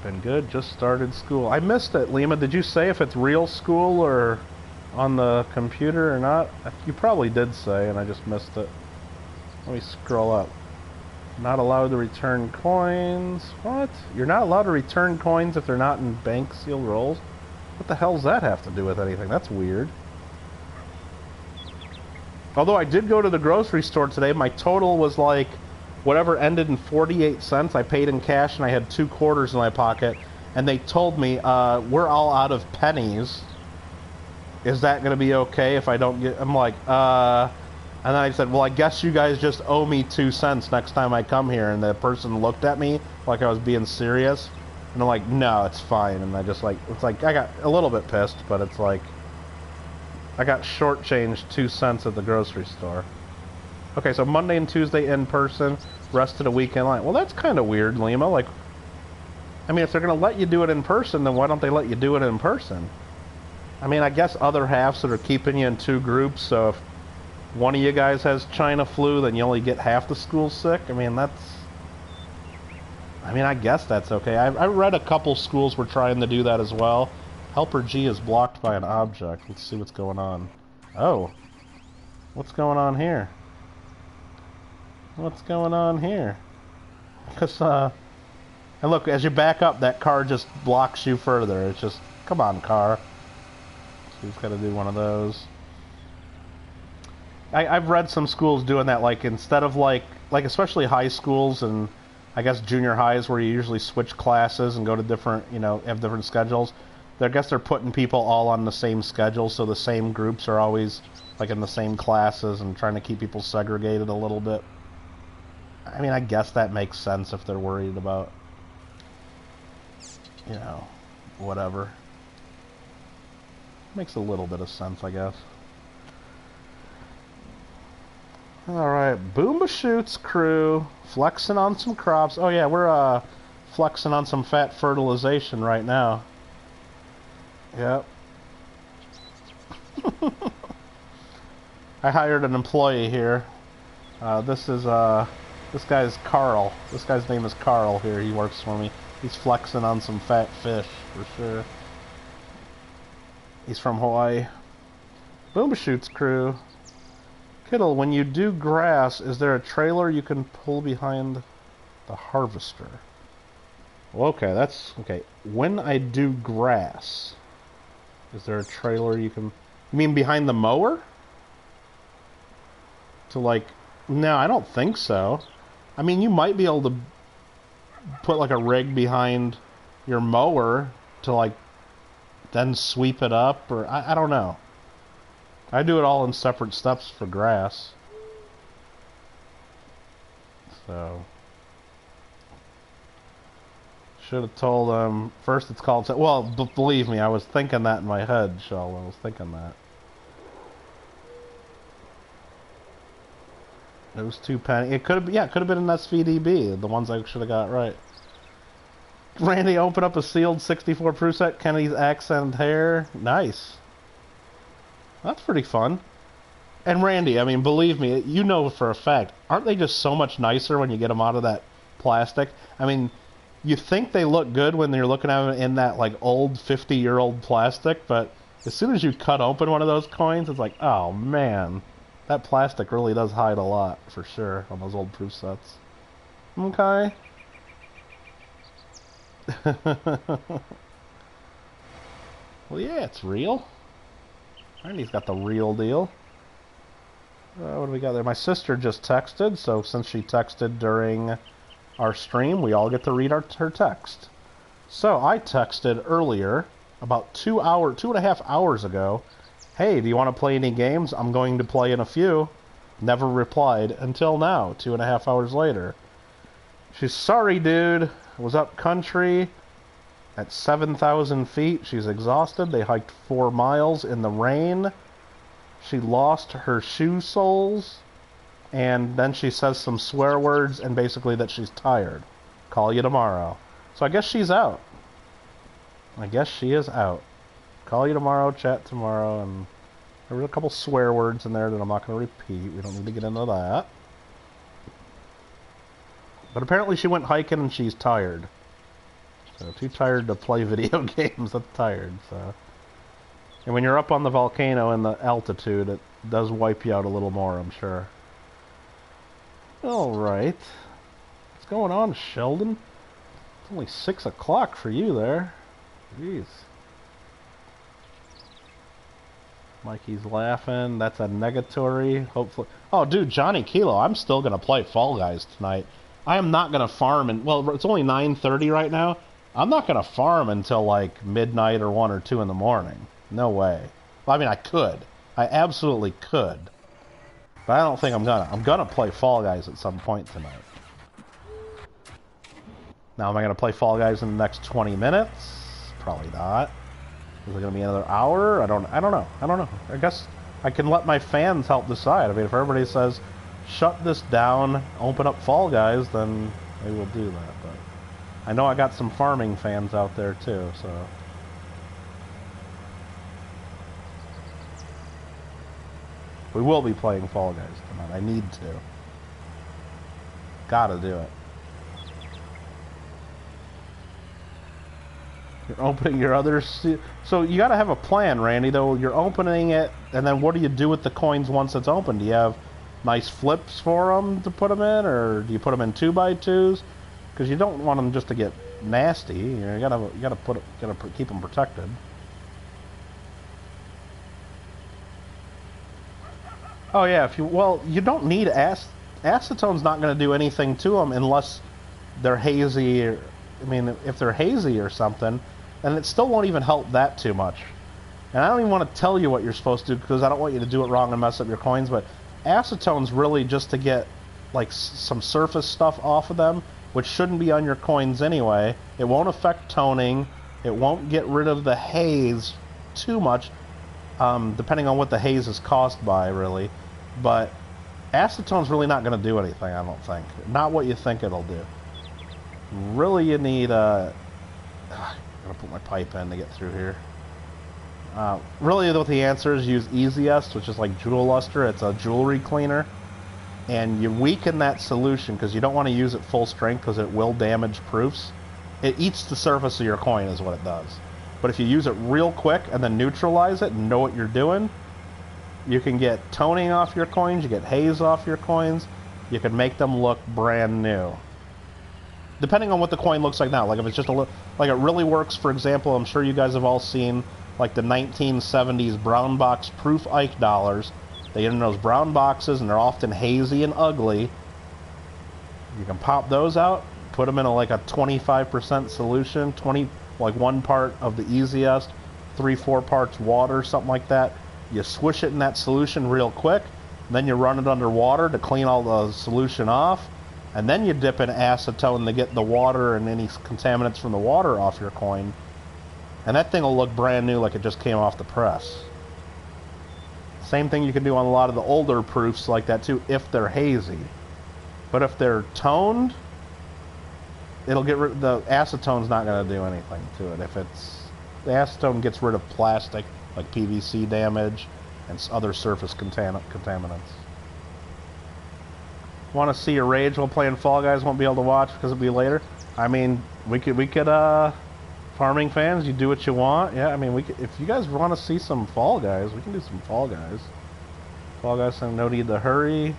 Been good. Just started school. I missed it, Lima. Did you say if it's real school or on the computer or not? You probably did say, and I just missed it. Let me scroll up. Not allowed to return coins. What? You're not allowed to return coins if they're not in bank sealed rolls? What the hell does that have to do with anything? That's weird. Although I did go to the grocery store today, my total was like whatever ended in 48 cents. I paid in cash and I had 2 quarters in my pocket. And they told me, we're all out of pennies. Is that going to be okay if I don't get... I'm like, And then I said, well, I guess you guys just owe me 2 cents next time I come here. And the person looked at me like I was being serious. And I'm like, no, it's fine. And I just like, it's like, I got a little bit pissed, but it's like, I got shortchanged 2 cents at the grocery store. Okay, so Monday and Tuesday in person, rest of the weekend line. Well, that's kind of weird, Lima. Like, I mean, if they're going to let you do it in person, then why don't they let you do it in person? I mean, I guess other halves that are keeping you in 2 groups, so if one of you guys has China flu, then you only get half the school sick. I mean, I guess that's okay. I read a couple schools were trying to do that as well. Helper G is blocked by an object. Let's see what's going on. Oh. What's going on here? What's going on here? Because, and look, as you back up, that car just blocks you further. It's just, come on, car. So you've got to do one of those. I've read some schools doing that, like instead of like especially high schools and I guess junior highs where you usually switch classes and go to different, have different schedules. I guess they're putting people all on the same schedule, so the same groups are always like in the same classes and trying to keep people segregated a little bit. I mean, I guess that makes sense if they're worried about, whatever. Makes a little bit of sense, I guess. Alright, Boomba Shoots crew, flexing on some crops. Oh yeah, we're flexing on some fat fertilization right now. Yep. I hired an employee here. This guy's Carl. This guy's name is Carl here. He works for me. He's flexing on some fat fish, for sure. He's from Hawaii. Boomba Shoots crew. Kittle, when you do grass, is there a trailer you can pull behind the harvester? Okay, that's... Okay, when I do grass, is there a trailer you can... You mean behind the mower? To, like... No, I don't think so. I mean, you might be able to put, like, a rig behind your mower to, like, then sweep it up, or... I don't know. I do it all in separate steps for grass. So... Should have told them... First it's called... Well, believe me, I was thinking that in my head, Shell. I was thinking that. It was 2 penny. It could have... Yeah, it could have been an SVDB. The ones I should have got right. Randy opened up a sealed 64 proof set. Kenny's accent hair. Nice. That's pretty fun. And Randy, I mean, believe me, you know for a fact, aren't they just so much nicer when you get them out of that plastic? I mean, you think they look good when you're looking at them in that, like, old 50-year-old plastic, but as soon as you cut open one of those coins, it's like, oh, man. That plastic really does hide a lot, for sure, on those old proof sets. Okay. Well, yeah, it's real. Randy's got the real deal. What do we got there? My sister just texted, so since she texted during our stream, we all get to read her text. So I texted earlier, about 2.5 hours ago, hey, do you want to play any games? I'm going to play in a few. Never replied until now, 2.5 hours later. She's sorry, dude. Was up country at 7,000 feet. She's exhausted. They hiked 4 miles in the rain. She lost her shoe soles. And then she says some swear words and basically that she's tired. Call you tomorrow. So I guess she's out. I guess she is out. Call you tomorrow, chat tomorrow, and there were a couple swear words in there that I'm not going to repeat. We don't need to get into that. But apparently she went hiking and she's tired. So too tired to play video games. I'm tired, so... And when you're up on the volcano in the altitude, it does wipe you out a little more, I'm sure. Alright. What's going on, Sheldon? It's only 6 o'clock for you there. Jeez. Mikey's laughing. That's a negatory. Hopefully. Oh, dude, Johnny Kilo, I'm still going to play Fall Guys tonight. I am not going to farm. Well, it's only 9:30 right now. I'm not going to farm until, like, midnight or 1 or 2 in the morning. No way. Well, I mean, I could. I absolutely could. But I don't think I'm gonna. I'm gonna play Fall Guys at some point tonight. Now, am I gonna play Fall Guys in the next 20 minutes? Probably not. Is it gonna be another hour? I don't know. I guess I can let my fans help decide. I mean, if everybody says, shut this down, open up Fall Guys, then maybe we'll do that. But I know I got some farming fans out there too, so... We will be playing Fall Guys tonight. I need to. Gotta do it. You're opening your other... So you gotta have a plan, Randy, though. You're opening it, and then what do you do with the coins once it's open? Do you have nice flips for them to put them in, or do you put them in 2x2s? Because you don't want them just to get nasty. You gotta keep them protected. Oh yeah, if you well, you don't need acetone's not going to do anything to them unless they're hazy. I mean, if they're hazy or something, then it still won't even help that too much. And I don't even want to tell you what you're supposed to do because I don't want you to do it wrong and mess up your coins. But acetone's really just to get like some surface stuff off of them, which shouldn't be on your coins anyway. It won't affect toning. It won't get rid of the haze too much, depending on what the haze is caused by, really. But acetone's really not going to do anything, I don't think. Not what you think it'll do. Really, you need I'm going to put my pipe in to get through here. Really, what the answer is, use Easiest, which is like Jewel Luster. It's a jewelry cleaner. And you weaken that solution because you don't want to use it full strength because it will damage proofs. It eats the surface of your coin is what it does. But if you use it real quick and then neutralize it and know what you're doing, you can get toning off your coins, you get haze off your coins, you can make them look brand new. Depending on what the coin looks like now. Like if it's just a little, like it really works, for example, I'm sure you guys have all seen like the 1970s brown box proof Ike dollars. They get in those brown boxes and they're often hazy and ugly. You can pop those out, put them in like a 25% solution, 1 part of the Easiest, 3-4 parts water, something like that. You swish it in that solution real quick, then you run it under water to clean all the solution off, and then you dip in acetone to get the water and any contaminants from the water off your coin, and that thing will look brand new like it just came off the press. Same thing you can do on a lot of the older proofs like that too, if they're hazy. But if they're toned, it'll get rid. The acetone's not going to do anything to it. If it's the acetone gets rid of plastic like PVC damage and other surface contaminants. Want to see your rage while playing Fall Guys? Won't be able to watch because it'll be later. I mean, we could farming fans, you do what you want. Yeah, I mean, we could, if you guys want to see some Fall Guys, we can do some Fall Guys. Fall Guys saying no need to hurry.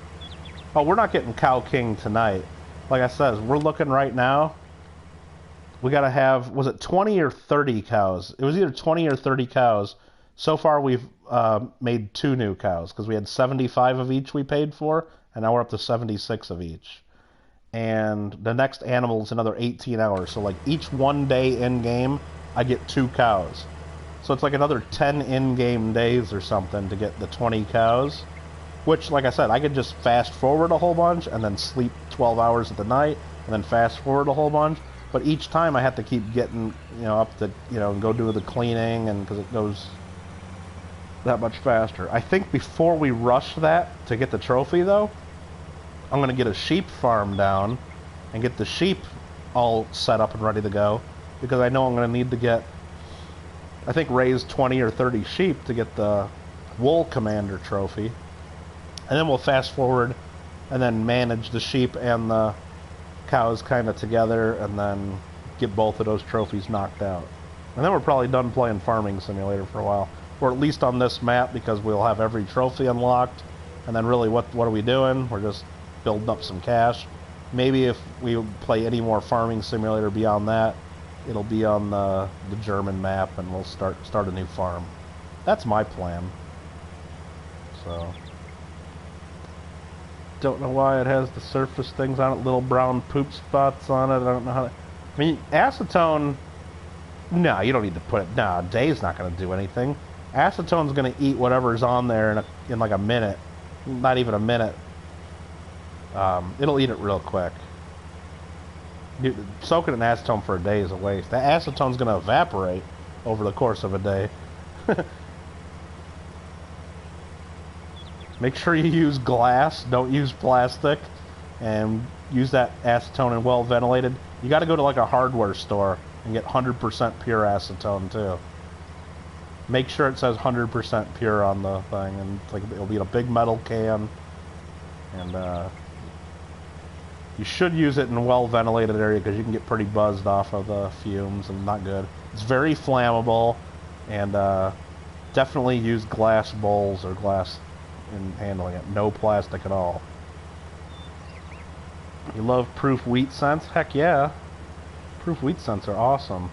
Oh, we're not getting Cow King tonight. Like I said, we're looking right now. We got to have, was it 20 or 30 cows? It was either 20 or 30 cows. So far, we've made 2 new cows because we had 75 of each we paid for, and now we're up to 76 of each. And the next animal is another 18 hours. So like each 1 day in game, I get 2 cows. So it's like another 10 in-game days or something to get the 20 cows. Which, like I said, I could just fast forward a whole bunch and then sleep 12 hours at the night and then fast forward a whole bunch. But each time I have to keep getting, up to, and go do the cleaning, and because it goes that much faster. I think before we rush that to get the trophy, though, I'm going to get a sheep farm down and get the sheep all set up and ready to go, because I know I'm going to need to get, I think, raise 20 or 30 sheep to get the wool commander trophy. And then we'll fast forward and then manage the sheep and the cows kind of together and then get both of those trophies knocked out. And then we're probably done playing Farming Simulator for a while. Or at least on this map, because we'll have every trophy unlocked. And then really, what are we doing? We're just building up some cash. Maybe if we play any more Farming Simulator beyond that, it'll be on the German map and we'll start a new farm. That's my plan. So don't know why it has the surface things on it, little brown poop spots on it. I don't know how to, I mean, acetone, no, you don't need to put it, no, Day's not going to do anything. Acetone's going to eat whatever's on there in like a minute, not even a minute. It'll eat it real quick. Soaking in acetone for a day is a waste. That acetone's going to evaporate over the course of a day. Make sure you use glass, don't use plastic, and use that acetone and well ventilated. You got to go to like a hardware store and get 100% pure acetone too. Make sure it says 100% pure on the thing, and it's like it'll be in a big metal can, and you should use it in a well ventilated area because you can get pretty buzzed off of the fumes and not good. It's very flammable, and definitely use glass bowls or glass in handling it. No plastic at all. You love proof wheat scents? Heck yeah. Proof wheat scents are awesome.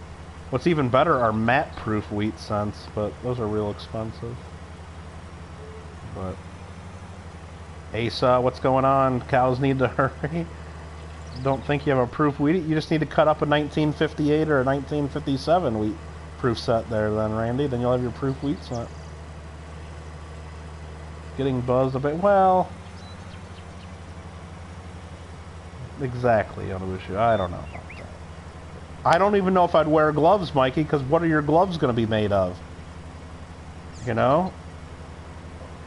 What's even better are matte proof wheat scents, but those are real expensive. But Asa, what's going on? Cows need to hurry. Don't think you have a proof wheat. You just need to cut up a 1958 or a 1957 wheat proof set there then, Randy. Then you'll have your proof wheat set. Getting buzzed a bit. Well, exactly, Onabushu. I don't know about that. I don't even know if I'd wear gloves, Mikey, because what are your gloves going to be made of? You know?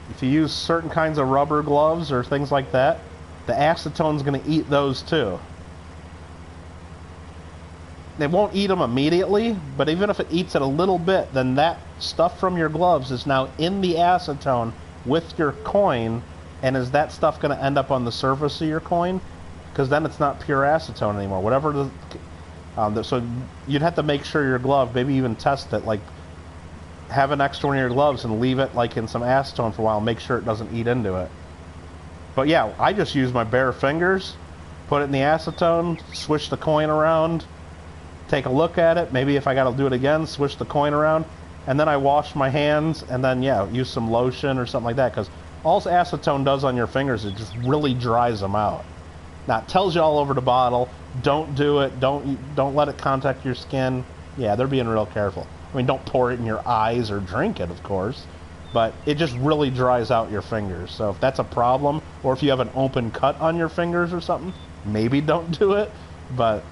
If you use certain kinds of rubber gloves or things like that, the acetone's going to eat those too. It won't eat them immediately, but even if it eats it a little bit, then that stuff from your gloves is now in the acetone with your coin, and is that stuff going to end up on the surface of your coin? Because then it's not pure acetone anymore. Whatever so you'd have to make sure your glove, maybe even test it, like have an extra one in your gloves and leave it like in some acetone for a while, make sure it doesn't eat into it. But yeah, I just use my bare fingers, put it in the acetone, swish the coin around, take a look at it, maybe if I gotta do it again, swish the coin around, and then I wash my hands, and then yeah, use some lotion or something like that, because all acetone does on your fingers, it just really dries them out. Now, it tells you all over the bottle, don't do it, don't let it contact your skin. Yeah, they're being real careful. I mean, don't pour it in your eyes or drink it, of course, but it just really dries out your fingers. So if that's a problem, or if you have an open cut on your fingers or something, maybe don't do it, but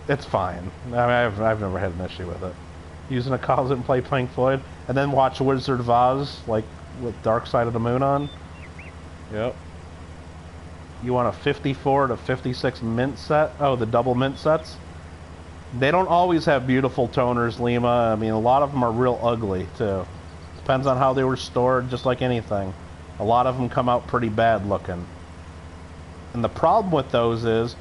it's fine. I mean, I've never had an issue with it. Using a closet and play Pink Floyd, and then watch Wizard of Oz, like with Dark Side of the Moon on. Yep. You want a 54 to 56 mint set? Oh, the double mint sets? They don't always have beautiful toners, Lima. I mean, a lot of them are real ugly, too. Depends on how they were stored, just like anything. A lot of them come out pretty bad looking. And the problem with those is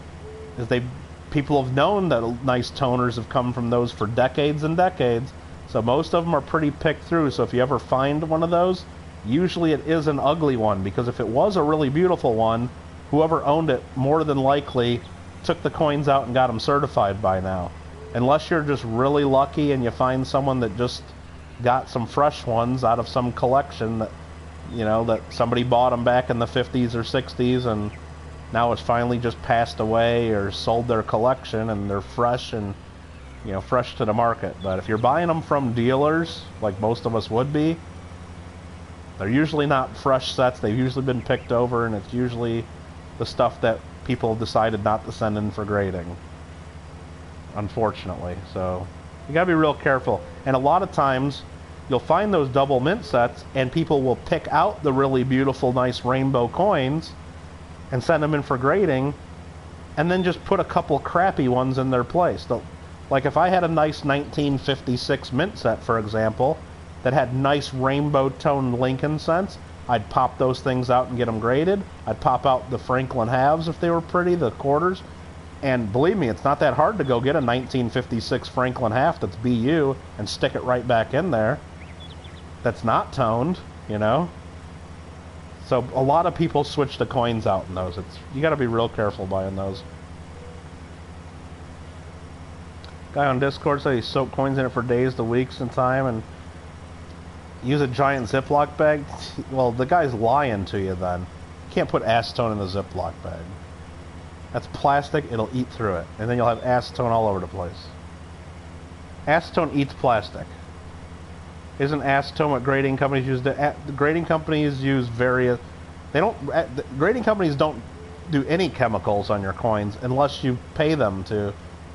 people have known that nice toners have come from those for decades and decades, so most of them are pretty picked through. So if you ever find one of those, usually it is an ugly one, because if it was a really beautiful one, whoever owned it more than likely took the coins out and got them certified by now. Unless you're just really lucky and you find someone that just got some fresh ones out of some collection that, you know, that somebody bought them back in the 50s or 60s and now it's finally just passed away or sold their collection and they're fresh and, you know, fresh to the market. But if you're buying them from dealers, like most of us would be, they're usually not fresh sets. They've usually been picked over, and it's usually the stuff that people have decided not to send in for grading, unfortunately. So you gotta be real careful. And a lot of times you'll find those double mint sets and people will pick out the really beautiful, nice rainbow coins and send them in for grading, and then just put a couple crappy ones in their place. Like if I had a nice 1956 mint set, for example, that had nice rainbow toned Lincoln cents, I'd pop those things out and get them graded. I'd pop out the Franklin halves if they were pretty, the quarters. And believe me, it's not that hard to go get a 1956 Franklin half that's BU and stick it right back in there. That's not toned, you know? So a lot of people switch the coins out in those. You gotta be real careful buying those. Guy on Discord said he soaked coins in it for days to weeks in time and use a giant Ziploc bag. Well, the guy's lying to you then. You can't put acetone in a Ziploc bag. That's plastic, it'll eat through it. And then you'll have acetone all over the place. Acetone eats plastic. Isn't acetone what grading companies use? The grading companies use various... Grading companies don't do any chemicals on your coins unless you pay them to.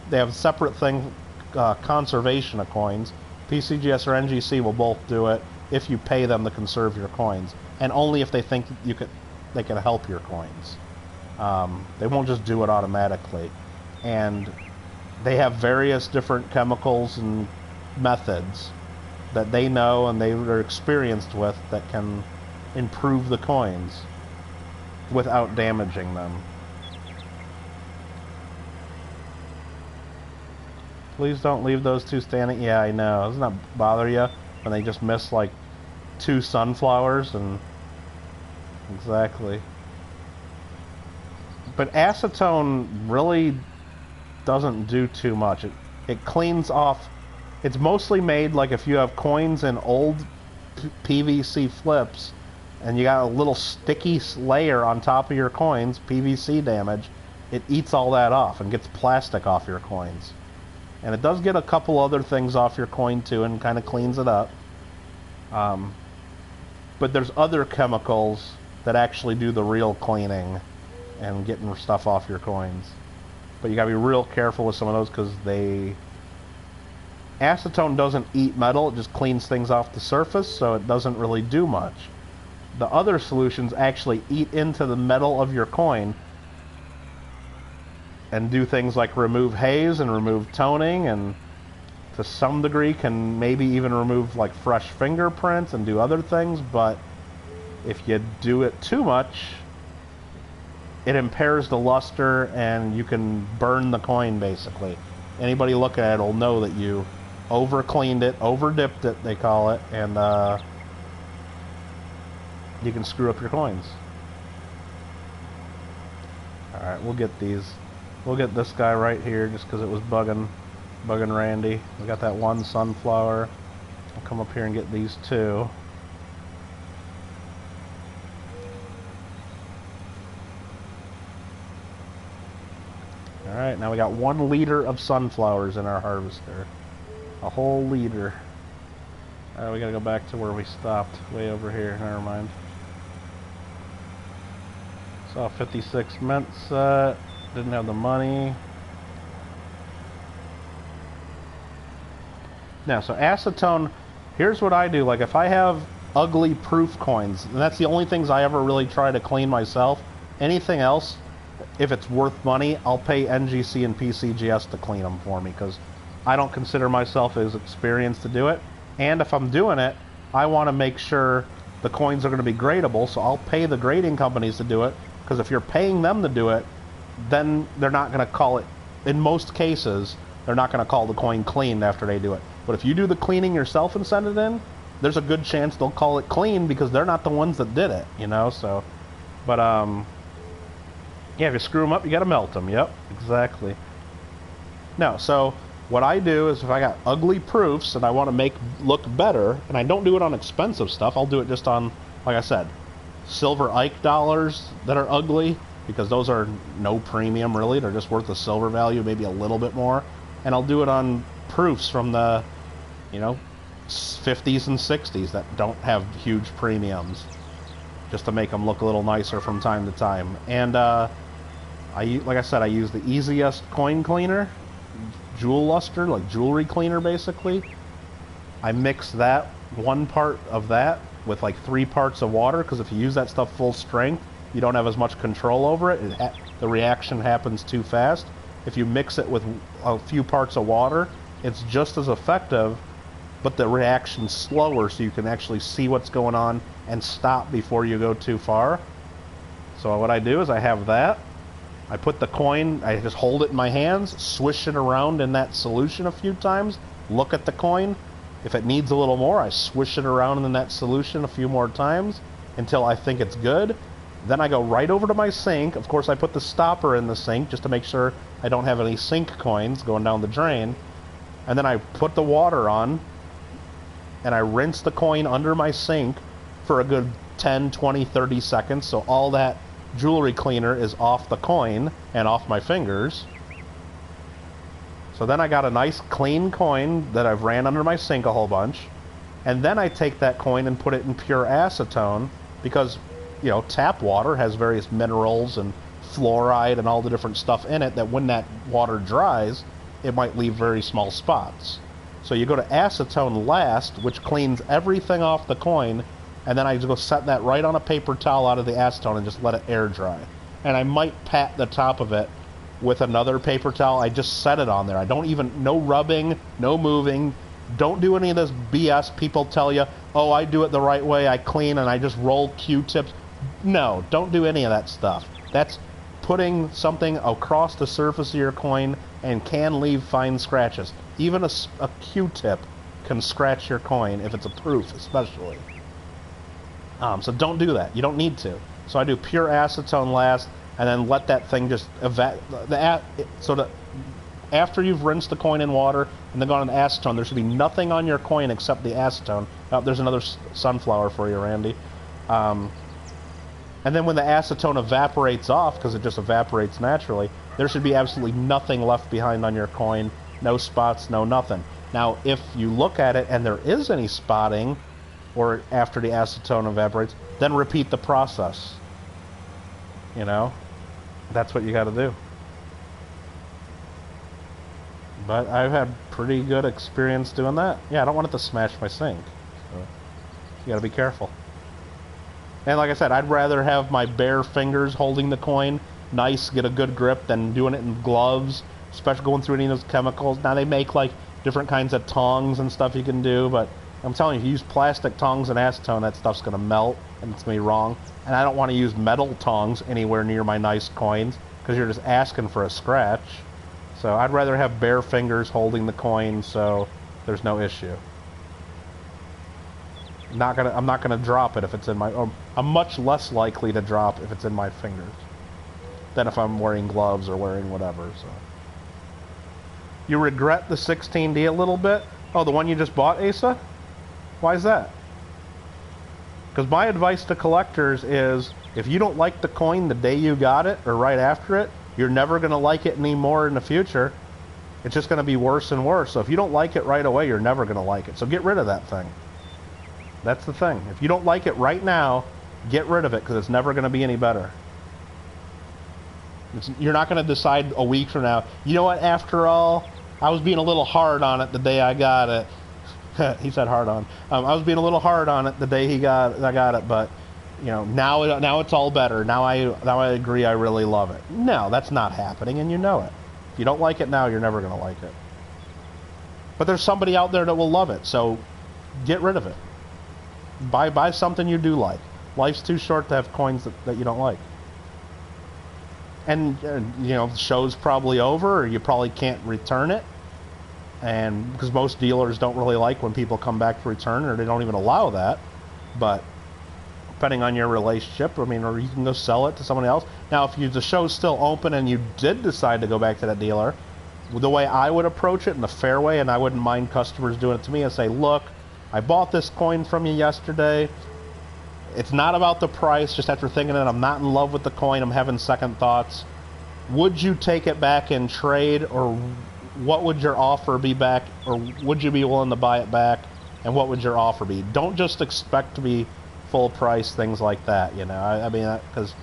They have a separate thing, conservation of coins. PCGS or NGC will both do it if you pay them to conserve your coins, and only if they think they can help your coins. They won't just do it automatically. And they have various different chemicals and methods that they know and they are experienced with that can improve the coins without damaging them. Please don't leave those two standing. Yeah, I know. Doesn't that bother you when they just miss like 2 sunflowers? And exactly. But acetone really doesn't do too much. It cleans off. It's mostly made like if you have coins in old PVC flips and you got a little sticky layer on top of your coins, PVC damage, it eats all that off and gets plastic off your coins. And it does get a couple other things off your coin too and kind of cleans it up. But there's other chemicals that actually do the real cleaning and getting stuff off your coins. But you gotta be real careful with some of those because acetone doesn't eat metal, it just cleans things off the surface, so it doesn't really do much. The other solutions actually eat into the metal of your coin and do things like remove haze and remove toning, and to some degree can maybe even remove like fresh fingerprints and do other things, but if you do it too much, it impairs the luster and you can burn the coin basically. Anybody looking at it will know that you over cleaned it, over dipped it they call it, and you can screw up your coins. Alright, we'll get these. We'll get this guy right here just because it was bugging Randy. We got that one sunflower. I'll come up here and get these two. Alright, now we got 1 liter of sunflowers in our harvester. A whole liter. Alright, we gotta go back to where we stopped. Way over here, never mind. Saw 56 mint set. Didn't have the money. Now, so acetone, here's what I do. Like, if I have ugly proof coins, and that's the only things I ever really try to clean myself. Anything else, if it's worth money, I'll pay NGC and PCGS to clean them for me, because I don't consider myself as experienced to do it. And if I'm doing it, I want to make sure the coins are going to be gradable, so I'll pay the grading companies to do it, because if you're paying them to do it, then they're not going to call it, in most cases, they're not going to call the coin clean after they do it. But if you do the cleaning yourself and send it in, there's a good chance they'll call it clean because they're not the ones that did it, you know, so. But, yeah, if you screw them up, you got to melt them. Yep, exactly. No, so what I do is if I got ugly proofs and I want to make look better, and I don't do it on expensive stuff, I'll do it just on, like I said, silver Ike dollars that are ugly, because those are no premium really, they're just worth the silver value, maybe a little bit more. And I'll do it on proofs from the, you know, 50s and 60s that don't have huge premiums, just to make them look a little nicer from time to time. And like I said, I use the easiest coin cleaner, jewel luster, like jewelry cleaner basically. I mix that 1 part of that with like 3 parts of water, because if you use that stuff full strength, you don't have as much control over it. The reaction happens too fast. If you mix it with a few parts of water, it's just as effective, but the reaction's slower, so you can actually see what's going on and stop before you go too far. So what I do is I have that. I put the coin, I just hold it in my hands, swish it around in that solution a few times, look at the coin. If it needs a little more, I swish it around in that solution a few more times until I think it's good. Then I go right over to my sink. Of course, I put the stopper in the sink just to make sure I don't have any sink coins going down the drain. And then I put the water on, and I rinse the coin under my sink for a good 10, 20, 30 seconds, so all that jewelry cleaner is off the coin and off my fingers. So then I got a nice clean coin that I've ran under my sink a whole bunch. And then I take that coin and put it in pure acetone, because, you know, tap water has various minerals and fluoride and all the different stuff in it that when that water dries, it might leave very small spots. So you go to acetone last, which cleans everything off the coin, and then I just go set that right on a paper towel out of the acetone and just let it air dry. And I might pat the top of it with another paper towel. I just set it on there. I don't even, no rubbing, no moving. Don't do any of this BS people tell you, oh, I do it the right way, I clean and I just roll Q-tips. No, don't do any of that stuff. That's putting something across the surface of your coin and can leave fine scratches. Even a Q-tip can scratch your coin if it's a proof, especially. So don't do that. You don't need to. So I do pure acetone last, and then let that thing just so that after you've rinsed the coin in water and then gone into acetone, there should be nothing on your coin except the acetone. Oh, there's another sunflower for you, Randy. And then when the acetone evaporates off, because it just evaporates naturally, there should be absolutely nothing left behind on your coin. No spots, no nothing. Now, if you look at it and there is any spotting, or after the acetone evaporates, then repeat the process. You know? That's what you got to do. But I've had pretty good experience doing that. Yeah, I don't want it to smash my sink. So you got to be careful. And like I said, I'd rather have my bare fingers holding the coin, nice, get a good grip, than doing it in gloves, especially going through any of those chemicals. Now they make like different kinds of tongs and stuff you can do, but I'm telling you, if you use plastic tongs and acetone, that stuff's going to melt, and it's going to be wrong. And I don't want to use metal tongs anywhere near my nice coins, because you're just asking for a scratch. So I'd rather have bare fingers holding the coin, so there's no issue. I'm not gonna drop it if it's in my. Or I'm much less likely to drop if it's in my fingers than if I'm wearing gloves or wearing whatever. So you regret the 16D a little bit? Oh, the one you just bought, Asa? Why is that? Because my advice to collectors is, if you don't like the coin the day you got it or right after it, you're never going to like it anymore in the future. It's just going to be worse and worse. So if you don't like it right away, you're never going to like it. So get rid of that thing. That's the thing. If you don't like it right now, get rid of it, because it's never going to be any better. You're not going to decide a week from now, you know what, after all, I was being a little hard on it the day I got it. He said hard on. I was being a little hard on it the day I got it, but you know, now it's all better. Now I agree, I really love it. No, that's not happening, and you know it. If you don't like it now, you're never going to like it. But there's somebody out there that will love it, so get rid of it. Buy something you do like. Life's too short to have coins that you don't like. And you know, the show's probably over, or you probably can't return it. And because most dealers don't really like when people come back to return, or they don't even allow that. But depending on your relationship, I mean, or you can go sell it to someone else. Now, if the show's still open and you did decide to go back to that dealer, the way I would approach it in a fair way, and I wouldn't mind customers doing it to me, and say, look, I bought this coin from you yesterday. It's not about the price, just after thinking it, I'm not in love with the coin, I'm having second thoughts. Would you take it back in trade, or what would your offer be back, or would you be willing to buy it back, and what would your offer be? Don't just expect to be full price, things like that, you know. I mean, because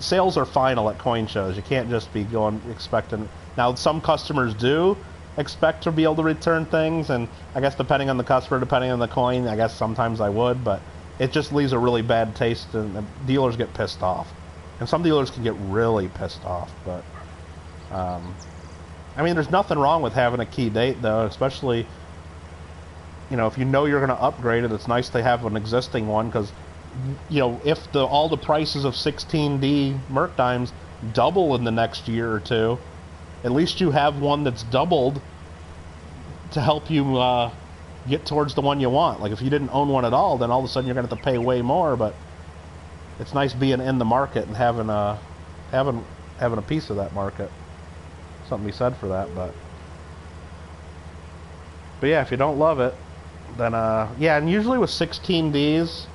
sales are final at coin shows. You can't just be going expecting. Now, some customers do expect to be able to return things, and I guess depending on the customer, depending on the coin, I guess sometimes I would, but it just leaves a really bad taste, and dealers get pissed off. And some dealers can get really pissed off, but I mean, there's nothing wrong with having a key date, though, especially, you know, if you know you're going to upgrade it, it's nice to have an existing one, because, you know, if all the prices of 16D Merc Dimes double in the next year or two, at least you have one that's doubled to help you get towards the one you want. Like, if you didn't own one at all, then all of a sudden you're going to have to pay way more, but it's nice being in the market and having a piece of that market. Something to be said for that, but yeah, if you don't love it, then yeah, and usually with 16Ds,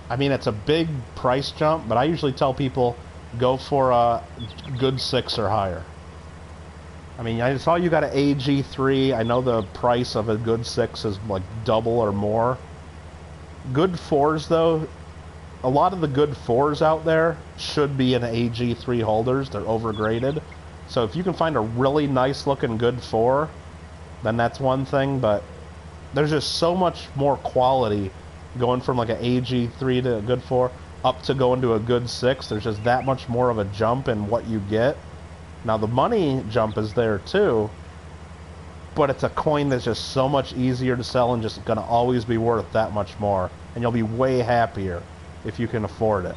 I mean, it's a big price jump, but I usually tell people go for a good 6 or higher. I mean, I saw you got an AG3. I know the price of a good 6 is like double or more. Good 4s, though, a lot of the good 4s out there should be in AG3 holders. They're overgraded. So if you can find a really nice looking good 4, then that's one thing, but there's just so much more quality going from like an AG3 to a good 4 up to going to a good 6. There's just that much more of a jump in what you get. Now the money jump is there too, but it's a coin that's just so much easier to sell and just gonna always be worth that much more, and you'll be way happier if you can afford it.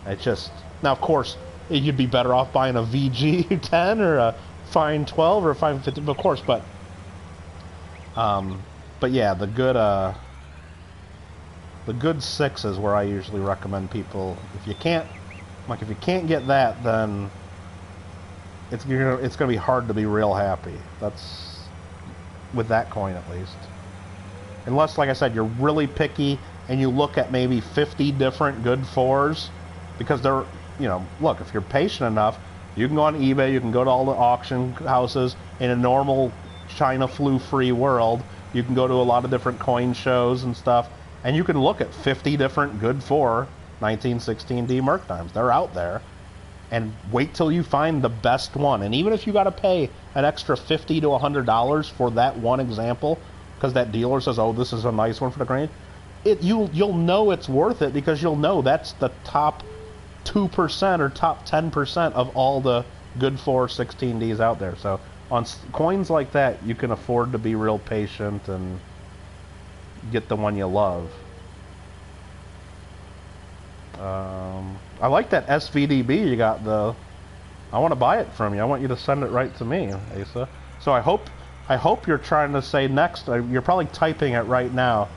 It's just, now of course you'd be better off buying a VG10 or a Fine 12 or a Fine 15, of course, but yeah, the good 6 is where I usually recommend people. If you can't get that, then it's gonna be hard to be real happy. That's with that coin, at least. Unless, like I said, you're really picky and you look at maybe 50 different good 4s, because they're, you know, look, if you're patient enough, you can go on eBay, you can go to all the auction houses in a normal China flu-free world. You can go to a lot of different coin shows and stuff, and you can look at 50 different good 4 1916D Merc dimes. They're out there. And wait till you find the best one. And even if you got to pay an extra $50 to $100 for that one example, because that dealer says, "Oh, this is a nice one for the grain," you'll know it's worth it, because you'll know that's the top 2% or top 10% of all the good 4 16Ds out there. So on coins like that, you can afford to be real patient and get the one you love. I like that SVDB you got, though. I want to buy it from you. I want you to send it right to me, Asa. So I hope you're trying to say next. You're probably typing it right now.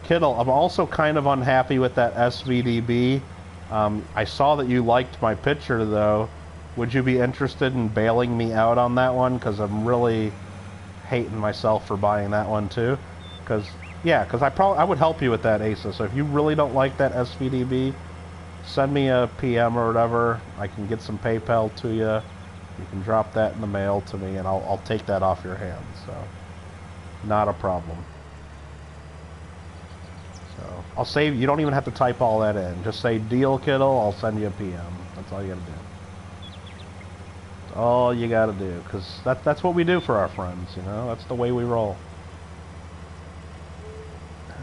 Kittle, I'm also kind of unhappy with that SVDB. I saw that you liked my picture, though. Would you be interested in bailing me out on that one? Because I'm really hating myself for buying that one, too. Because I would help you with that, Asa. So if you really don't like that SVDB, send me a PM or whatever. I can get some PayPal to you. You can drop that in the mail to me, and I'll take that off your hands. So, not a problem. So, I'll save. You don't even have to type all that in. Just say "Deal, Kittle." I'll send you a PM. That's all you gotta do. That's all you gotta do, because that's what we do for our friends. You know, that's the way we roll.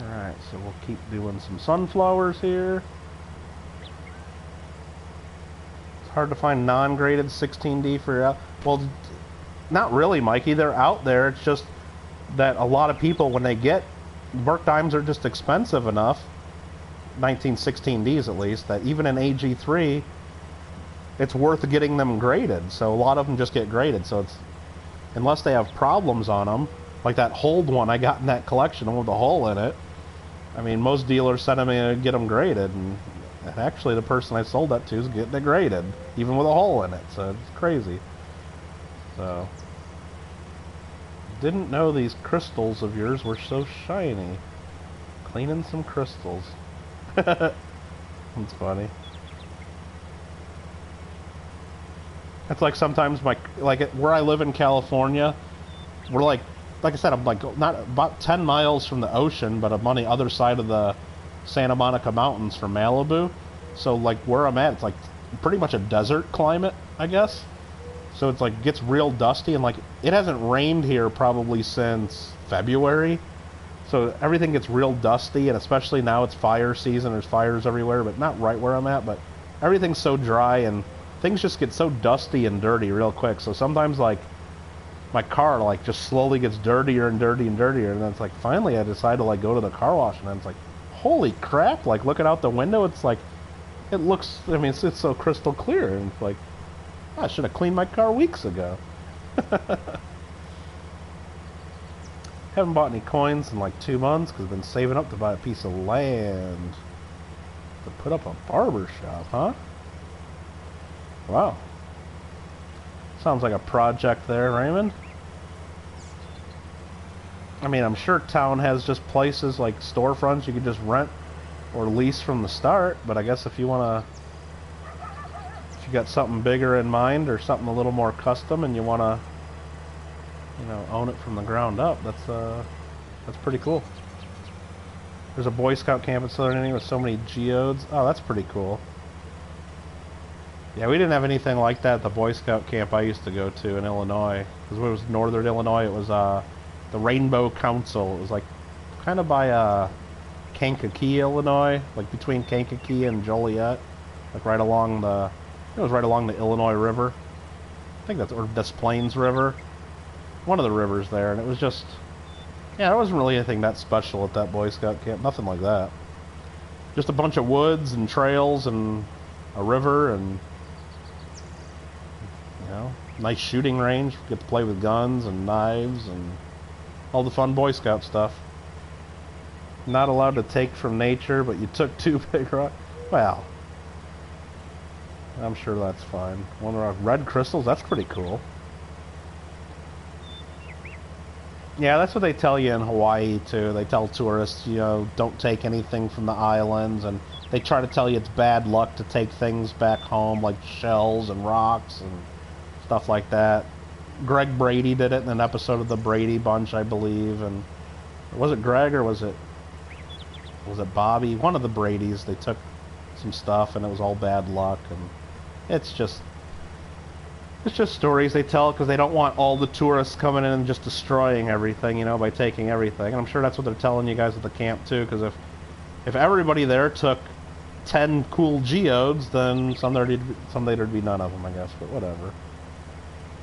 All right, so we'll keep doing some sunflowers here. Hard to find non-graded 16D for well, not really, Mikey. They're out there. It's just that a lot of people, when they get Merc dimes, are just expensive enough, 1916Ds at least, that even in AG3, it's worth getting them graded. So a lot of them just get graded. So it's, unless they have problems on them, like that hold one I got in that collection with a hole in it. I mean, most dealers send them in to get them graded, and actually the person I sold that to is getting it graded, even with a hole in it, so it's crazy. So, didn't know these crystals of yours were so shiny. Cleaning some crystals. That's funny. It's like sometimes where I live in California, we're like I said, I'm like not about 10 miles from the ocean, but I'm on the other side of the Santa Monica Mountains from Malibu. So like where I'm at, it's like pretty much a desert climate, I guess. So it's like gets real dusty, and like it hasn't rained here probably since February. So everything gets real dusty, and especially now it's fire season. There's fires everywhere, but not right where I'm at. But everything's so dry, and things just get so dusty and dirty real quick. So sometimes like my car like just slowly gets dirtier and dirtier and dirtier, and then it's like finally I decide to like go to the car wash, and then it's like, holy crap, like looking out the window, it's like, it looks, I mean, it's so crystal clear, and it's like, I should have cleaned my car weeks ago. Haven't bought any coins in like 2 months because I've been saving up to buy a piece of land to put up a barber shop, huh? Wow. Sounds like a project there, Raymond. I mean, I'm sure town has just places like storefronts you could just rent or lease from the start, but I guess if you want to, if you got something bigger in mind or something a little more custom and you want to, you know, own it from the ground up, that's pretty cool. There's a Boy Scout camp in Southern Indiana with so many geodes. Oh, that's pretty cool. Yeah, we didn't have anything like that at the Boy Scout camp I used to go to in Illinois. Because it was northern Illinois, it was the Rainbow Council. It was like kind of by Kankakee, Illinois, like between Kankakee and Joliet, like right along the, it was right along the Illinois River. I think that's, or Des Plaines River, one of the rivers there. And it was just, yeah, there wasn't really anything that special at that Boy Scout camp, nothing like that. Just a bunch of woods and trails and a river and, you know, nice shooting range. Get to play with guns and knives and all the fun Boy Scout stuff. Not allowed to take from nature, but you took 2 big rocks. Well, I'm sure that's fine. One rock, red crystals, that's pretty cool. Yeah, that's what they tell you in Hawaii too. They tell tourists, you know, don't take anything from the islands, and they try to tell you it's bad luck to take things back home, like shells and rocks and stuff like that. Greg Brady did it in an episode of the Brady Bunch, I believe, and was it Greg or was it Bobby? One of the Bradys. They took some stuff, and it was all bad luck, and it's just stories they tell because they don't want all the tourists coming in and just destroying everything, you know, by taking everything. And I'm sure that's what they're telling you guys at the camp too, because if everybody there took 10 cool geodes, then someday there'd be none of them, I guess. But whatever.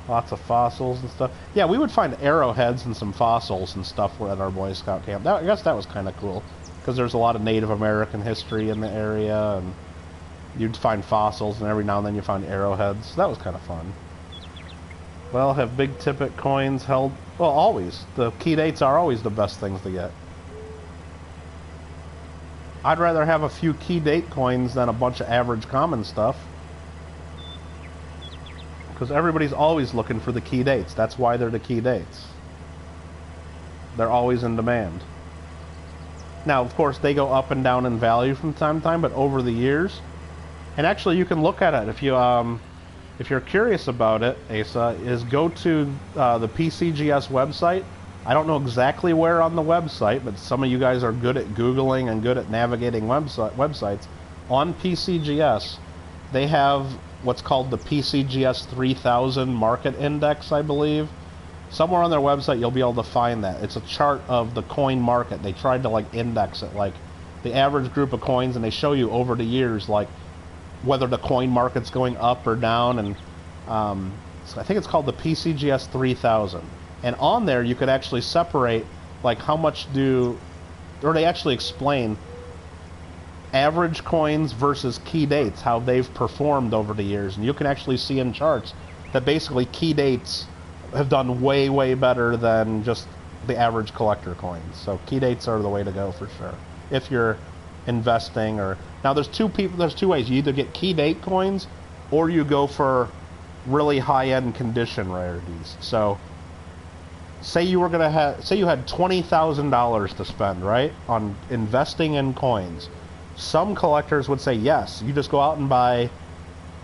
Lots of fossils and stuff. Yeah, we would find arrowheads and some fossils and stuff at our Boy Scout camp. I guess that was kind of cool because there's a lot of Native American history in the area, and you'd find fossils, and every now and then you find arrowheads. That was kind of fun. Well, have big tippet coins held? Well, always. The key dates are always the best things to get. I'd rather have a few key date coins than a bunch of average common stuff. Because everybody's always looking for the key dates. That's why they're the key dates. They're always in demand. Now, of course, they go up and down in value from time to time, but over the years... And actually, you can look at it if you're curious about it, Asa, is go to the PCGS website. I don't know exactly where on the website, but some of you guys are good at Googling and good at navigating websites. On PCGS, they have what's called the PCGS 3000 Market Index, I believe. Somewhere on their website, you'll be able to find that. It's a chart of the coin market. They tried to, like, index it, like, the average group of coins, and they show you over the years, like, whether the coin market's going up or down, and so I think it's called the PCGS 3000. And on there, you could actually separate, like, how much or they actually explain average coins versus key dates, how they've performed over the years. And you can actually see in charts that basically key dates have done way, way better than just the average collector coins. So key dates are the way to go for sure. If you're investing or... Now there's two ways. You either get key date coins or you go for really high-end condition rarities. So say you were gonna say you had $20,000 to spend, right, on investing in coins. Some collectors would say yes, you just go out and buy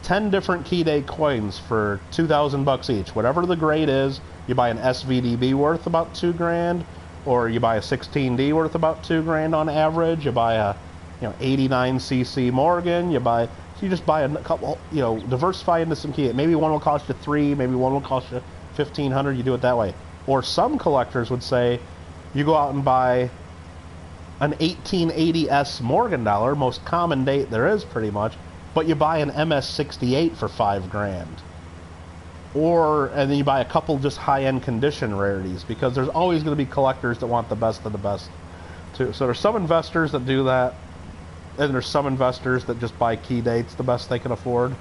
10 different key date coins for $2,000 each. Whatever the grade is, you buy an SVDB worth about $2 grand, or you buy a 16D worth about $2 grand on average. You buy a 89cc Morgan. So you just buy a couple, diversify into some key. Maybe one will cost you $3, maybe one will cost you $1,500. You do it that way. Or some collectors would say, you go out and buy an 1880s Morgan dollar, most common date there is pretty much, but you buy an MS68 for $5 grand. And then you buy a couple just high-end condition rarities, because there's always going to be collectors that want the best of the best too. So there's some investors that do that, and there's some investors that just buy key dates the best they can afford.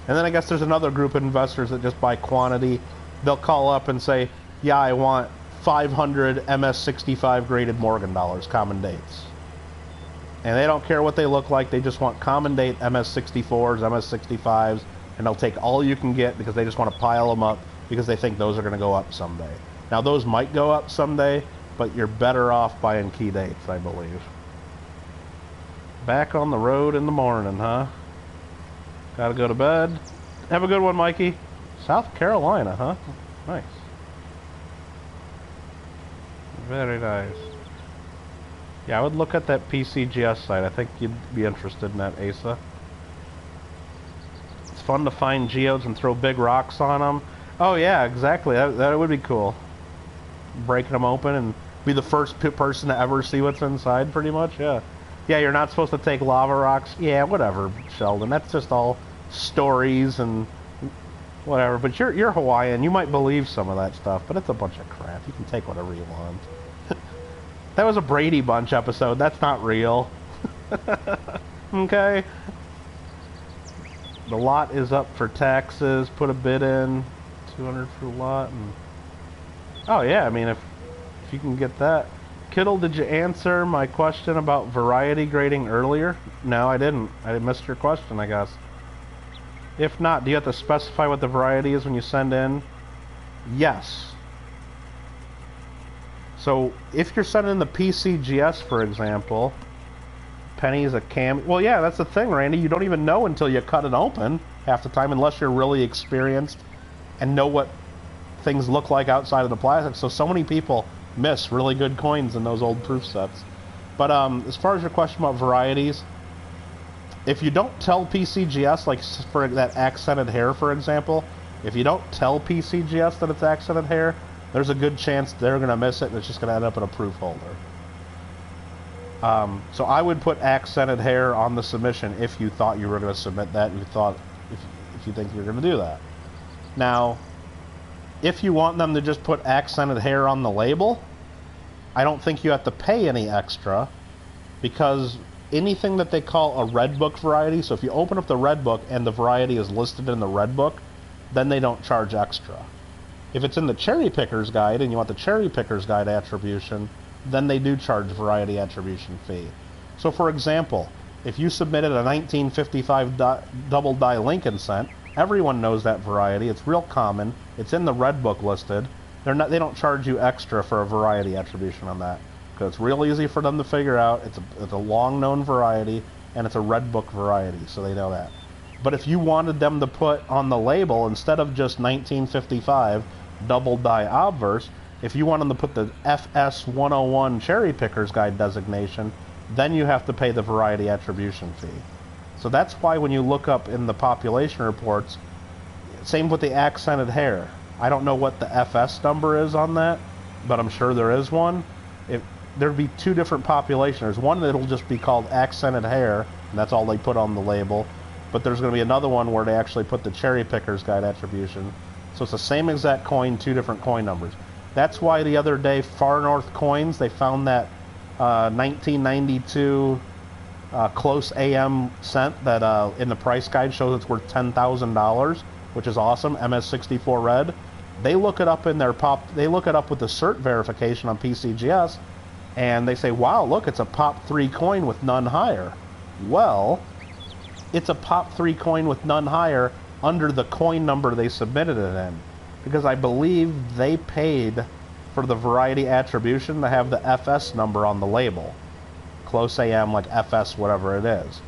And then I guess there's another group of investors that just buy quantity. They'll call up and say, yeah, I want 500 MS65 graded Morgan dollars, common dates. And they don't care what they look like, they just want common date MS64s, MS65s, and they'll take all you can get because they just want to pile them up because they think those are going to go up someday. Now those might go up someday, but you're better off buying key dates, I believe. Back on the road in the morning, huh? Gotta go to bed. Have a good one, Mikey. South Carolina, huh? Nice. Very nice. Yeah, I would look at that PCGS site. I think you'd be interested in that, Asa. It's fun to find geodes and throw big rocks on them. Oh yeah, exactly. That would be cool. Breaking them open and be the first person to ever see what's inside, pretty much. Yeah. Yeah, you're not supposed to take lava rocks. Yeah, whatever, Sheldon. That's just all stories and whatever. But you're Hawaiian. You might believe some of that stuff, but it's a bunch of crap. You can take whatever you want. That was a Brady Bunch episode. That's not real. Okay. The lot is up for taxes. Put a bid in. 200 for the lot. And... oh yeah, I mean if you can get that. Kittle, did you answer my question about variety grading earlier? No, I didn't. I missed your question, I guess. If not, do you have to specify what the variety is when you send in? Yes. So if you're sending the PCGS, for example, pennies a cam. Well, yeah, that's the thing, Randy. You don't even know until you cut it open half the time, unless you're really experienced and know what things look like outside of the plastic. So many people miss really good coins in those old proof sets. But as far as your question about varieties, if you don't tell PCGS, like for that accented hair, for example, if you don't tell PCGS that it's accented hair, there's a good chance they're going to miss it and it's just going to end up in a proof holder. So I would put accented hair on the submission if you thought you were going to submit that, and you thought, if you think you're going to do that. Now, if you want them to just put accented hair on the label, I don't think you have to pay any extra, because anything that they call a red book variety, so if you open up the red book and the variety is listed in the red book, then they don't charge extra. If it's in the cherry picker's guide and you want the cherry picker's guide attribution, then they do charge variety attribution fee. So for example, if you submitted a 1955 double die Lincoln cent, everyone knows that variety, it's real common, it's in the red book listed, they don't charge you extra for a variety attribution on that, because it's real easy for them to figure out, it's a long known variety, and it's a red book variety, so they know that. But if you wanted them to put on the label, instead of just 1955 double die obverse, if you want them to put the FS 101 cherry picker's guide designation, then you have to pay the variety attribution fee. So that's why when you look up in the population reports, same with the accented hair. I don't know what the FS number is on that, but I'm sure there is one. There'd be two different populations. There's one that'll just be called accented hair, and that's all they put on the label. But there's going to be another one where they actually put the cherry picker's guide attribution. So it's the same exact coin, two different coin numbers. That's why the other day, Far North Coins, they found that 1992 close AM cent that in the price guide shows it's worth $10,000, which is awesome. MS64 red. They look it up in their They look it up with the cert verification on PCGS, and they say, "Wow, look, it's a Pop 3 coin with none higher." Well, it's a Pop 3 coin with none higher under the coin number they submitted it in, because I believe they paid for the variety attribution to have the FS number on the label. Close AM, like FS, whatever it is.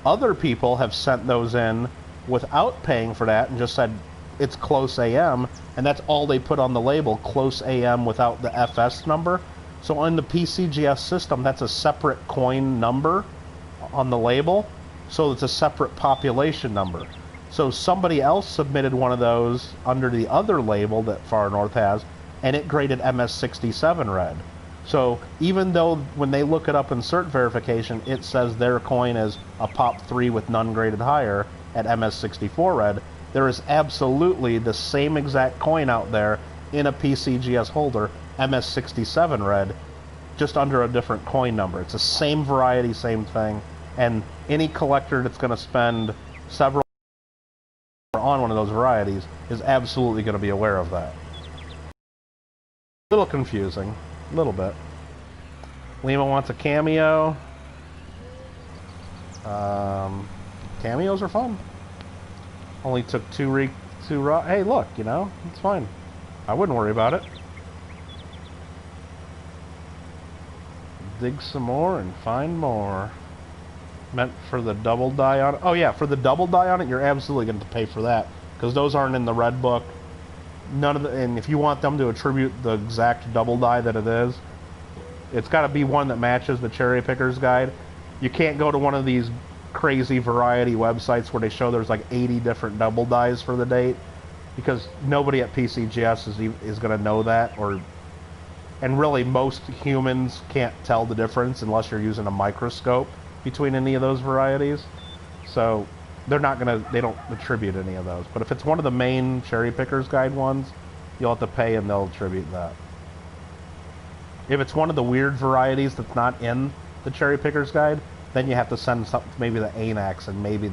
Other people have sent those in without paying for that and just said it's close AM, and that's all they put on the label, close AM without the FS number. So in the PCGS system, that's a separate coin number on the label, so it's a separate population number. So somebody else submitted one of those under the other label that Far North has, and it graded MS67 red. So even though when they look it up in cert verification, it says their coin is a Pop 3 with none graded higher at MS64 red, there is absolutely the same exact coin out there in a PCGS holder, MS67 red, just under a different coin number. It's the same variety, same thing, and any collector that's going to spend several on one of those varieties is absolutely going to be aware of that. A little confusing, a little bit. Lima wants a cameo. Cameos are fun. Only took two raw. Hey, look, you know, it's fine. I wouldn't worry about it. Dig some more and find more. Meant for the double die on it. Oh yeah, for the double die on it, you're absolutely going to pay for that, because those aren't in the red book. None of the, and if you want them to attribute the exact double die that it is, it's got to be one that matches the cherry picker's guide. You can't go to one of these crazy variety websites where they show there's like 80 different double dies for the date, because nobody at PCGS is going to know that, and really most humans can't tell the difference unless you're using a microscope between any of those varieties. So they don't attribute any of those. But if it's one of the main cherry picker's guide ones, you'll have to pay and they'll attribute that. If it's one of the weird varieties that's not in the cherry picker's guide, then you have to send something, maybe the ANAX, and maybe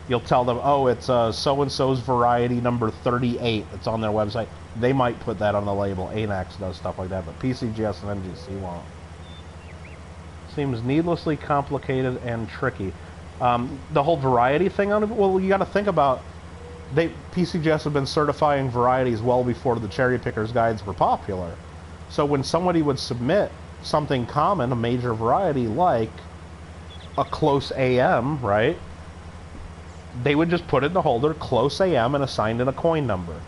you'll tell them, oh, it's so-and-so's variety number 38. It's on their website. They might put that on the label. ANAX does stuff like that, but PCGS and NGC won't. Seems needlessly complicated and tricky. The whole variety thing on it, well, you got to think about, PCGS have been certifying varieties well before the cherry picker's guides were popular. So when somebody would submit something common, a major variety like a close AM, right? They would just put it in the holder, close AM, and assign it a coin number.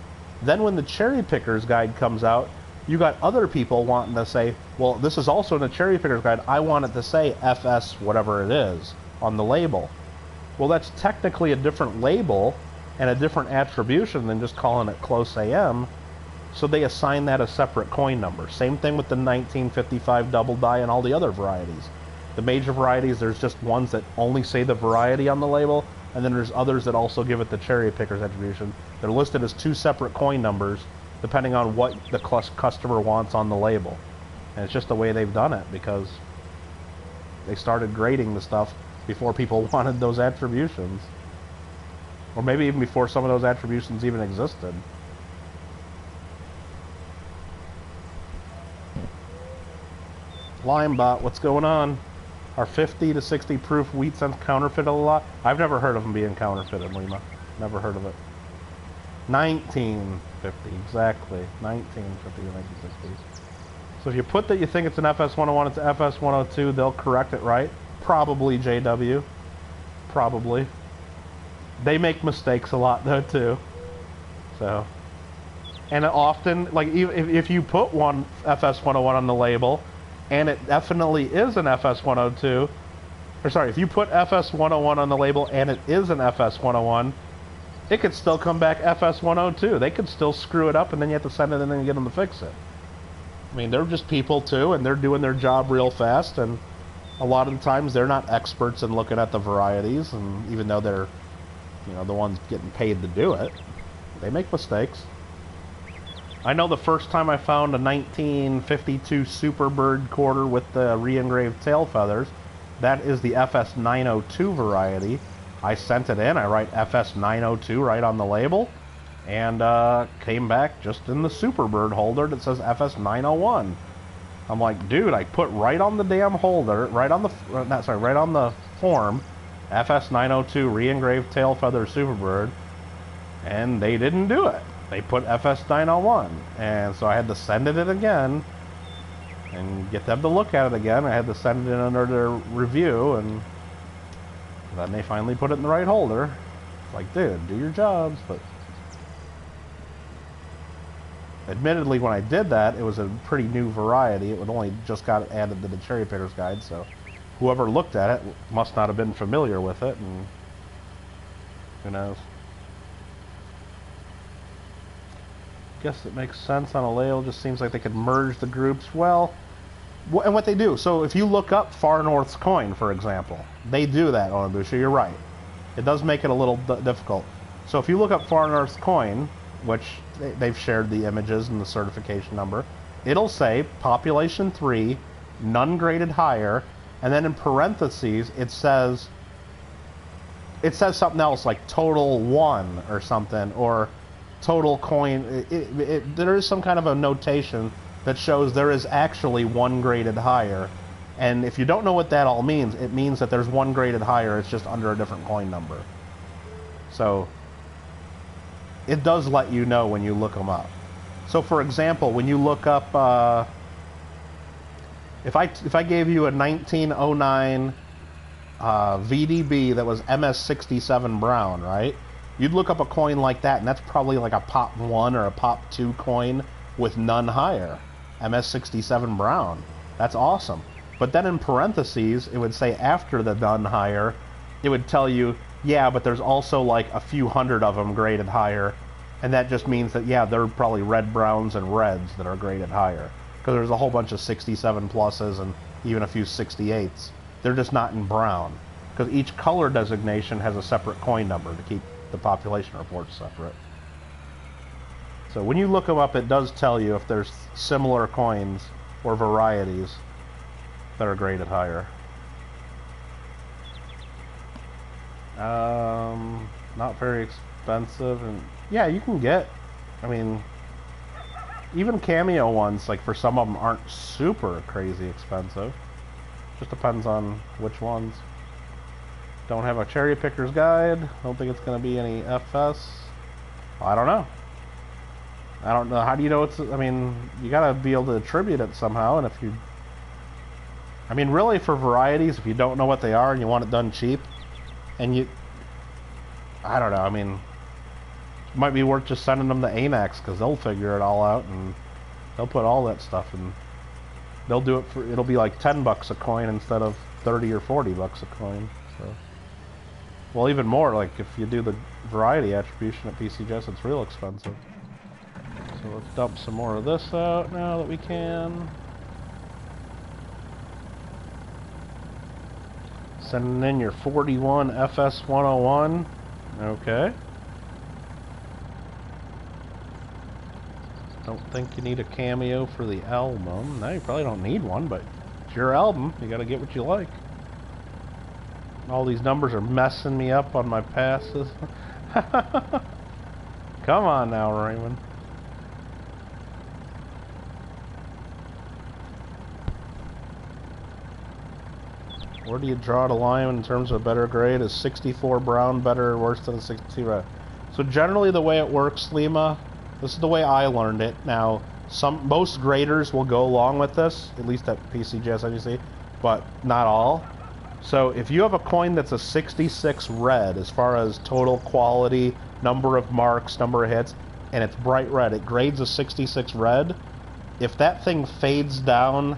Then when the cherry picker's guide comes out, you got other people wanting to say, well, this is also in the cherry picker's guide, I want it to say FS whatever it is on the label. Well, that's technically a different label and a different attribution than just calling it close AM, so they assign that a separate coin number. Same thing with the 1955 double die and all the other varieties. The major varieties, there's just ones that only say the variety on the label, and then there's others that also give it the cherry picker's attribution. They're listed as two separate coin numbers depending on what the customer wants on the label. And it's just the way they've done it, because they started grading the stuff before people wanted those attributions. Or maybe even before some of those attributions even existed. Limebot, what's going on? Are 50 to 60 proof wheat cents counterfeited a lot? I've never heard of them being counterfeited, Lima. Never heard of it. 1950, exactly. 1950 to 1960s. So if you put that you think it's an FS101, it's FS102, they'll correct it, right? Probably, JW. Probably. They make mistakes a lot, though, too. So. And often, like, if you put one FS101 on the label, and it definitely is an FS102, or sorry, if you put FS101 on the label and it is an FS101, it could still come back FS102. They could still screw it up, and then you have to send it in and get them to fix it. I mean, they're just people too, and they're doing their job real fast, and a lot of the times they're not experts in looking at the varieties, and even though they're, you know, the ones getting paid to do it, they make mistakes. I know the first time I found a 1952 Superbird quarter with the re-engraved tail feathers, that is the FS902 variety. I sent it in, I write FS902 right on the label, and came back just in the Superbird holder that says FS901. I'm like, dude, I put right on the damn holder, right on the form, FS902 re-engraved tail feather Superbird, and they didn't do it. They put FS901, and so I had to send it in again and get them to look at it again. I had to send it in under their review, and then they finally put it in the right holder. It's like, dude, do your jobs. But admittedly, when I did that, it was a pretty new variety. It would only just got added to the cherry picker's guide, so whoever looked at it must not have been familiar with it, and who knows. Guess it makes sense on a label. Just seems like they could merge the groups. Well, and what they do, so if you look up Far North's coin, for example, they do that on Abusha. You're right. It does make it a little difficult. So if you look up Far North's coin, which they've shared the images and the certification number, it'll say population 3, none graded higher, and then in parentheses it says something else like total 1 or something, or total coin. There is some kind of a notation that shows there is actually 1 graded higher, and if you don't know what that all means, it means that there's 1 graded higher, it's just under a different coin number. So it does let you know when you look them up. So for example, when you look up if I gave you a 1909 VDB that was MS67 brown, right? You'd look up a coin like that, and that's probably like a Pop 1 or a Pop 2 coin with none higher. MS67 brown. That's awesome. But then in parentheses, it would say after the none higher, it would tell you, yeah, but there's also like a few hundred of them graded higher, and that just means that, yeah, they're probably red, browns, and reds that are graded higher. Because there's a whole bunch of 67 pluses and even a few 68s. They're just not in brown. Because each color designation has a separate coin number to keep the population reports separate. So when you look them up, it does tell you if there's similar coins or varieties that are graded higher. Not very expensive, and yeah, you can get, I mean, even cameo ones, like for some of them, aren't super crazy expensive. Just depends on which ones. Don't have a cherry picker's guide. Don't think it's going to be any FS. I don't know. I don't know. How do you know it's... I mean, you gotta be able to attribute it somehow, and if you... I mean, really, for varieties, if you don't know what they are and you want it done cheap, and you... I don't know, I mean... It might be worth just sending them to Anax, because they'll figure it all out, and they'll put all that stuff in. They'll do it for... It'll be like $10 a coin instead of 30 or 40 bucks a coin, so... Well, even more, like, if you do the variety attribution at PCGS, it's real expensive. So let's dump some more of this out now that we can. Sending in your 41 FS101. Okay. Don't think you need a cameo for the album. No, you probably don't need one, but it's your album. You gotta get what you like. All these numbers are messing me up on my passes. Come on now, Raymond. Where do you draw the line in terms of a better grade? Is 64 brown better or worse than a 62 red? So generally the way it works, Lima, this is the way I learned it. Now, most graders will go along with this, at least at PCGS NGC, but not all. So if you have a coin that's a 66 red, as far as total quality, number of marks, number of hits, and it's bright red, it grades a 66 red. If that thing fades down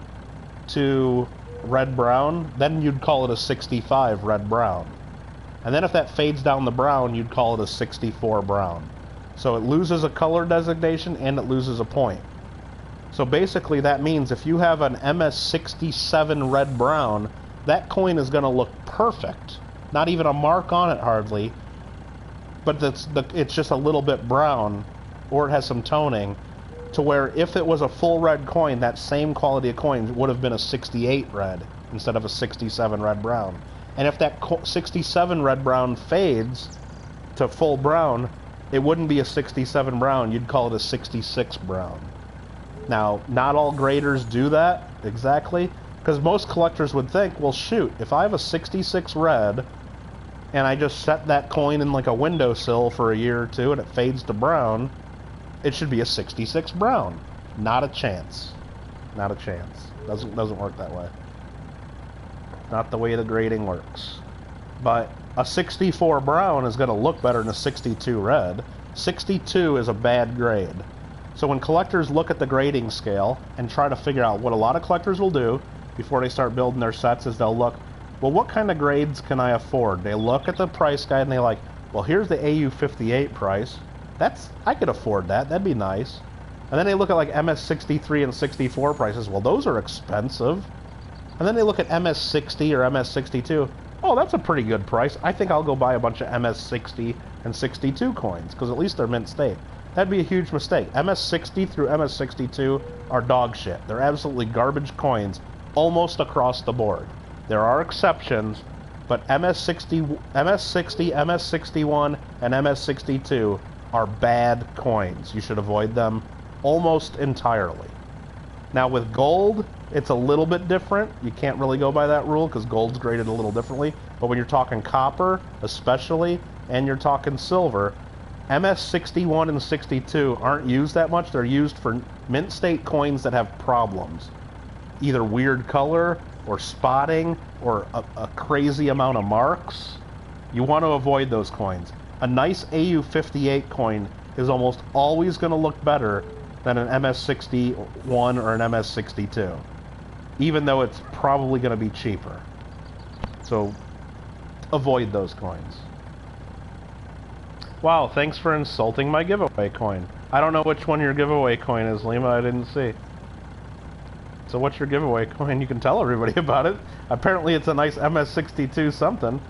to red-brown, then you'd call it a 65 red-brown. And then if that fades down the brown, you'd call it a 64 brown. So it loses a color designation and it loses a point. So basically that means if you have an MS67 red-brown, that coin is going to look perfect. Not even a mark on it hardly, but it's just a little bit brown, or it has some toning, to where if it was a full red coin, that same quality of coin would have been a 68 red instead of a 67 red-brown. And if that 67 red-brown fades to full brown, it wouldn't be a 67 brown, you'd call it a 66 brown. Now, not all graders do that exactly, because most collectors would think, well shoot, if I have a 66 red, and I just set that coin in like a windowsill for a year or two, and it fades to brown, it should be a 66 brown. Not a chance. Not a chance. Doesn't work that way. Not the way the grading works. But a 64 brown is going to look better than a 62 red. 62 is a bad grade. So when collectors look at the grading scale and try to figure out what a lot of collectors will do before they start building their sets is they'll look, well, what kind of grades can I afford? They look at the price guide and they like, well, here's the AU58 price. I could afford that. That'd be nice. And then they look at like MS63 and 64 prices. Well, those are expensive. And then they look at MS60 or MS62. Oh, that's a pretty good price. I think I'll go buy a bunch of MS60 and 62 coins, because at least they're mint state. That'd be a huge mistake. MS60 through MS62 are dog shit. They're absolutely garbage coins almost across the board. There are exceptions, but MS60, MS61, and MS62 are bad coins. You should avoid them almost entirely. Now with gold, it's a little bit different. You can't really go by that rule because gold's graded a little differently. But when you're talking copper, especially, and you're talking silver, MS61 and 62 aren't used that much. They're used for mint state coins that have problems. Either weird color, or spotting, or a crazy amount of marks. You want to avoid those coins. A nice AU58 coin is almost always going to look better than an MS61 or an MS62, even though it's probably going to be cheaper. So avoid those coins. Wow, thanks for insulting my giveaway coin. I don't know which one your giveaway coin is, Lima. I didn't see. So what's your giveaway coin? You can tell everybody about it. Apparently it's a nice MS62 something.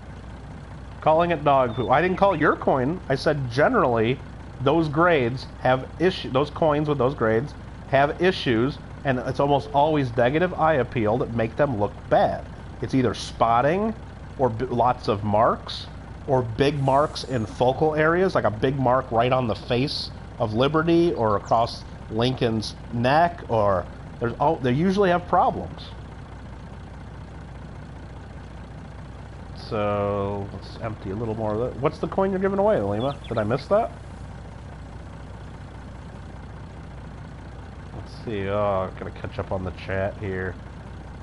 Calling it dog poo. I didn't call your coin. I said generally those grades have issues. Those coins with those grades have issues, and it's almost always negative eye appeal that make them look bad. It's either spotting, or lots of marks, or big marks in focal areas, like a big mark right on the face of Liberty, or across Lincoln's neck, or they usually have problems. So let's empty a little more of that. What's the coin you're giving away, Lima? Did I miss that? Let's see. Oh, gotta catch up on the chat here.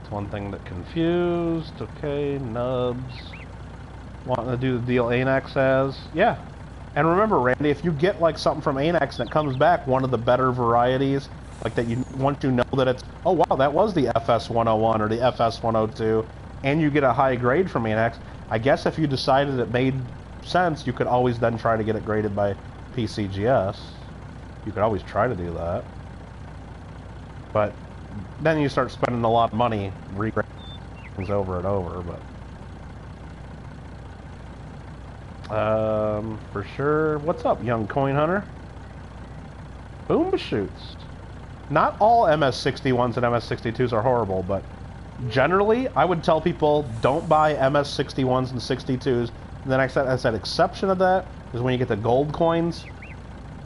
It's one thing that confused. Okay, nubs. Wanting to do the deal Anax has? Yeah. And remember, Randy, if you get like something from Anax and it comes back one of the better varieties, like that you once you know that it's, oh wow, that was the FS101 or the FS102, and you get a high grade from Anax, I guess if you decided it made sense, you could always then try to get it graded by PCGS. You could always try to do that. But then you start spending a lot of money regrading things over and over, but... for sure. What's up, young coin hunter? Boom shoots. Not all MS61s and MS62s are horrible, but generally, I would tell people don't buy MS61s and 62s. And then I said exception of that is when you get the gold coins.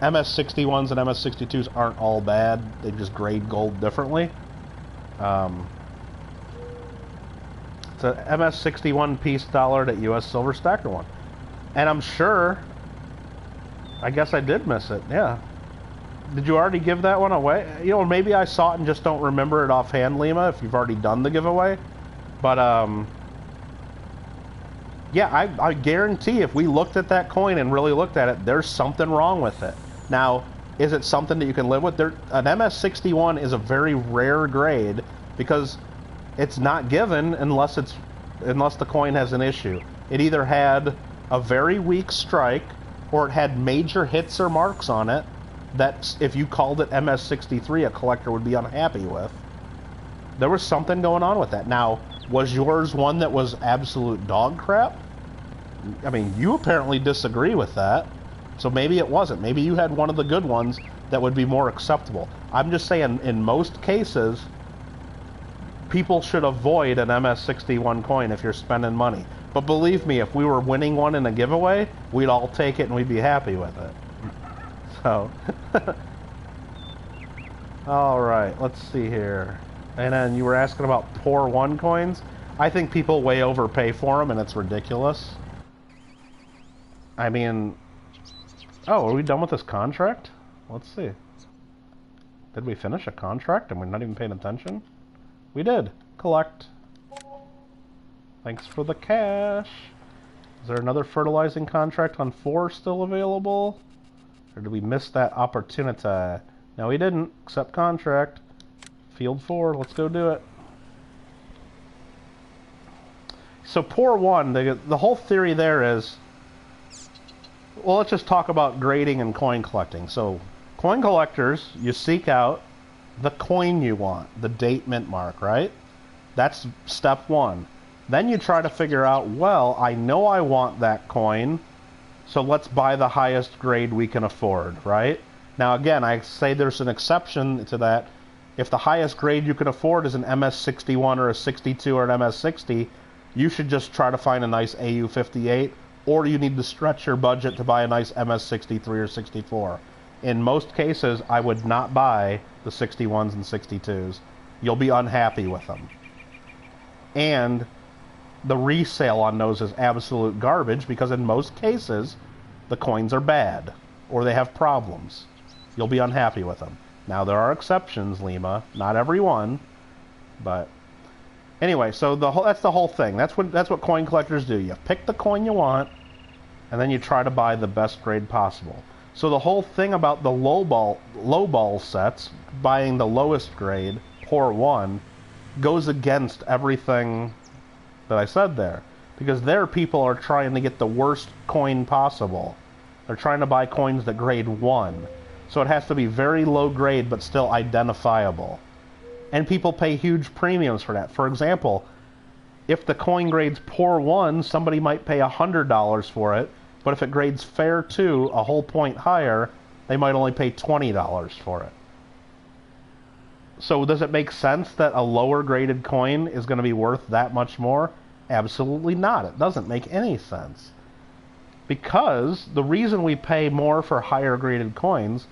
MS61s and MS62s aren't all bad. They just grade gold differently. It's an MS61 piece dollar that US Silver Stacker one. And I'm sure, I guess I did miss it, yeah. Did you already give that one away? You know, maybe I saw it and just don't remember it offhand, Lima, if you've already done the giveaway. But, yeah, I guarantee if we looked at that coin and really looked at it, there's something wrong with it. Now, is it something that you can live with? An MS61 is a very rare grade because it's not given unless the coin has an issue. It either had a very weak strike, or it had major hits or marks on it that if you called it MS63, a collector would be unhappy with. There was something going on with that. Now, was yours one that was absolute dog crap? I mean, you apparently disagree with that, so maybe it wasn't. Maybe you had one of the good ones that would be more acceptable. I'm just saying, in most cases, people should avoid an MS61 coin if you're spending money. But believe me, if we were winning one in a giveaway, we'd all take it and we'd be happy with it. So, alright, let's see here. And then you were asking about Poor 1 coins. I think people way overpay for them and it's ridiculous. I mean, oh, are we done with this contract? Let's see. Did we finish a contract and we're not even paying attention? We did. Collect. Thanks for the cash. Is there another fertilizing contract on 4 still available? Or did we miss that opportunity? No, we didn't. Accept contract. Field 4. Let's go do it. So Poor 1, the whole theory there is... Well, let's just talk about grading and coin collecting. So, coin collectors, you seek out the coin you want. The date mint mark, right? That's step 1. Then you try to figure out, well, I know I want that coin, so let's buy the highest grade we can afford, right? Now, again, I say there's an exception to that. If the highest grade you can afford is an MS61 or a 62 or an MS60, you should just try to find a nice AU58, or you need to stretch your budget to buy a nice MS63 or 64. In most cases, I would not buy the 61s and 62s. You'll be unhappy with them. And the resale on those is absolute garbage because in most cases, the coins are bad or they have problems. You'll be unhappy with them. Now, there are exceptions, Lima. Not every one, but... Anyway, so that's the whole thing. That's what coin collectors do. You pick the coin you want, and then you try to buy the best grade possible. So the whole thing about the lowball sets, buying the lowest grade, Poor 1, goes against everything that I said there. Because there people are trying to get the worst coin possible. They're trying to buy coins that grade 1. So it has to be very low grade but still identifiable. And people pay huge premiums for that. For example, if the coin grades Poor 1, somebody might pay $100 for it, but if it grades Fair 2, a whole point higher, they might only pay $20 for it. So does it make sense that a lower graded coin is going to be worth that much more? Absolutely not. It doesn't make any sense. Because the reason we pay more for higher graded coins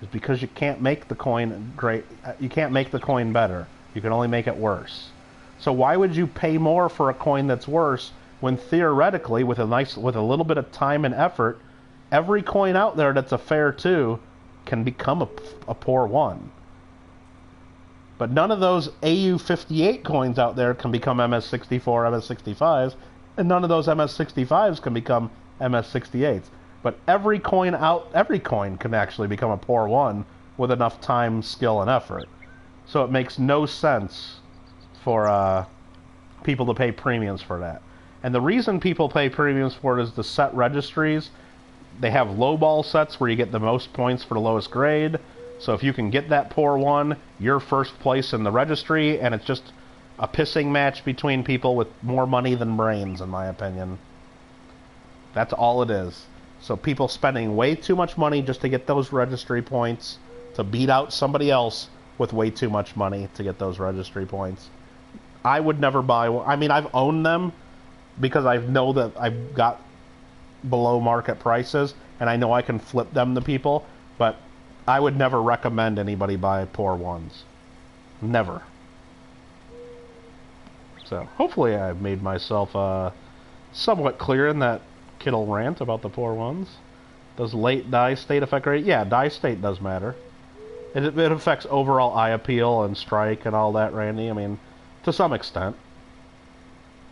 is because you can't make the coin great. You can't make the coin better. You can only make it worse. So why would you pay more for a coin that's worse when theoretically, with a little bit of time and effort, every coin out there that's a Fair 2 can become a Poor 1? But none of those AU58 coins out there can become MS64, MS65s, and none of those MS65s can become MS68s. But every coin can actually become a poor one with enough time, skill, and effort. So it makes no sense for people to pay premiums for that. And the reason people pay premiums for it is the set registries. They have lowball sets where you get the most points for the lowest grade. So if you can get that poor one, you're first place in the registry, and it's just a pissing match between people with more money than brains, in my opinion. That's all it is. So people spending way too much money just to get those registry points, to beat out somebody else with way too much money to get those registry points. I would never buy one. I mean, I've owned them because I know that I've got below market prices, and I know I can flip them to people, but I would never recommend anybody buy poor ones. Never. So, hopefully I've made myself somewhat clear in that Kittle rant about the poor ones. Does late die state affect rate? Yeah, die state does matter. It affects overall eye appeal and strike and all that, Randy. I mean, to some extent.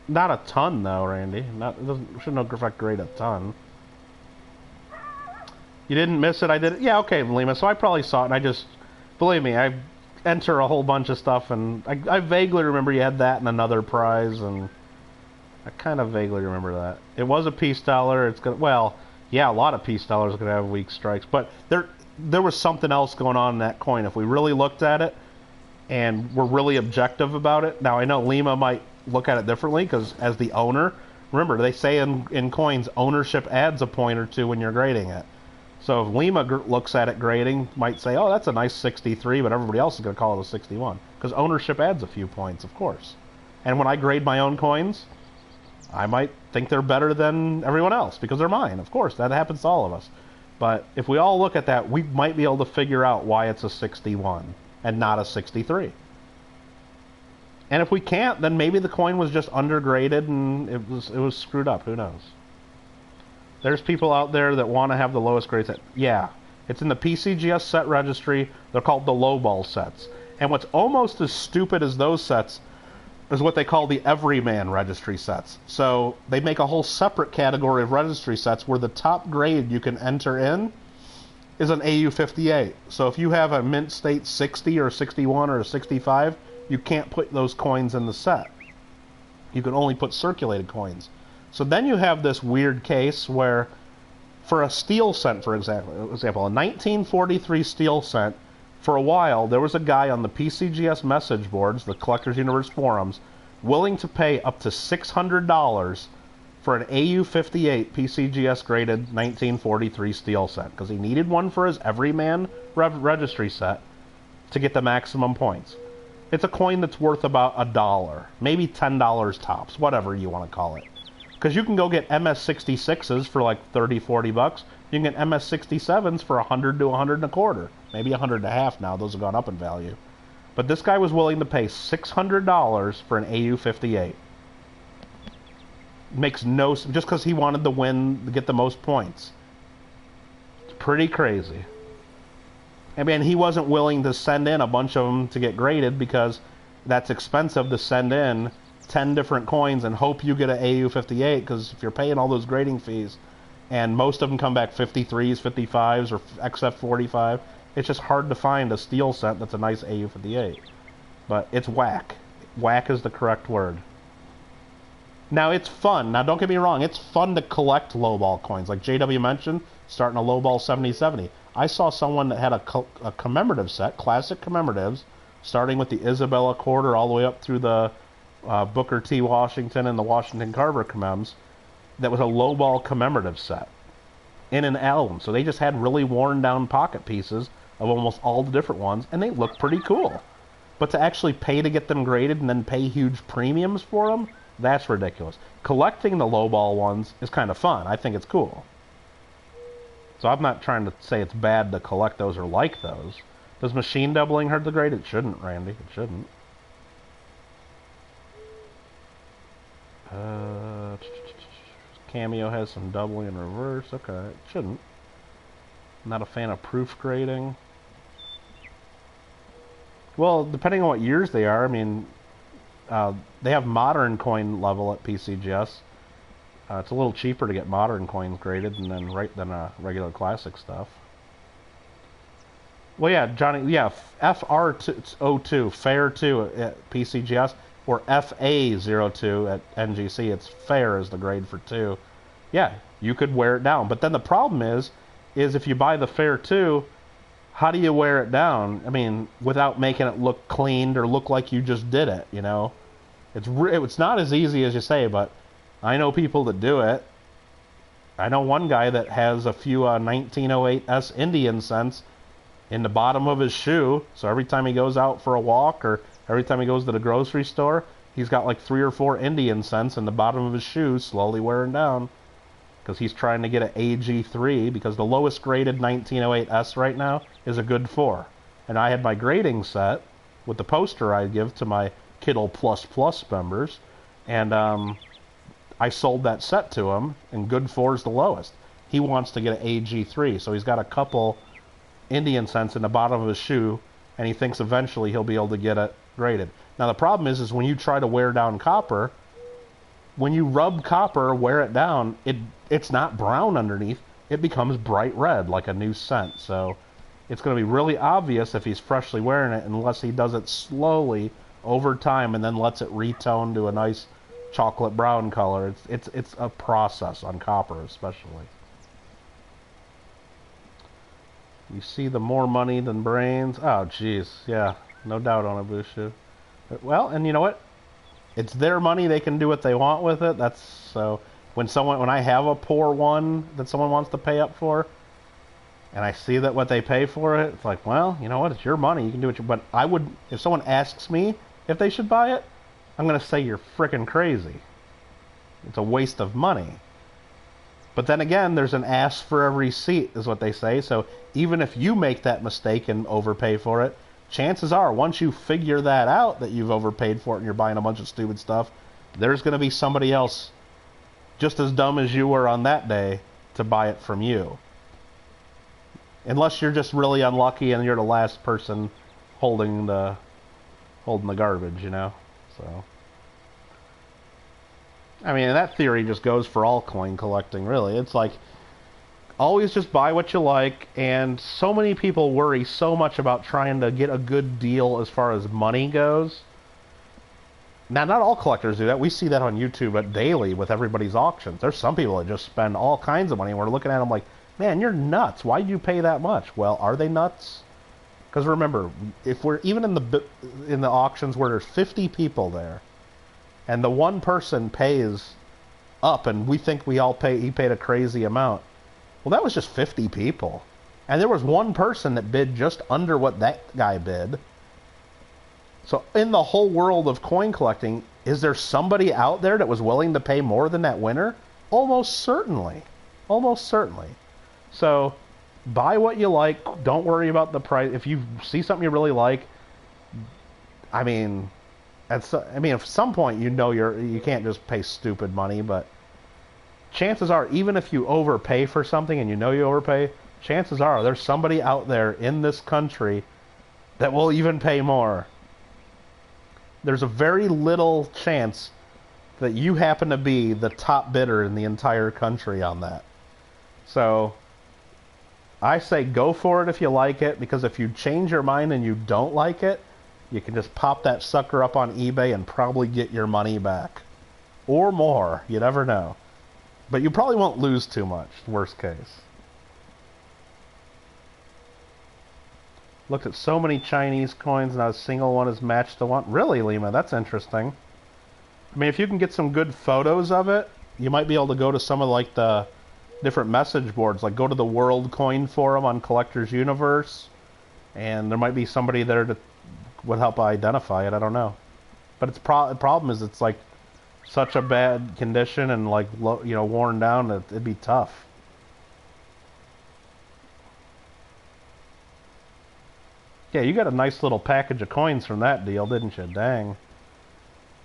Not a ton, though, Randy. It shouldn't affect rate a ton. You didn't miss it, I did it. Yeah, okay, Lima. So I probably saw it, and I just... Believe me, I enter a whole bunch of stuff, and I vaguely remember you had that and another prize, and... I kind of vaguely remember that. It was a peace dollar. It's gonna... Well, yeah, a lot of peace dollars are going to have weak strikes, but there was something else going on in that coin. If we really looked at it, and we're really objective about it... Now, I know Lima might look at it differently, because as the owner... Remember, they say in coins, ownership adds a point or two when you're grading it. So if Lima looks at it grading, might say, oh, that's a nice 63, but everybody else is going to call it a 61. Because ownership adds a few points, of course. And when I grade my own coins, I might think they're better than everyone else, because they're mine. Of course, that happens to all of us. But if we all look at that, we might be able to figure out why it's a 61 and not a 63. And if we can't, then maybe the coin was just undergraded and it was screwed up. Who knows? There's people out there that want to have the lowest grade set. Yeah, it's in the PCGS set registry. They're called the lowball sets. And what's almost as stupid as those sets is what they call the everyman registry sets. So they make a whole separate category of registry sets where the top grade you can enter in is an AU58. So if you have a mint state 60 or 61 or a 65, you can't put those coins in the set. You can only put circulated coins. So then you have this weird case where, for a steel cent, for example, a 1943 steel cent, for a while, there was a guy on the PCGS message boards, the Collectors Universe forums, willing to pay up to $600 for an AU58 PCGS graded 1943 steel cent, because he needed one for his everyman registry set to get the maximum points. It's a coin that's worth about $1, maybe $10 tops, whatever you want to call it. Because you can go get MS66s for like 30, 40 bucks. You can get MS67s for 100 to 100 and a quarter. Maybe 100 and a half now. Those have gone up in value. But this guy was willing to pay $600 for an AU58. Makes no sense. Just because he wanted to win, to get the most points. It's pretty crazy. I mean, he wasn't willing to send in a bunch of them to get graded because that's expensive to send in 10 different coins and hope you get an AU58, because if you're paying all those grading fees and most of them come back 53s, 55s, or XF45, it's just hard to find a steel set that's a nice AU58. But it's whack. Whack is the correct word. Now, it's fun. Now, don't get me wrong. It's fun to collect lowball coins. Like JW mentioned, starting a lowball 7070. I saw someone that had a commemorative set, classic commemoratives, starting with the Isabella quarter all the way up through the Booker T. Washington and the Washington Carver commems, that was a lowball commemorative set in an album. So they just had really worn down pocket pieces of almost all the different ones, and they look pretty cool. But to actually pay to get them graded and then pay huge premiums for them, that's ridiculous. Collecting the lowball ones is kind of fun. I think it's cool. So I'm not trying to say it's bad to collect those or like those. Does machine doubling hurt the grade? It shouldn't, Randy. It shouldn't. Cameo has some doubling in reverse. Okay, it shouldn't. I'm not a fan of proof grading. Well, depending on what years they are, I mean, they have modern coin level at PCGS. It's a little cheaper to get modern coins graded than regular classic stuff. Well, yeah, Johnny, yeah, FR02, Fair 2 at PCGS, or FA02 at NGC. It's Fair is the grade for 2. Yeah, you could wear it down. But then the problem is if you buy the Fair 2, how do you wear it down? I mean, without making it look cleaned or look like you just did it, you know? It's not as easy as you say, but I know people that do it. I know one guy that has a few 1908S Indian cents in the bottom of his shoe, so every time he goes out for a walk or every time he goes to the grocery store, he's got like 3 or 4 Indian cents in the bottom of his shoe slowly wearing down because he's trying to get an AG3 because the lowest graded 1908S right now is a good 4. And I had my grading set with the poster I give to my Kittle Plus Plus members, and I sold that set to him, and good 4 is the lowest. He wants to get an AG3, so he's got a couple Indian cents in the bottom of his shoe, and he thinks eventually he'll be able to get it graded. Now the problem is when you try to wear down copper, when you rub copper, wear it down, it's not brown underneath. It becomes bright red like a new cent. So it's going to be really obvious if he's freshly wearing it unless he does it slowly over time and then lets it retone to a nice chocolate brown color. It's a process on copper especially. You see the more money than brains. Oh, jeez. Yeah, no doubt on it, Bushu. Well, and you know what? It's their money. They can do what they want with it. That's so. When I have a poor one that someone wants to pay up for, and I see that what they pay for it, it's like, well, you know what? It's your money. You can do what you. But I would, if someone asks me if they should buy it, I'm gonna say you're frickin' crazy. It's a waste of money. But then again, there's an ass for every seat, is what they say. So even if you make that mistake and overpay for it, chances are, once you figure that out, that you've overpaid for it and you're buying a bunch of stupid stuff, there's going to be somebody else just as dumb as you were on that day to buy it from you. Unless you're just really unlucky and you're the last person holding the garbage, you know? So I mean, that theory just goes for all coin collecting, really. It's like, always just buy what you like, and so many people worry so much about trying to get a good deal as far as money goes. Now, not all collectors do that. We see that on YouTube daily with everybody's auctions. There's some people that just spend all kinds of money, and we're looking at them like, man, you're nuts. Why do you pay that much? Well, are they nuts? Because remember, if we're even in the auctions where there's 50 people there, and the one person pays up, and we think he paid a crazy amount. Well, that was just 50 people. And there was one person that bid just under what that guy bid. So in the whole world of coin collecting, is there somebody out there that was willing to pay more than that winner? Almost certainly. Almost certainly. So buy what you like. Don't worry about the price. If you see something you really like, I mean, at some point you can't just pay stupid money, but chances are, even if you overpay for something and you know you overpay, chances are there's somebody out there in this country that will even pay more. There's a very little chance that you happen to be the top bidder in the entire country on that. So I say go for it if you like it, because if you change your mind and you don't like it, you can just pop that sucker up on eBay and probably get your money back. Or more. You never know. But you probably won't lose too much, worst case. Looked at so many Chinese coins, not a single one is matched to one. Really, Lima? That's interesting. I mean, if you can get some good photos of it, you might be able to go to some of like the different message boards. Like go to the World Coin Forum on Collectors Universe, and there might be somebody there that would help identify it. I don't know. But the problem is it's like such a bad condition and like worn down that it'd be tough. Yeah, you got a nice little package of coins from that deal, didn't you? Dang.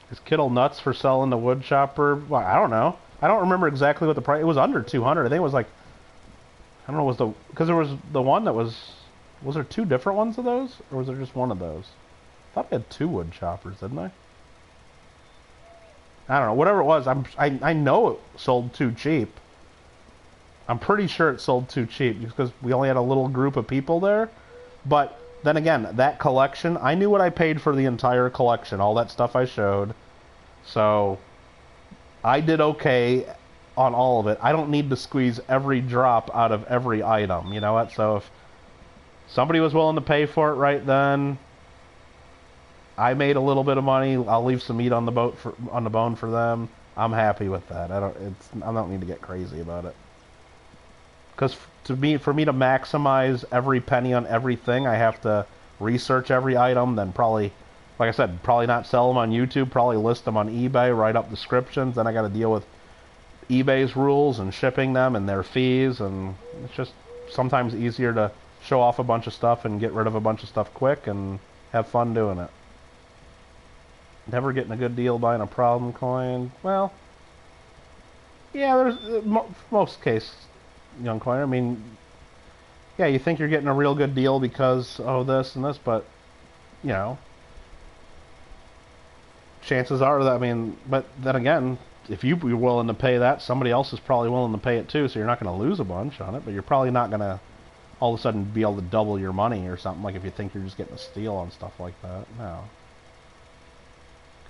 Is Kittle nuts for selling the wood chopper? Well, I don't know. I don't remember exactly what the price. It was under 200. I think it was like, I don't know, because there was the one that was there two different ones of those, or was there just one of those? thought I had 2 wood choppers, didn't I? I don't know. Whatever it was, I know it sold too cheap. I'm pretty sure it sold too cheap because we only had a little group of people there. But then again, that collection, I knew what I paid for the entire collection, all that stuff I showed. So I did okay on all of it. I don't need to squeeze every drop out of every item, you know what? So if somebody was willing to pay for it right then, I made a little bit of money. I'll leave some meat on the bone for them. I'm happy with that. I don't need to get crazy about it. Because for me to maximize every penny on everything, I have to research every item, then probably, like I said, probably not sell them on YouTube, probably list them on eBay, write up descriptions, then I got to deal with eBay's rules and shipping them and their fees, and it's just sometimes easier to show off a bunch of stuff and get rid of a bunch of stuff quick and have fun doing it. Never getting a good deal buying a problem coin. Well, yeah, there's most cases, young coiner. I mean, yeah, you think you're getting a real good deal because this and this, but you know, chances are that, I mean, but then again, if you're willing to pay that, somebody else is probably willing to pay it too, so you're not going to lose a bunch on it, but you're probably not going to all of a sudden be able to double your money or something, like if you think you're just getting a steal on stuff like that. No.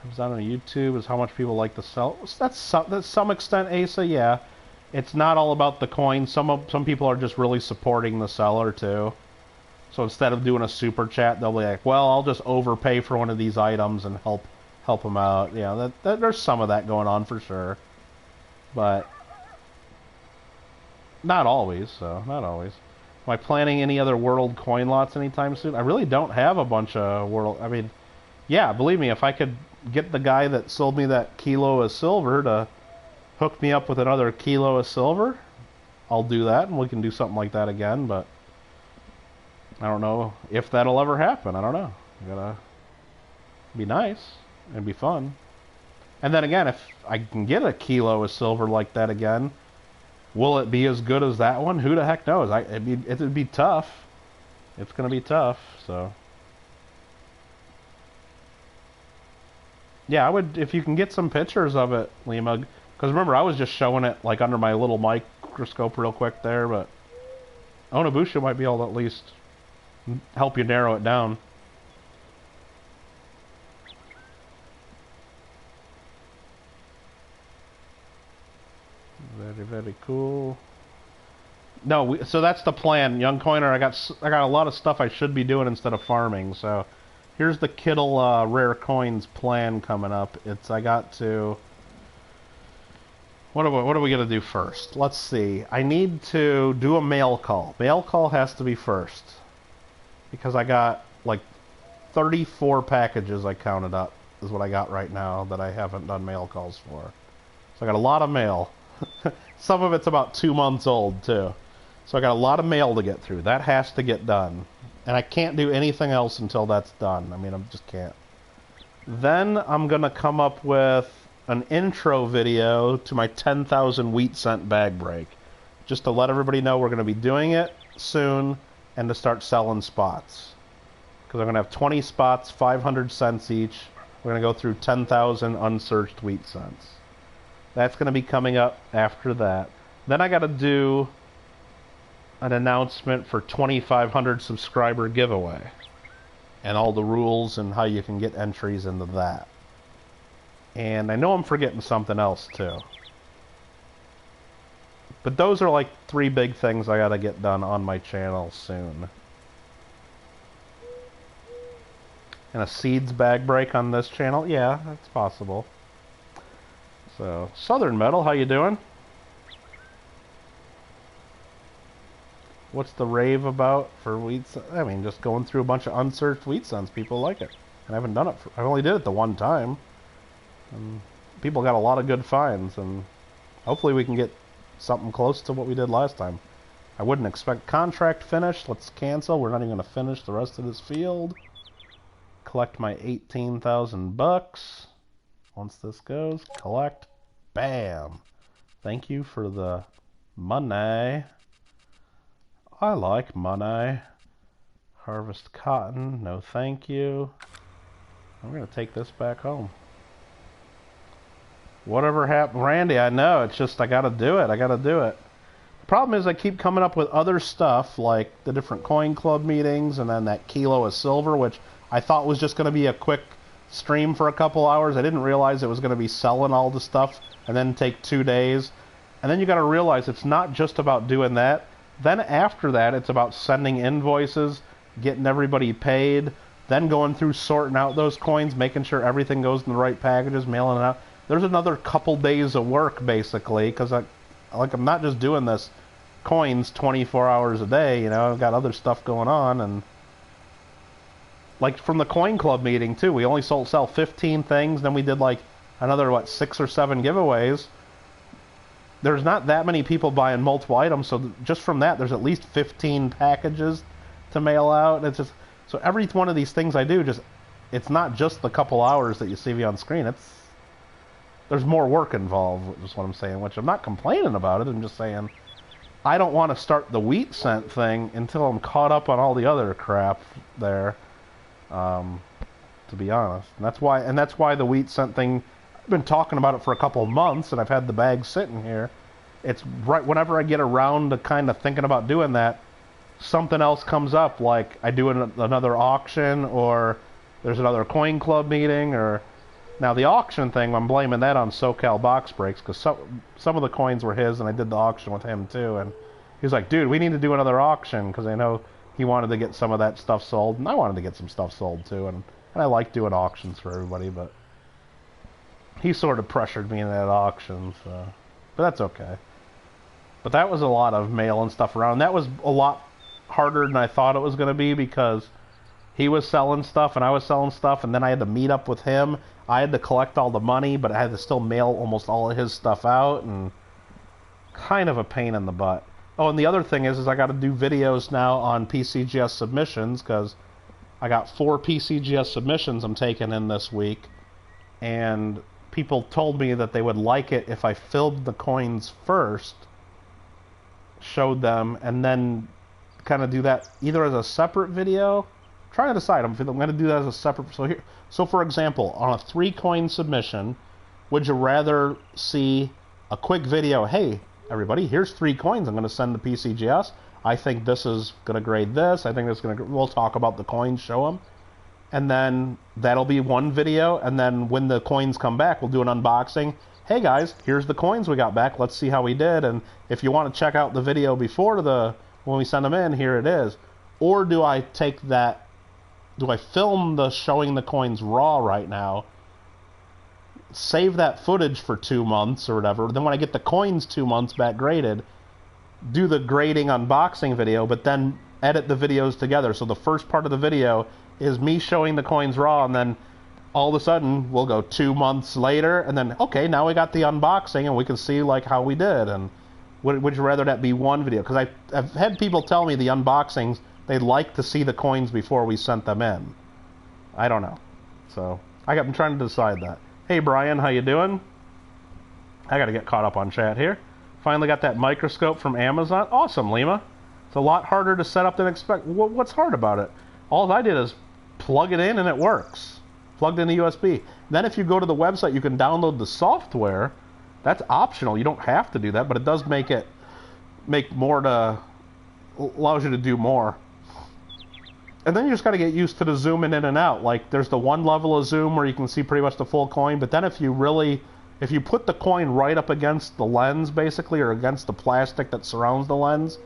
Comes down to YouTube is how much people like to sell. That's some extent, Asa, yeah. It's not all about the coin. Some people are just really supporting the seller too. So instead of doing a super chat, they'll be like, well, I'll just overpay for one of these items and help them out. Yeah, there's some of that going on for sure. But not always, so not always. Am I planning any other world coin lots anytime soon? I really don't have a bunch of world... I mean, yeah, believe me, if I could get the guy that sold me that kilo of silver to hook me up with another kilo of silver, I'll do that, and we can do something like that again, but I don't know if that'll ever happen. I don't know. Gotta be nice and be fun. And then again, if I can get a kilo of silver like that again, will it be as good as that one? Who the heck knows? It'd be tough. It's gonna be tough, so... Yeah, I would, if you can get some pictures of it, Lima, because remember, I was just showing it, like, under my little microscope real quick there, but Onabusha might be able to at least help you narrow it down. Very, very cool. No, so that's the plan, young coiner. I got a lot of stuff I should be doing instead of farming, so... Here's the Kittle Rare Coins plan coming up. I got to... What are we going to do first? Let's see. I need to do a mail call. Mail call has to be first. Because I got, like, 34 packages I counted up, is what I got right now, that I haven't done mail calls for. So I got a lot of mail. Some of it's about 2 months old, too. So I got a lot of mail to get through. That has to get done. And I can't do anything else until that's done. I mean, I just can't. Then I'm going to come up with an intro video to my 10,000 wheat cent bag break. Just to let everybody know we're going to be doing it soon and to start selling spots. Because I'm going to have 20 spots, 500 cents each. We're going to go through 10,000 unsearched wheat cents. That's going to be coming up after that. Then I got to do an announcement for 2,500 subscriber giveaway and all the rules and how you can get entries into that. And I know I'm forgetting something else too, but those are like 3 big things I gotta get done on my channel soon. And a seeds bag break on this channel, yeah, that's possible. So Southern Metal, how you doing? What's the rave about for wheat? I mean, just going through a bunch of unsearched wheat cents. People like it. And I haven't done it. I only did it the one time. And people got a lot of good finds. And hopefully we can get something close to what we did last time. I wouldn't expect contract finished. Let's cancel. We're not even going to finish the rest of this field. Collect my 18,000 bucks. Once this goes, collect. Bam. Thank you for the money. I like money. Harvest cotton, no thank you. I'm going to take this back home. Whatever happened, Randy, I know, it's just I got to do it. I got to do it. The problem is I keep coming up with other stuff, like the different coin club meetings, and then that kilo of silver, which I thought was just going to be a quick stream for a couple hours. I didn't realize it was going to be selling all the stuff and then take 2 days. And then you got to realize it's not just about doing that. Then after that, it's about sending invoices, getting everybody paid, then going through sorting out those coins, making sure everything goes in the right packages, mailing it out. There's another couple days of work, basically, because I'm not just doing this coins 24 hours a day, you know, I've got other stuff going on. And like from the coin club meeting too, we only sell 15 things, then we did like another 6 or 7 giveaways. There's not that many people buying multiple items, so just from that there's at least 15 packages to mail out. It's just, so every one of these things I do, just, it's not just the couple hours that you see me on screen. There's more work involved, is what I'm saying, which I'm not complaining about it. I'm just saying I don't want to start the wheat cent thing until I'm caught up on all the other crap there, to be honest. And that's why the wheat cent thing, I've been talking about it for a couple of months, and I've had the bag sitting here. It's right whenever I get around to kind of thinking about doing that, something else comes up, like I do another auction, or there's another coin club meeting, or... Now, the auction thing, I'm blaming that on SoCal Box Breaks, because some of the coins were his, and I did the auction with him, too. And he was like, dude, we need to do another auction, because I know he wanted to get some of that stuff sold, and I wanted to get some stuff sold, too. And I like doing auctions for everybody, but he sort of pressured me in that auction, so... But that's okay. But that was a lot of mail and stuff around. That was a lot harder than I thought it was going to be, because he was selling stuff, and I was selling stuff, and then I had to meet up with him. I had to collect all the money, but I had to still mail almost all of his stuff out, and kind of a pain in the butt. Oh, and the other thing is I got to do videos now on PCGS submissions, because I got 4 PCGS submissions I'm taking in this week, and people told me that they would like it if I filled the coins first, showed them, and then kind of do that either as a separate video. I'm trying to decide. I'm going to do that as a separate... So for example, on a 3-coin submission, would you rather see a quick video, hey, everybody, here's 3 coins I'm going to send to PCGS. I think this is going to grade this. I think this is going to... We'll talk about the coins, show them. And then that'll be one video. And then when the coins come back, we'll do an unboxing. Hey, guys, here's the coins we got back. Let's see how we did. And if you want to check out the video before when we send them in, here it is. Or do I take that... Do I film the showing the coins raw right now, save that footage for 2 months or whatever, then when I get the coins 2 months back graded, do the grading unboxing video, but then edit the videos together. So the first part of the video is me showing the coins raw, and then all of a sudden we'll go 2 months later, and then, okay, now we got the unboxing, and we can see like how we did. And would you rather that be one video? Because I've had people tell me the unboxings, they'd like to see the coins before we sent them in. I don't know. So, I'm trying to decide that. Hey, Brian, how you doing? I got to get caught up on chat here. Finally got that microscope from Amazon. Awesome, Lima. It's a lot harder to set up than expected. What's hard about it? All I did is plug it in and it works. Plugged in the USB. Then if you go to the website, you can download the software. That's optional. You don't have to do that, but it does allows you to do more. And then you just got to get used to the zooming in and out. Like, there's the one level of zoom where you can see pretty much the full coin, but then if you put the coin right up against the lens, basically, or against the plastic that surrounds the lens,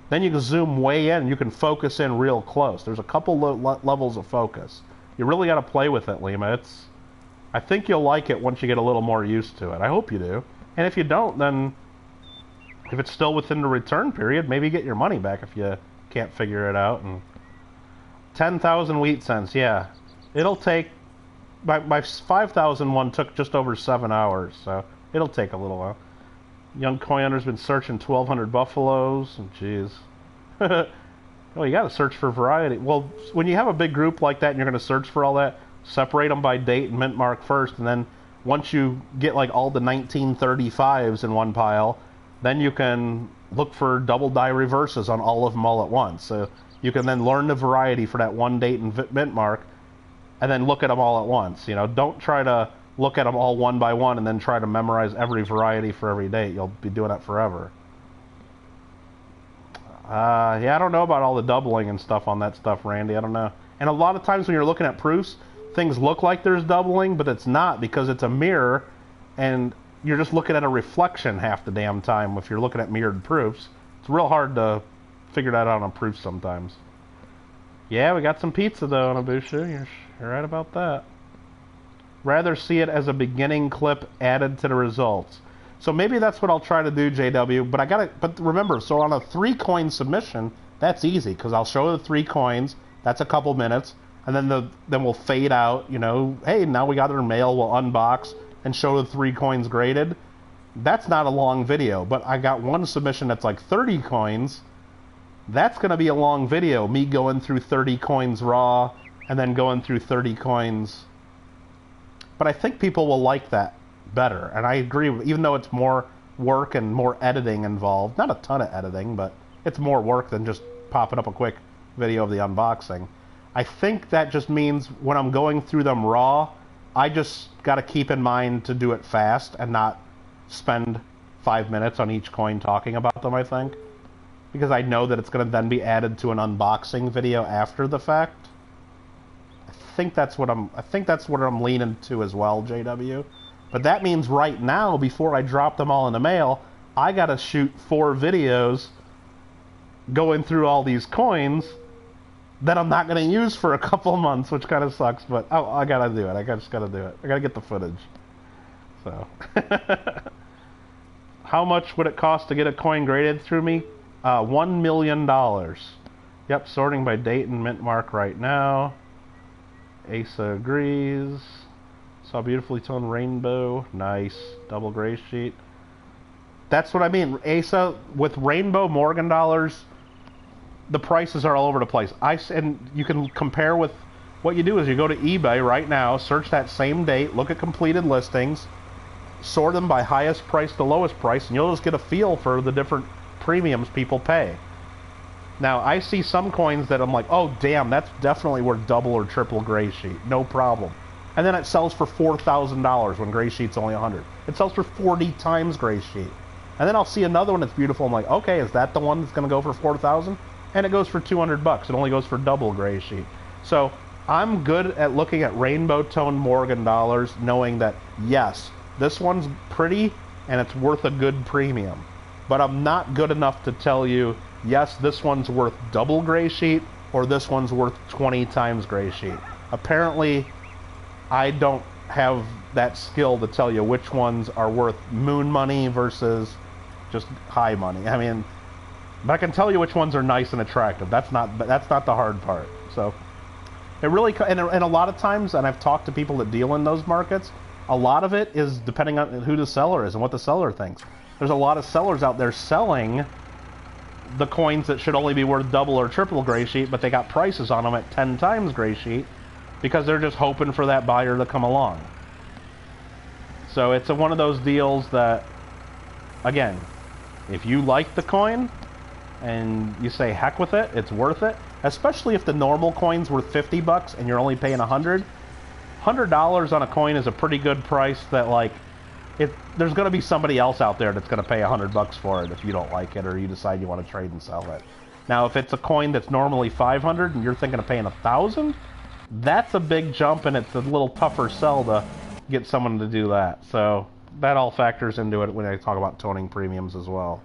then you can zoom way in and you can focus in real close. There's a couple levels of focus. You really got to play with it, Lima. I think you'll like it once you get a little more used to it. I hope you do. And if you don't, then if it's still within the return period, maybe get your money back if you can't figure it out. And 10,000 wheat cents, yeah. It'll take... My 5,000 one took just over 7 hours, so it'll take a little while. Young Coin Hunter's been searching 1,200 buffaloes. Jeez. Well, you got to search for variety. Well, when you have a big group like that and you're going to search for all that, separate them by date and mint mark first, and then once you get like all the 1935s in one pile, then you can look for double die reverses on all of them all at once. So you can then learn the variety for that one date and mint mark, and then look at them all at once. You know, don't try to look at them all one by one and then try to memorize every variety for every date. You'll be doing it forever. Yeah, I don't know about all the doubling and stuff on that stuff, Randy. I don't know. And a lot of times when you're looking at proofs, things look like there's doubling, but it's not because it's a mirror, and you're just looking at a reflection half the damn time if you're looking at mirrored proofs. It's real hard to figure that out on proofs sometimes. Yeah, we got some pizza though, Nabusha. You're right about that. Rather see it as a beginning clip added to the results. So maybe that's what I'll try to do, JW. But remember, so on a 3-coin submission, that's easy because I'll show the 3 coins. That's a couple minutes, and then we'll fade out. You know, hey, now we got our mail. We'll unbox and show the 3 coins graded. That's not a long video, but I got one submission that's like 30 coins. That's going to be a long video, me going through 30 coins raw and then going through 30 coins. But I think people will like that better, and I agree, even though it's more work and more editing involved. Not a ton of editing, but it's more work than just popping up a quick video of the unboxing. I think that just means when I'm going through them raw, I just got to keep in mind to do it fast and not spend 5 minutes on each coin talking about them, I think. Because I know that it's going to then be added to an unboxing video after the fact. I think that's what I'm leaning to as well, JW. But that means right now, before I drop them all in the mail, I got to shoot 4 videos going through all these coins that I'm not going to use for a couple months, which kind of sucks, but I got to do it. I just got to do it. I got to get the footage. So, how much would it cost to get a coin graded through me? $1 million. Yep, sorting by date and mint mark right now. Asa agrees. Saw beautifully toned rainbow. Nice. Double gray sheet. That's what I mean. Asa, with rainbow Morgan dollars, the prices are all over the place. And you can compare with what you do is you go to eBay right now, search that same date, look at completed listings, sort them by highest price to lowest price, and you'll just get a feel for the different premiums people pay. Now, I see some coins that I'm like, oh, damn, that's definitely worth double or triple gray sheet. No problem. And then it sells for $4,000 when gray sheet's only $100. It sells for 40 times gray sheet. And then I'll see another one that's beautiful. I'm like, okay, is that the one that's going to go for $4,000? And it goes for $200. It only goes for double gray sheet. So I'm good at looking at rainbow toned Morgan dollars, knowing that, yes, this one's pretty and it's worth a good premium. But I'm not good enough to tell you, yes, this one's worth double gray sheet or this one's worth 20 times gray sheet. Apparently, I don't have that skill to tell you which ones are worth moon money versus just high money. I mean, but I can tell you which ones are nice and attractive. That's not the hard part. So it really, and a lot of times, and I've talked to people that deal in those markets, a lot of it is depending on who the seller is and what the seller thinks. There's a lot of sellers out there selling the coins that should only be worth double or triple gray sheet, but they got prices on them at 10 times gray sheet because they're just hoping for that buyer to come along. So it's one of those deals that, again, if you like the coin and you say heck with it, it's worth it, especially if the normal coin's worth $50 and you're only paying $100. $100 on a coin is a pretty good price that, like, there's going to be somebody else out there that's going to pay $100 for it if you don't like it or you decide you want to trade and sell it. Now, if it's a coin that's normally $500 and you're thinking of paying $1,000, that's a big jump, and it's a little tougher sell to get someone to do that. So that all factors into it when I talk about toning premiums as well.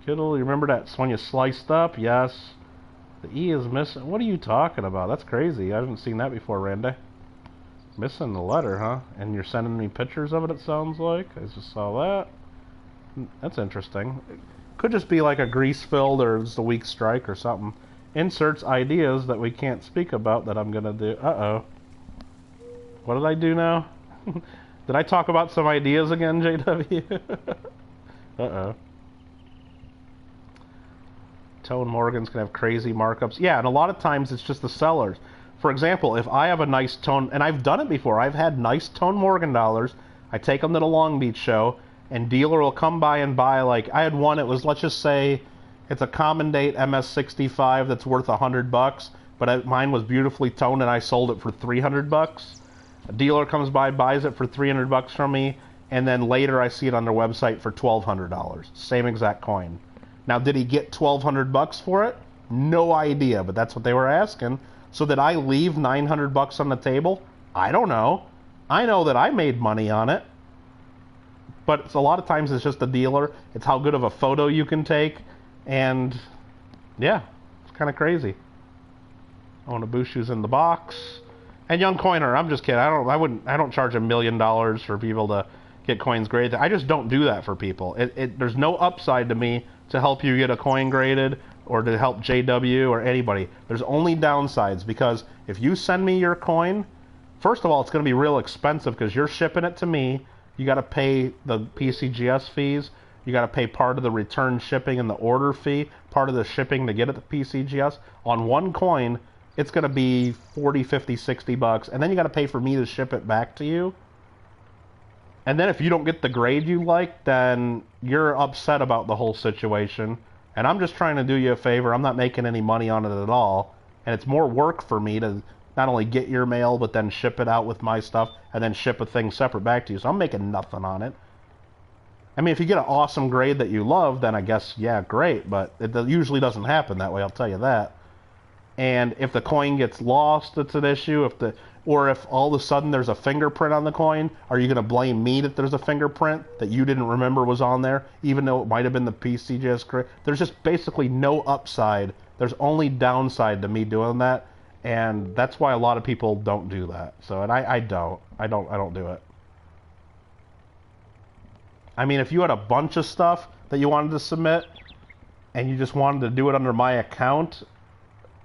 Kittle, you remember that when you sliced up? Yes. The E is missing. What are you talking about? That's crazy. I haven't seen that before, Randy. Missing the letter, huh? And you're sending me pictures of it, it sounds like. I just saw that. That's interesting. It could just be like a grease-filled or just a weak strike or something. Inserts ideas that we can't speak about that I'm going to do. Uh-oh. What did I do now? Did I talk about some ideas again, JW? Uh-oh. Tone Morgans can have crazy markups. Yeah, and a lot of times it's just the sellers. For example, if I have a nice tone, and I've done it before, I've had nice tone Morgan dollars, I take them to the Long Beach show, and dealer will come by and buy, like, I had one, it was, let's just say, it's a common date MS65 that's worth $100, but mine was beautifully toned and I sold it for $300. A dealer comes by, buys it for $300 from me, and then later I see it on their website for $1,200. Same exact coin. Now, did he get $1,200 for it? No idea, but that's what they were asking. So did I leave $900 on the table? I don't know. I know that I made money on it. But it's, a lot of times it's just the dealer. It's how good of a photo you can take. And yeah, it's kind of crazy. Onabushu's in the box. And Young Coiner, I'm just kidding. I don't charge $1 million for people to get coins graded. I just don't do that for people. There's no upside to me to help you get a coin graded or to help JW or anybody. There's only downsides, because if you send me your coin, first of all, it's going to be real expensive because you're shipping it to me. You got to pay the PCGS fees. You got to pay part of the return shipping and the order fee, part of the shipping to get it to PCGS. On one coin, it's going to be 40, 50, 60 bucks. And then you got to pay for me to ship it back to you. And then if you don't get the grade you like, then you're upset about the whole situation. And I'm just trying to do you a favor. I'm not making any money on it at all. And it's more work for me to not only get your mail, but then ship it out with my stuff, and then ship a thing separate back to you. So I'm making nothing on it. I mean, if you get an awesome grade that you love, then I guess, yeah, great. But it usually doesn't happen that way, I'll tell you that. And if the coin gets lost, it's an issue. Or if all of a sudden there's a fingerprint on the coin, are you going to blame me that there's a fingerprint that you didn't remember was on there, even though it might have been the PCGS grade? There's just basically no upside. There's only downside to me doing that. And that's why a lot of people don't do that. So, and I don't do it. I mean, if you had a bunch of stuff that you wanted to submit, and you just wanted to do it under my account,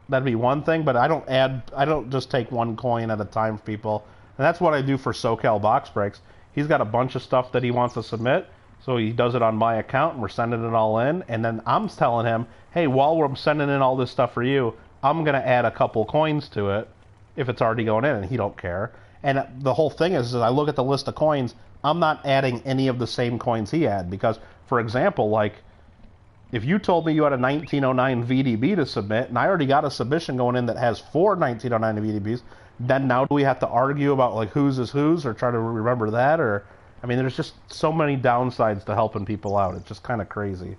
that'd be one thing. But I don't just take one coin at a time for people. And that's what I do for SoCal Box Breaks. He's got a bunch of stuff that he wants to submit, so he does it on my account, and we're sending it all in. And then I'm telling him, hey, while we're sending in all this stuff for you, I'm going to add a couple coins to it if it's already going in, and he don't care. And the whole thing is I look at the list of coins, I'm not adding any of the same coins he had. Because, for example, like, if you told me you had a 1909 VDB to submit, and I already got a submission going in that has 4 1909 VDBs, then now do we have to argue about, like, whose is whose, or try to remember that? Or, I mean, there's just so many downsides to helping people out. It's just kind of crazy.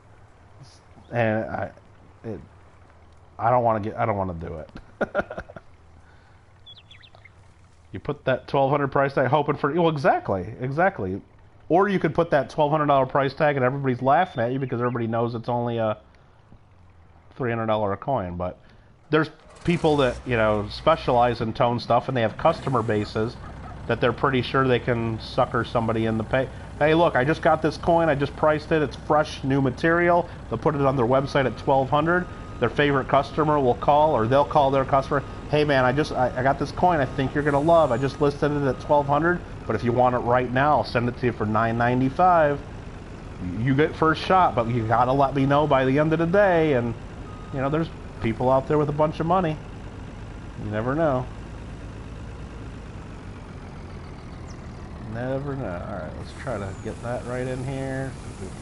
And I don't want to do it. You put that $1,200 price tag hoping for... Well, exactly. Or you could put that $1,200 price tag and everybody's laughing at you because everybody knows it's only a $300 a coin. But there's people that, you know, specialize in tone stuff, and they have customer bases that they're pretty sure they can sucker somebody in the pay. Hey, look, I just got this coin. I just priced it. It's fresh, new material. They'll put it on their website at $1,200. Their favorite customer will call, or they'll call their customer. Hey man, I got this coin I think you're gonna love. I just listed it at $1,200, but if you want it right now, I'll send it to you for $9.95. You get first shot, but you gotta let me know by the end of the day. And you know, there's people out there with a bunch of money. You never know. Never know. All right, let's try to get that right in here.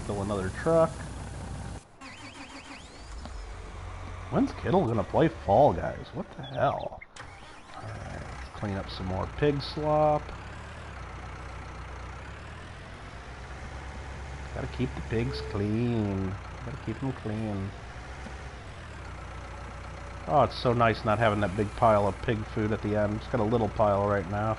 Fill another truck. When's Kittle gonna play Fall Guys? What the hell? Alright, let's clean up some more pig slop. Gotta keep the pigs clean. Gotta keep them clean. Oh, it's so nice not having that big pile of pig food at the end. Just got a little pile right now.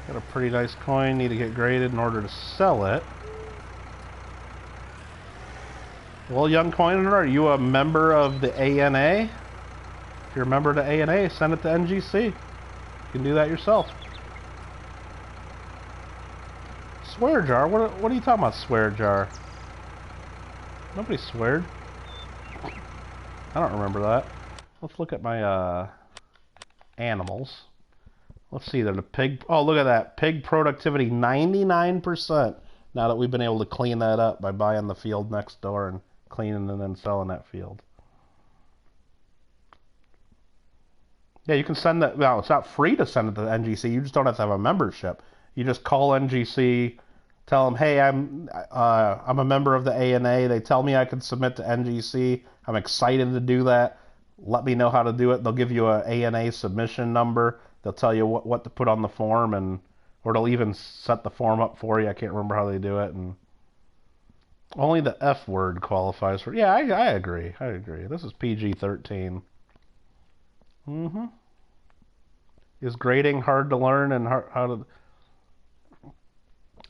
Got a pretty nice coin. Need to get graded in order to sell it. Well, Young Coiner, are you a member of the ANA? If you're a member of the ANA, send it to NGC. You can do that yourself. Swear jar? What are you talking about, swear jar? Nobody sweared. I don't remember that. Let's look at my animals. Let's see, they're the pig... Oh, look at that. Pig productivity, 99%. Now that we've been able to clean that up by buying the field next door and cleaning and then selling that field. Yeah, you can send that. Well, it's not free to send it to the NGC. You just don't have to have a membership. You just call NGC Tell them, hey, I'm a member of the ANA. They tell me I can submit to NGC. I'm excited to do that. Let me know how to do it. They'll give you a ANA submission number. They'll tell you what to put on the form, or they'll even set the form up for you. I can't remember how they do it. And only the F word qualifies for. Yeah, I agree. I agree. This is PG-13. Mm-hmm. Is grading hard to learn and how to?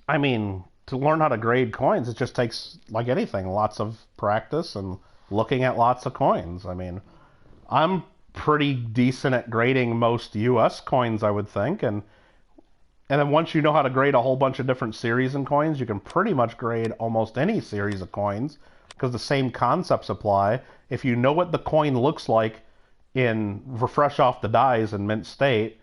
I mean, to learn how to grade coins, it just takes, like anything, lots of practice and looking at lots of coins. I mean, I'm pretty decent at grading most US coins, I would think, and then once you know how to grade a whole bunch of different series and coins, you can pretty much grade almost any series of coins because the same concepts apply. If you know what the coin looks like in fresh off the dies in mint state,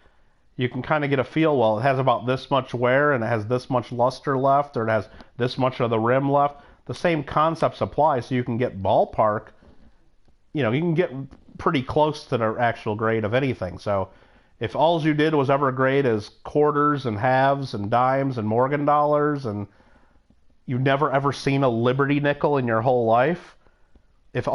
you can kind of get a feel, well, it has about this much wear and it has this much luster left, or it has this much of the rim left. The same concepts apply, so you can get ballpark, you can get pretty close to the actual grade of anything. So if all you did was ever grade as quarters and halves and dimes and Morgan dollars, and you've never ever seen a Liberty nickel in your whole life, if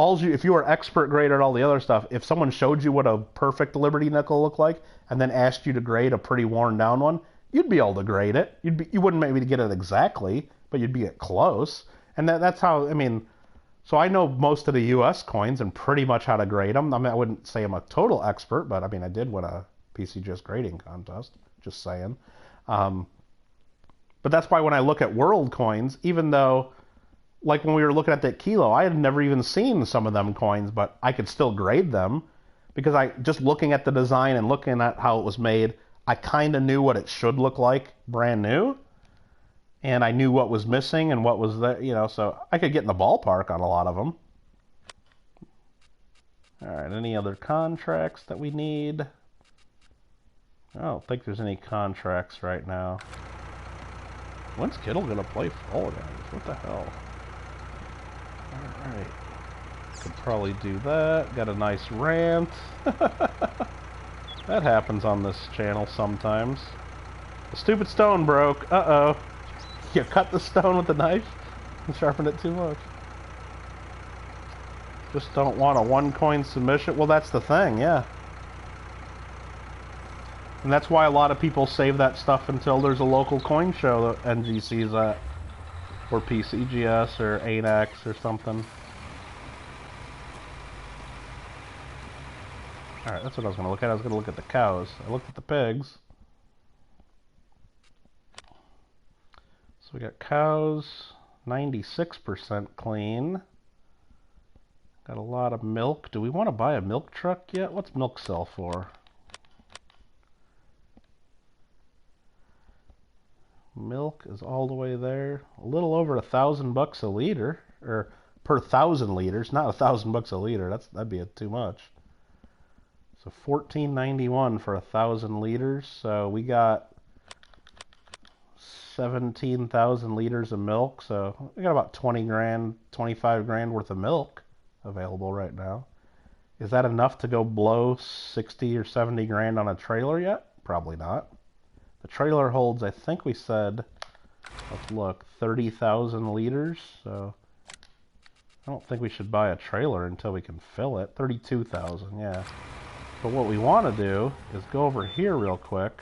you were expert grade at all the other stuff, if someone showed you what a perfect Liberty nickel looked like and then asked you to grade a pretty worn down one, you'd be able to grade it. You wouldn't maybe get it exactly, but you'd be at close. And that's how, I mean, so I know most of the US coins and pretty much how to grade them. I mean, I wouldn't say I'm a total expert, but I mean, I did win a PCGS grading contest, just saying. But that's why when I look at world coins, even though, like when we were looking at that kilo, I had never even seen some of them coins, but I could still grade them because just looking at the design and looking at how it was made, I kind of knew what it should look like brand new, and I knew what was missing and what was there, so I could get in the ballpark on a lot of them. All right, any other contracts that we need? I don't think there's any contracts right now. When's Kittle gonna play Fall Guys? What the hell? Alright. Could probably do that. Got a nice rant. That happens on this channel sometimes. The stupid stone broke. Uh-oh. You cut the stone with the knife and sharpened it too much. Just don't want a one-coin submission. Well, that's the thing, yeah. And that's why a lot of people save that stuff until there's a local coin show that NGC's at. Or PCGS or ANAX or something. Alright, that's what I was going to look at. I was going to look at the cows. I looked at the pigs. So we got cows, 96% clean. Got a lot of milk. Do we want to buy a milk truck yet? What's milk sell for? Milk is all the way there. A little over $1,000 a liter, or per 1,000 liters. Not $1,000 a liter. That'd be too much. So $14.91 for 1,000 liters. So we got 17,000 liters of milk. So we got about 20 grand, 25 grand worth of milk available right now. Is that enough to go blow 60 or 70 grand on a trailer yet? Probably not. The trailer holds, I think we said, let's look, 30,000 liters. So I don't think we should buy a trailer until we can fill it. 32,000, yeah. But what we want to do is go over here real quick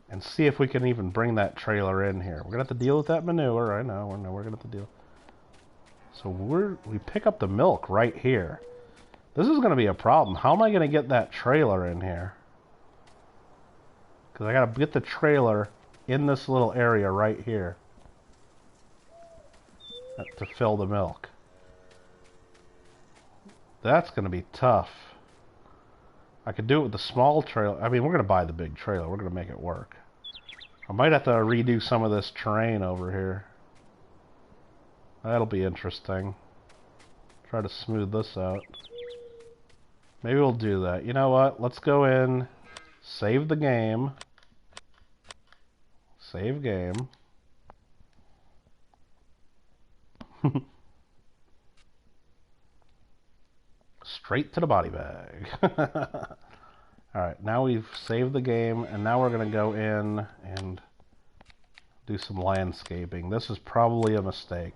and see if we can even bring that trailer in here. We're going to have to deal with that manure. I know, we're going to have to deal. So we pick up the milk right here. This is going to be a problem. How am I going to get that trailer in here? Because I got to get the trailer in this little area right here to fill the milk. That's going to be tough. I could do it with the small trailer. I mean, we're going to buy the big trailer. We're going to make it work. I might have to redo some of this terrain over here. That'll be interesting. Try to smooth this out. Maybe we'll do that. You know what? Let's go in, save the game. Save game. Straight to the body bag. Alright, now we've saved the game, and now we're going to go in and do some landscaping. This is probably a mistake.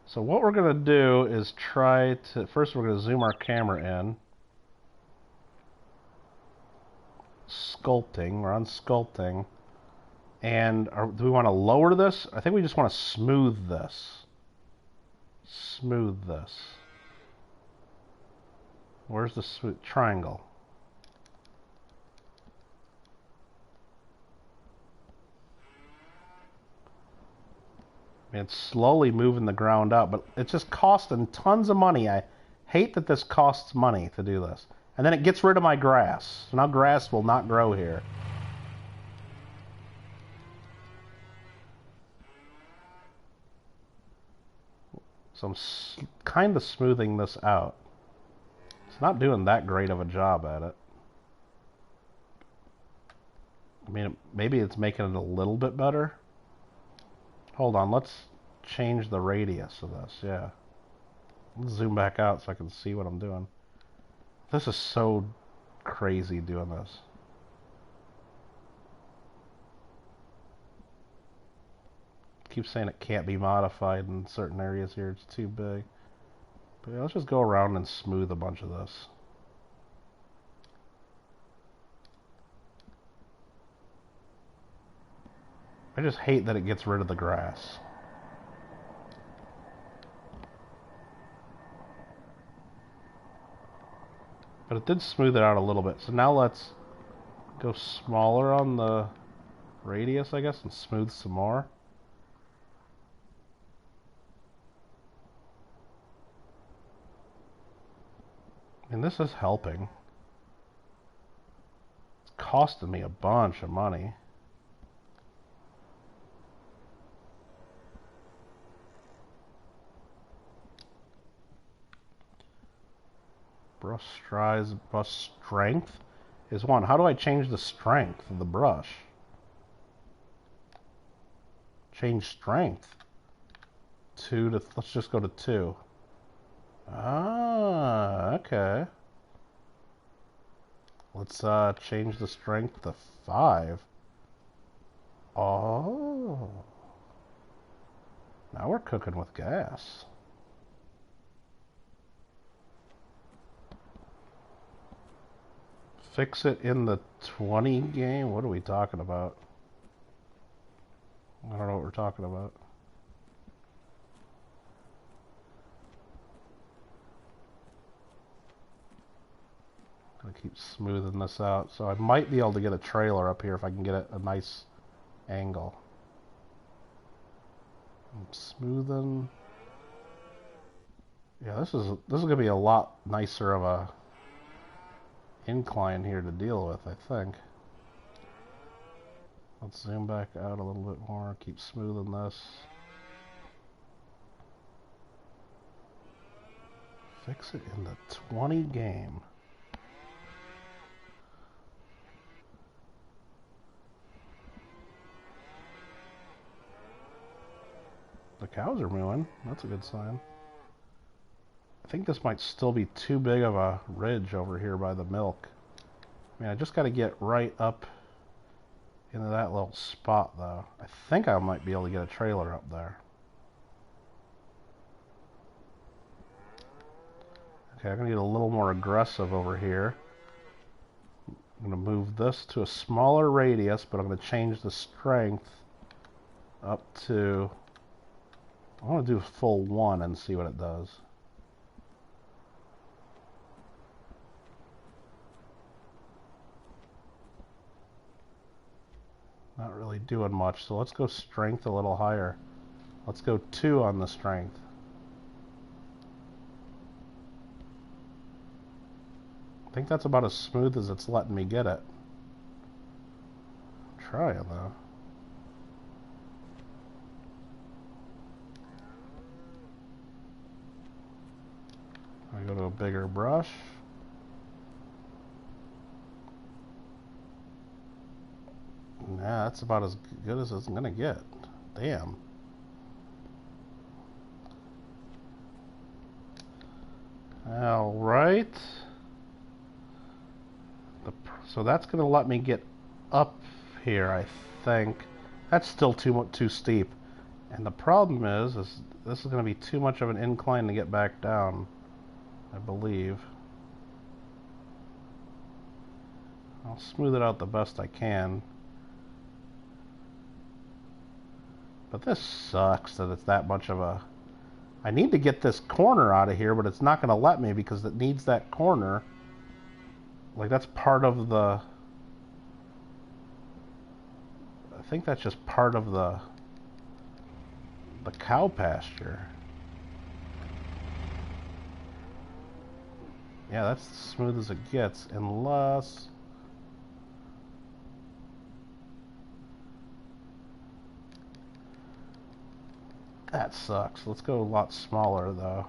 So what we're going to do is try to... First, we're going to zoom our camera in. Sculpting. We're on sculpting. And do we want to lower this? I think we just want to smooth this. Smooth this. Where's the smooth triangle? It's slowly moving the ground up, but it's just costing tons of money. I hate that this costs money to do this. And then it gets rid of my grass. So now grass will not grow here. So I'm kind of smoothing this out. It's not doing that great of a job at it. I mean, maybe it's making it a little bit better. Hold on, let's change the radius of this, yeah. Let's zoom back out so I can see what I'm doing. This is so crazy doing this. Keep saying it can't be modified in certain areas here, it's too big. But yeah, let's just go around and smooth a bunch of this. I just hate that it gets rid of the grass. But it did smooth it out a little bit. So now let's go smaller on the radius, I guess, and smooth some more. And this is helping. It's costing me a bunch of money. Brush strength is 1. How do I change the strength of the brush? Change strength. 2 to, let's just go to 2. Ah, okay. Let's change the strength to 5. Oh. Now we're cooking with gas. Fix it in the 20 game? What are we talking about? I don't know what we're talking about. I'm gonna keep smoothing this out. So I might be able to get a trailer up here if I can get a nice angle. I'm smoothing. Yeah, this is gonna be a lot nicer of a incline here to deal with, I think. Let's zoom back out a little bit more, keep smoothing this. Fix it in the 20 game. The cows are mooing, that's a good sign. I think this might still be too big of a ridge over here by the milk. I mean, I just got to get right up into that little spot, though. I think I might be able to get a trailer up there. Okay, I'm going to get a little more aggressive over here. I'm going to move this to a smaller radius, but I'm going to change the strength up to... I want to do a full 1 and see what it does. Not really doing much, so let's go strength a little higher. Let's go 2 on the strength. I think that's about as smooth as it's letting me get it. I'm trying though. I go to a bigger brush. Nah, that's about as good as it's gonna get. Damn. Alright. So that's gonna let me get up here, I think. That's still too steep. And the problem is this is going to be too much of an incline to get back down, I believe. I'll smooth it out the best I can. But this sucks that it's that much of a... I need to get this corner out of here, but it's not going to let me because it needs that corner. Like, that's part of the... I think that's just part of the cow pasture. Yeah, that's as smooth as it gets, unless... That sucks. Let's go a lot smaller, though.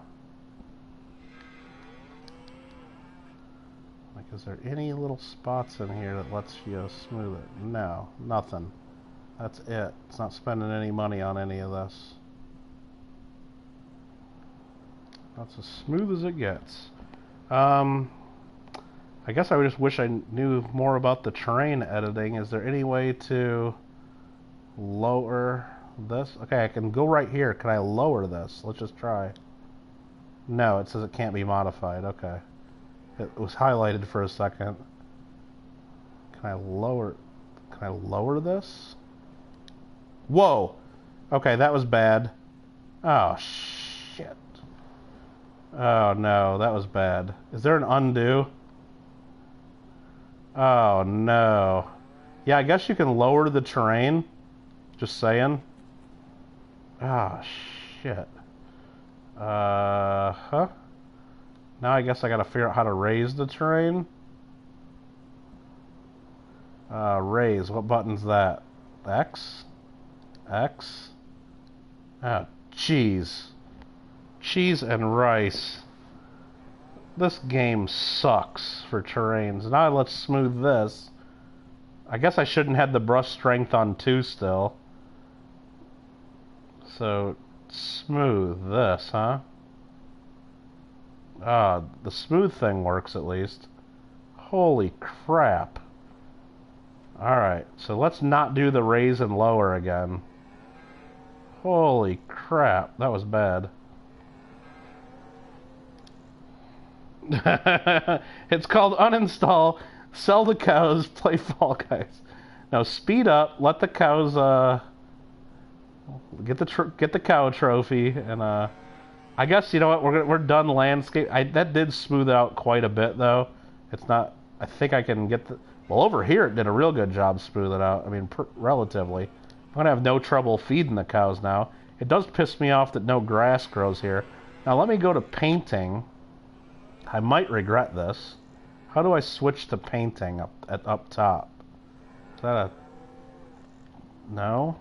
Like, is there any little spots in here that lets you smooth it? No, nothing. That's it. It's not spending any money on any of this. That's as smooth as it gets. I guess I just wish I knew more about the terrain editing. Is there any way to lower this? Okay, I can go right here. Can I lower this? Let's just try. No, it says it can't be modified. Okay. It was highlighted for a second. Can I lower this? Whoa! Okay, that was bad. Oh, shit. Oh, no, that was bad. Is there an undo? Oh, no. Yeah, I guess you can lower the terrain. Just saying. Ah, shit. Huh? Now I guess I gotta figure out how to raise the terrain. Raise. What button's that? X? X? Oh, cheese. Cheese and rice. This game sucks for terrains. Now let's smooth this. I guess I shouldn't have the brush strength on 2 still. So, smooth this, huh? Ah, the smooth thing works at least. Holy crap. Alright, so let's not do the raise and lower again. Holy crap, that was bad. It's called uninstall, sell the cows, play Fall Guys. Now speed up, let the cows get the cow trophy, and I guess you know what, we're done landscape. That did smooth out quite a bit though. It's not. I think I can get the. Well, over here it did a real good job smoothing out. I mean, relatively. I'm gonna have no trouble feeding the cows now. It does piss me off that no grass grows here. Now let me go to painting. I might regret this. How do I switch to painting up top? Is that a... No?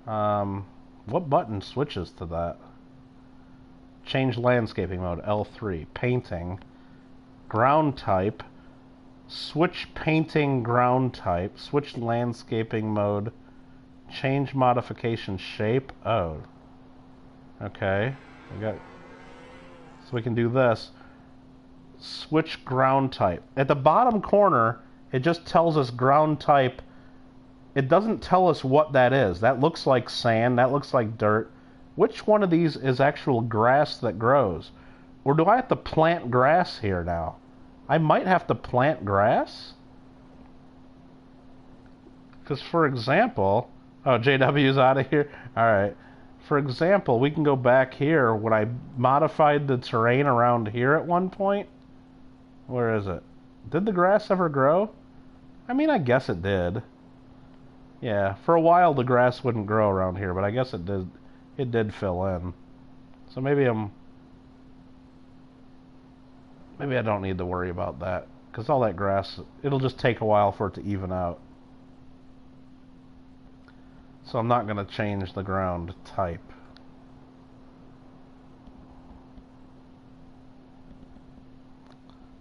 What button switches to that? Change landscaping mode, L3. Painting. Ground type. Switch painting ground type. Switch landscaping mode. Change modification shape. Oh. Okay. So we can do this. Switch ground type. At the bottom corner, it just tells us ground type. It doesn't tell us what that is. That looks like sand. That looks like dirt. Which one of these is actual grass that grows? Or do I have to plant grass here now? I might have to plant grass? Because, for example... Oh, JW's out of here? Alright. For example, we can go back here when I modified the terrain around here at one point. Where is it? Did the grass ever grow? I mean, I guess it did. Yeah, for a while the grass wouldn't grow around here, but I guess it did. It did fill in. So maybe I don't need to worry about that, because all that grass, it'll just take a while for it to even out. So I'm not going to change the ground type.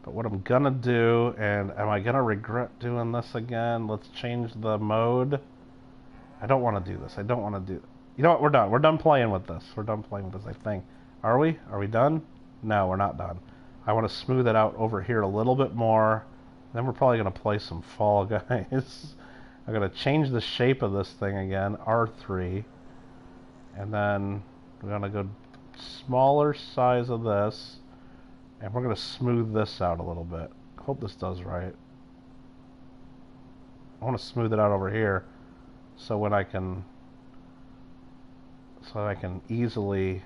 But what I'm going to do, and am I going to regret doing this again? Let's change the mode. I don't want to do this. I don't want to do... You know what? We're done. We're done playing with this. We're done playing with this, I think. Are we? Are we done? No, we're not done. I want to smooth it out over here a little bit more. Then we're probably going to play some Fall Guys. I'm going to change the shape of this thing again, R3. And then we're going to go smaller size of this. And we're going to smooth this out a little bit. Hope this does right. I want to smooth it out over here so when I can easily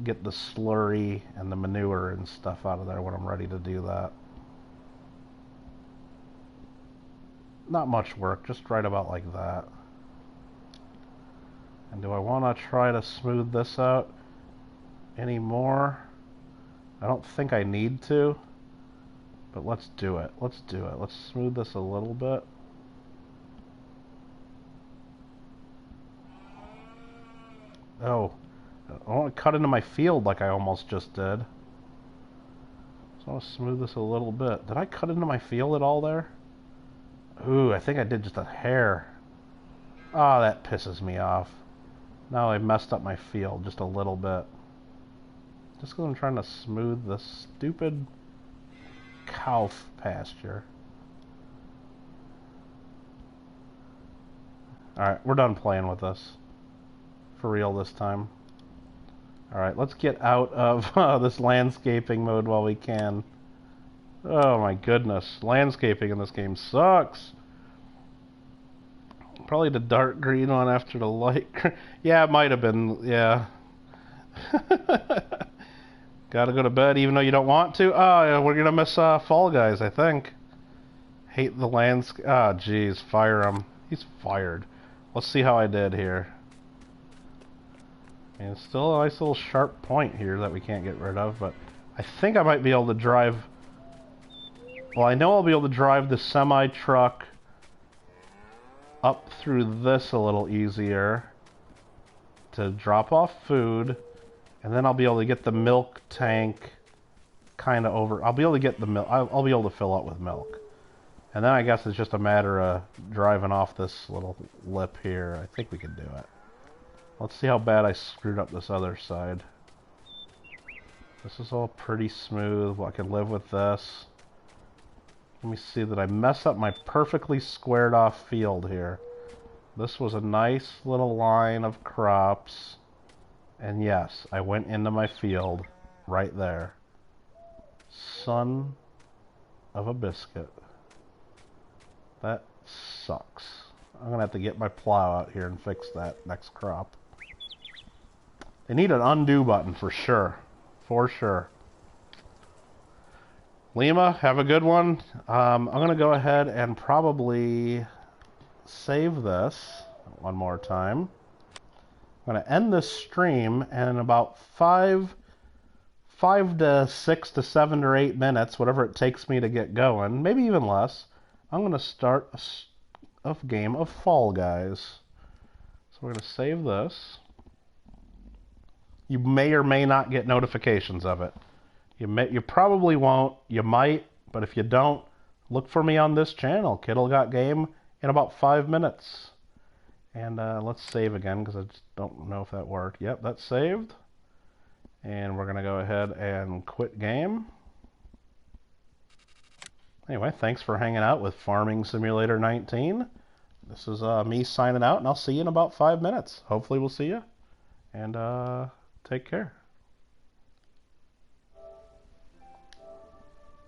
get the slurry and the manure and stuff out of there when I'm ready to do that. Not much work, just right about like that. And do I want to try to smooth this out any more? I don't think I need to, but let's do it. Let's do it. Let's smooth this a little bit. Oh, I want to cut into my field like I almost just did. So I want to smooth this a little bit. Did I cut into my field at all there? Ooh, I think I did just a hair. Oh, that pisses me off. Now I messed up my field just a little bit. Just because I'm trying to smooth this stupid cow pasture. Alright, we're done playing with this. For real this time. Alright, let's get out of this landscaping mode while we can. Oh my goodness. Landscaping in this game sucks. Probably the dark green one after the light. Yeah, it might have been. Yeah. Gotta go to bed even though you don't want to. Oh, yeah, we're gonna miss Fall Guys, I think. Hate the landscape. Ah, jeez. Fire him. He's fired. Let's see how I did here. And still a nice little sharp point here that we can't get rid of, but I think I might be able to drive. Well, I know I'll be able to drive the semi-truck up through this a little easier to drop off food, and then I'll be able to get the milk tank kind of over. I'll be able to get the milk. I'll be able to fill up with milk, and then I guess it's just a matter of driving off this little lip here. I think we can do it. Let's see how bad I screwed up this other side. This is all pretty smooth. Well, I can live with this. Let me see that I mess up my perfectly squared off field here. This was a nice little line of crops. And yes, I went into my field right there. Son of a biscuit. That sucks. I'm going to have to get my plow out here and fix that next crop. They need an undo button for sure. For sure. Lima, have a good one. I'm going to go ahead and probably save this one more time. I'm going to end this stream, and in about 5 to 6 to 7 or 8 minutes, whatever it takes me to get going, maybe even less, I'm going to start a game of Fall Guys. So we're going to save this. You may or may not get notifications of it. You probably won't. You might, but if you don't, look for me on this channel. Kittle Got Game in about 5 minutes. And let's save again because I just don't know if that worked. Yep, that's saved. And we're going to go ahead and quit game. Anyway, thanks for hanging out with Farming Simulator 19. This is me signing out, and I'll see you in about 5 minutes. Hopefully we'll see you. And take care.